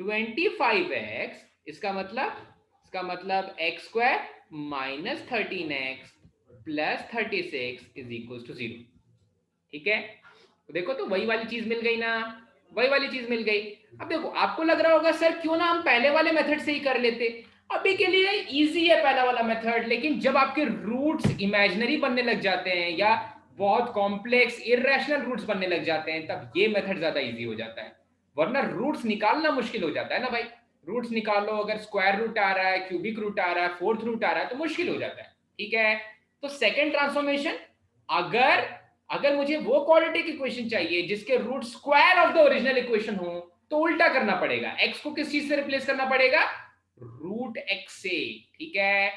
25x। इसका मतलब x square minus 13x plus 36 is equal to 0। ठीक है, तो देखो तो वही वाली चीज मिल गई ना, अब देखो आपको लग रहा होगा सर क्यों ना हम पहले वाले मेथड से ही कर लेते। अभी के लिए इजी है पहला वाला मेथड, लेकिन जब आपके रूट्स इमेजिनरी बनने लग जाते हैं या बहुत कॉम्प्लेक्स इरेशनल रूट्स बनने लग जाते हैं तब ये मेथड ज्यादा इजी हो जाता है, वरना रूट्स निकालना मुश्किल हो जाता है ना भाई। रूट्स निकालो, अगर स्क्वायर रूट आ रहा है, क्यूबिक रूट आ रहा है, फोर्थ रूट आ रहा है तो मुश्किल हो जाता है। ठीक है, तो सेकंड ट्रांसफॉर्मेशन, अगर मुझे वो क्वाड्रेटिक इक्वेशन चाहिए जिसके root square of the original equation हो तो उल्टा करना पड़ेगा, x को किस चीज से रिप्लेस करना पड़ेगा? रूट x से। ठीक है,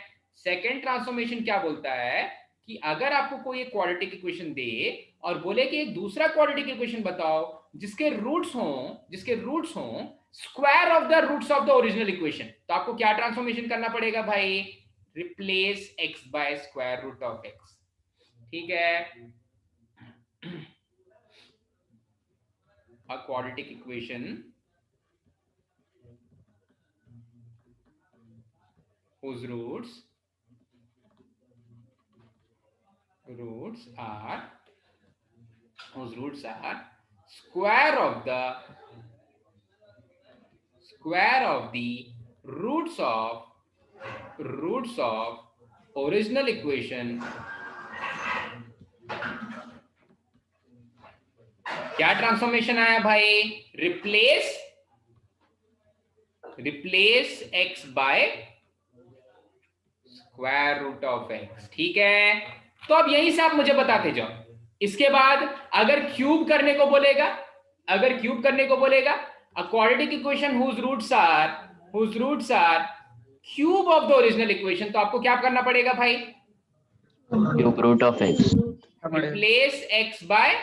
सेकंड ट्रांसफॉर्मेशन क्या बोलता है कि अगर आपको कोई एक क्वाड्रेटिक इक्वेशन दे और बोले कि एक दूसरा क्वाड्रेटिक इक्वेशन बताओ जिसके रूट्स हों square of the roots of the original equation, तो आपको क्या ट्रांसफॉर्मेशन करना पड़ेगा भाई? Replace x by square root of x। ठीक है, a quadratic equation whose roots are square of the roots of original equation। क्या ट्रांसफॉर्मेशन आया भाई? Replace x by square root of x। ठीक है, तो अब यहीं से आप मुझे बताते जाओ। इसके बाद अगर क्यूब करने को बोलेगा, a quadratic equation whose roots are cube of the original equation, तो आपको क्या करना पड़ेगा भाई? Cube root of x। Replace x by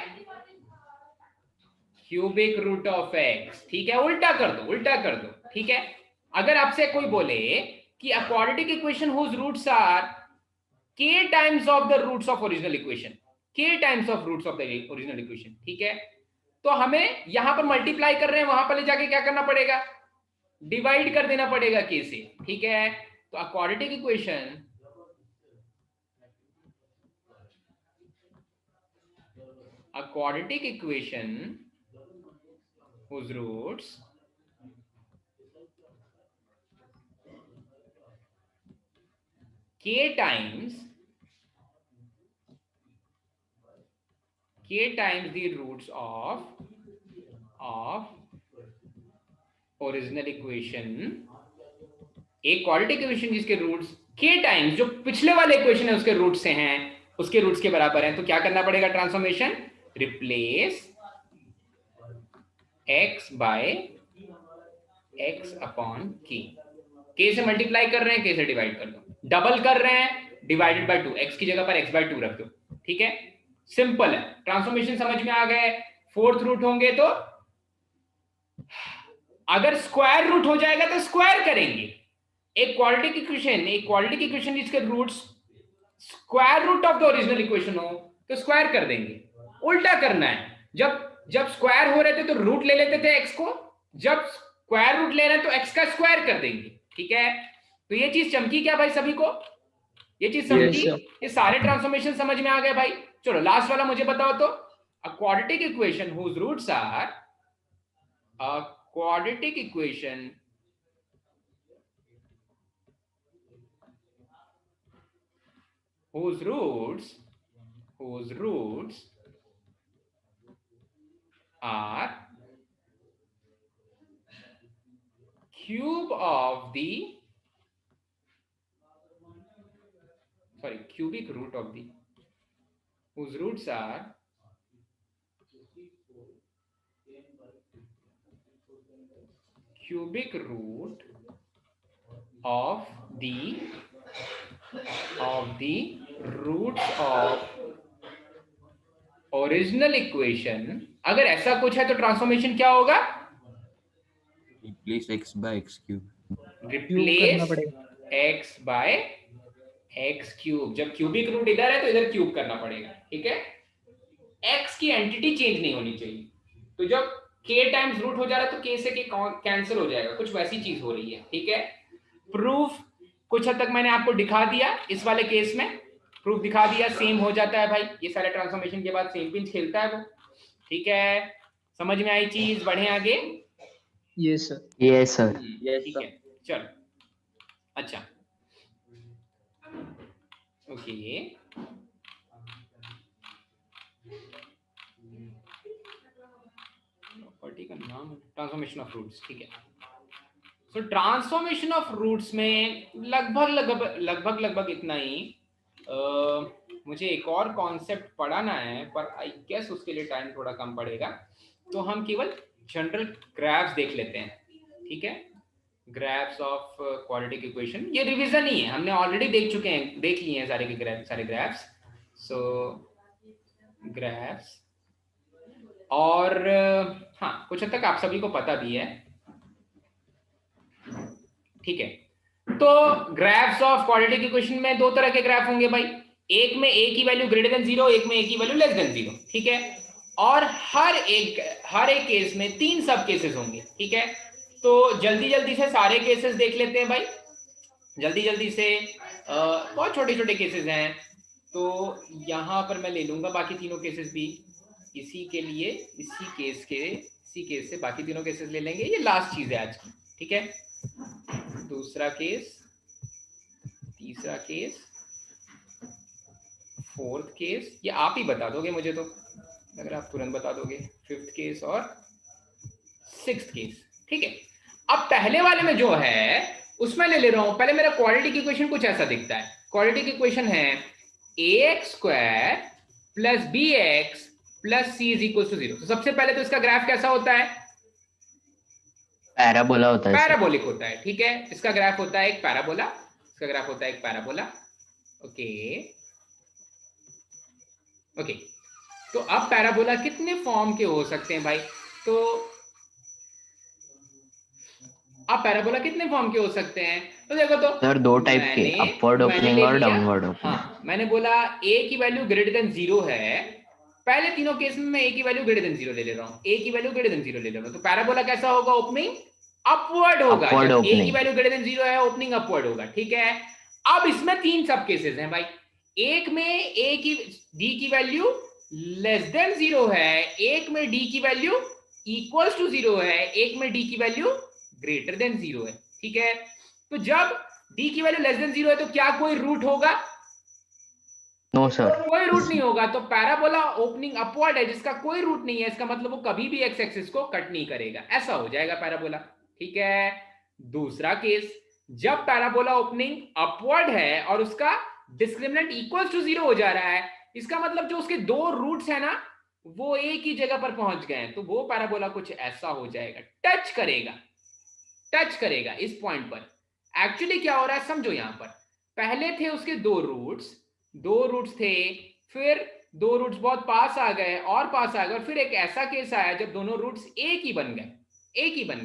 cubic root of x। ठीक है, उल्टा कर दो। ठीक है, अगर आपसे कोई बोले कि a quadratic equation whose roots are k times of the roots of original equation, ठीक है, तो हमें यहां पर मल्टीप्लाई कर रहे हैं, वहां पर ले जाके क्या करना पड़ेगा? डिवाइड कर देना पड़ेगा k से। ठीक है, तो a quadratic equation whose roots k times k times the roots of original equation, एक क्वाड्रेटिक इक्वेशन जिसके रूट्स k टाइम्स जो पिछले वाले इक्वेशन है उसके रूट से हैं, उसके रूट्स के बराबर हैं, तो क्या करना पड़ेगा transformation, replace x by x upon k से मल्टीप्लाई कर रहे हैं, k से डिवाइड कर दो, डबल कर रहे हैं, डिवाइडेड बाय 2, x की जगह पर x बाय 2 रख दो, ठीक है, सिंपल है, ट्रांसफॉर्मेशन समझ में आ गए। फोर्थ रूट होंगे तो अगर स्क्वायर रूट हो जाएगा तो स्क्वायर करेंगे, एक क्वाड्रेटिक इक्वेशन जिसके roots square root of the original equation हो तो स्क्वायर कर देंगे। उल्टा करना है, जब स्क्वायर हो रहे थे तो रूट ले लेते थे x को, जब स्क्वायर रूट ले रहे हैं तो x का स्क्वायर कर देंगे, ठीक है। तो ये चीज चमकी क्या भाई, सभी को ये चीज समझी? ये सारे ट्रांसफॉर्मेशन समझ में आ गए भाई। चलो लास्ट वाला मुझे बताओ तो, a quadratic equation whose roots are, a quadratic equation whose roots are cubic root of the, whose roots are cubic root of the roots of original equation. अगर ऐसा कुछ है तो ट्रांसफॉर्मेशन क्या होगा, replace x by x cube, replace x by x cube. जब cubic root इधर है तो इधर क्यूब करना पड़ेगा, ठीक है, x की एंटिटी चेंज नहीं होनी चाहिए। तो जब k टाइम्स रूट हो जा रहा है तो k से k कैंसिल हो जाएगा, कुछ वैसी चीज हो रही है, ठीक है। प्रूफ कुछ हद तक मैंने आपको दिखा दिया, इस वाले केस में प्रूफ दिखा दिया, सेम हो जाता है भाई, ये सारे ट्रांसफॉर्मेशन के बाद सेम पिंच खेलता है वो, ठीक है। समझ में आई चीज, बढ़े आगे? यस सर, यस सर, ठीक है, चलो अच्छा, ओके, प्रॉपर्टी का नाम ट्रांसफॉर्मेशन ऑफ रूट्स, ठीक है। सो ट्रांसफॉर्मेशन ऑफ रूट्स में लगभग इतना ही। मुझे एक और कॉन्सेप्ट पढ़ाना है पर आई गेस उसके लिए टाइम थोड़ा कम पड़ेगा, तो हम केवल जनरल ग्राफ्स देख लेते हैं, ठीक है, ग्राफ्स ऑफ क्वाड्रेटिक इक्वेशन। ये रिवीजन ही है, हमने ऑलरेडी देख लिए हैं सारे ग्राफ्स। सो ग्राफ्स, और हाँ कुछ हद तक आप सभी को पता भी है, ठीक है। तो ग्राफ्स ऑफ क्वाड्रेटिक इक्वेशन में दो तरह के ग्राफ होंगे भाई, एक में a की वैल्यू ग्रेटर देन 0, एक में a की वैल्यू लेस देन 0, ठीक है। और हर एक केस में 3 सब केसेस होंगे, ठीक है। तो जल्दी से सारे केसेस देख लेते हैं भाई, जल्दी से, बहुत छोटे केसेस हैं, तो यहां पर मैं ले लूंगा बाकी तीनों केसेस भी इसी के लिए, इसी केस से बाकी तीनों केसेस ले लेंगे, ये लास्ट चीज है आज की, ठीक है। दूसरा केस, तीसरा केस, फोर्थ केस, ये आप ही बता दोगे मुझे तो, अगर आप तुरंत बता दोगे, फिफ्थ केस और सिक्स्थ केस, ठीक है। अब पहले वाले में जो है उसमें ले रहा हूं, पहले मेरा क्वाड्रेटिक इक्वेशन कुछ ऐसा दिखता है। क्वाड्रेटिक इक्वेशन है ax² + bx + c = 0। तो सबसे पहले तो इसका ग्राफ कैसा होता है, पैराबोला होता है, पैराबोलिक होता है, ठीक है। इसका ग्राफ होता है एक पैराबोला, इसका ग्राफ होता है एक पैराबोला, ओके। तो अब पैराबोला कितने फॉर्म के हो सकते हैं भाई, तो अब पैराबोला कितने फॉर्म के हो सकते हैं, तो देखो तो सर 2 टाइप के, अपवर्ड ओपनिंग और डाउनवर्ड ओपनिंग। हाँ, मैंने बोला a की वैल्यू ग्रेटर देन 0 है, पहले तीनों केस में मैं a की वैल्यू ग्रेटर देन 0 ले रहा हूँ, a की वैल्यू ग्रेटर देन 0 ले रहा हूँ, तो पैराबोला कैसा होगा, ओपनिंग अपवर्ड होगा, जब a की वैल्यू ग्रेटर देन 0 है ओपनिंग अपवर्ड होगा, ठीक है। अब इसमें 3 सब केसेस हैं भाई, एक में d की वैल्यू लेस देन 0 है, एक में d की वैल्यू इक्वल्स टू 0 है, एक में d की वैल्यू ग्रेटर देन 0 है, ठीक है। तो जब d की वैल्यू लेस देन 0 है तो क्या कोई रूट होगा, नो सर। कोई रूट नहीं होगा, तो पैराबोला ओपनिंग अपवर्ड है जिसका कोई रूट नहीं है, इसका मतलब वो कभी भी एक्स एक्सिस को कट नहीं करेगा, ऐसा हो जाएगा पैराबोला। ठीक है। दूसरा केस, जब पैराबोला ओपनिंग अपवर्ड है और उसका डिस्क्रिमिनेंट इक्वल्स टू 0 हो जा रहा है, इसका मतलब जो उसके दो रूट्स है ना वो एक ही जगह पर पहुंच गए हैं, तो वो पैराबोला कुछ ऐसा हो जाएगा, टच करेगा इस पॉइंट पर। एक्चुअली क्या हो रहा है समझो, यहां पर पहले थे उसके दो रूट्स थे, फिर दो रूट्स बहुत पास आ गए और पास आ गए, और फिर एक ऐसा केस आया जब दोनों रूट्स एक ही बन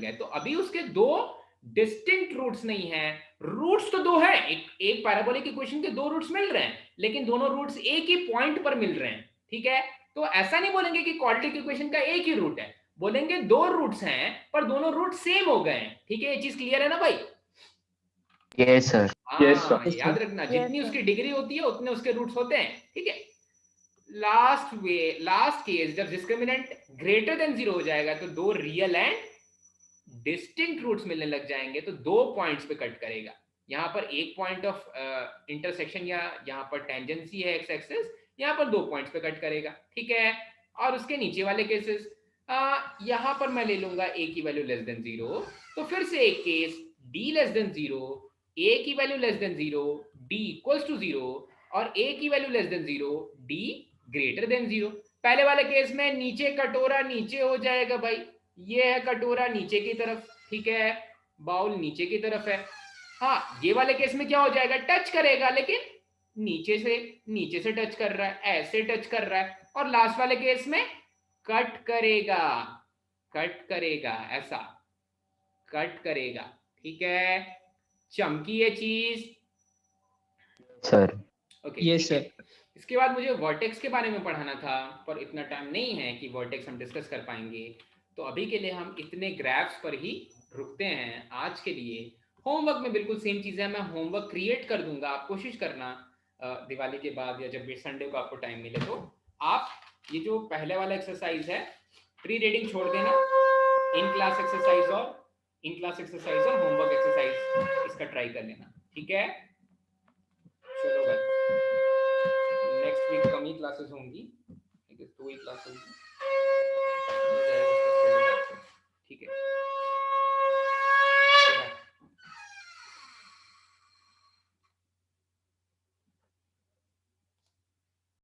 गए। तो अभी उसके दो डिस्टिंक्ट रूट्स नहीं है, रूट्स तो दो है, एक पैराबोलिक इक्वेशन के दो रूट्स मिल रहे हैं, लेकिन दोनों रूट्स एक ही पॉइंट पर मिल रहे हैं। ठीक है, तो ऐसा नहीं बोलेंगे कि क्वाड्रेटिक इक्वेशन का एक ही रूट है, बोलेंगे दो रूट्स हैं पर दोनों रूट सेम हो गए हैं। ठीक है, ये चीज क्लियर है ना भाई? Yes sir. हाँ, याद रखना, जितनी उसकी डिग्री होती है उतने उसके रूट्स होते हैं। ठीक है। लास्ट केस, जब डिस्क्रिमिनेंट ग्रेटर देन 0 हो जाएगा तो दो रियल एंड डिस्टिंक्ट रूट्स मिलने लग जाएंगे, तो दो पॉइंट्स पे कट करेगा। यहाँ पर एक पॉइंट ऑफ इंटरसेक्शन या यहाँ पर टेंजेंसी है एक्स एक्सिस, यहाँ पर दो पॉइंट्स पे कट करेगा। ठीक है। और उसके नीचे वाले केसेस, यहाँ पर मैं ले लूंगा a की वैल्यू लेस देन 0, तो फिर से एक case d less than 0, a की value less than 0, d equals to 0, और a की value less than 0, d greater than 0। पहले वाले केस में नीचे कटोरा नीचे हो जाएगा भाई, ये है कटोरा नीचे की तरफ, ठीक है, बाउल नीचे की तरफ है। हाँ, ये वाले केस में क्या हो जाएगा, टच करेगा, लेकिन नीचे से टच कर रहा है, ऐसे टच कर रहा है। और लास्ट वाले केस में कट करेगा, ऐसा कट करेगा। ठीक है, चमकी ये चीज सर। ओके। Yes sir. इसके बाद मुझे वर्टेक्स के बारे में पढ़ाना था, पर इतना टाइम नहीं है कि वर्टेक्स हम डिस्कस कर पाएंगे, तो अभी के लिए हम इतने ग्राफ्स पर ही रुकते हैं आज के लिए। होमवर्क में बिल्कुल सेम चीज़ है, मैं होमवर्क क्रिएट कर दूंगा, आप कोशिश करना दिवाली के बाद या जब भी संडे को आपको टाइम मिले तो आप ये जो पहले वाला एक्सरसाइज है प्री रीडिंग छोड़ देना, इन क्लास एक्सरसाइज और होमवर्क एक्सरसाइज इसका ट्राई कर लेना। ठीक है, चलो भाई, नेक्स्ट वीक कम ही क्लासेस होंगी, 2 ही क्लासेस होंगी।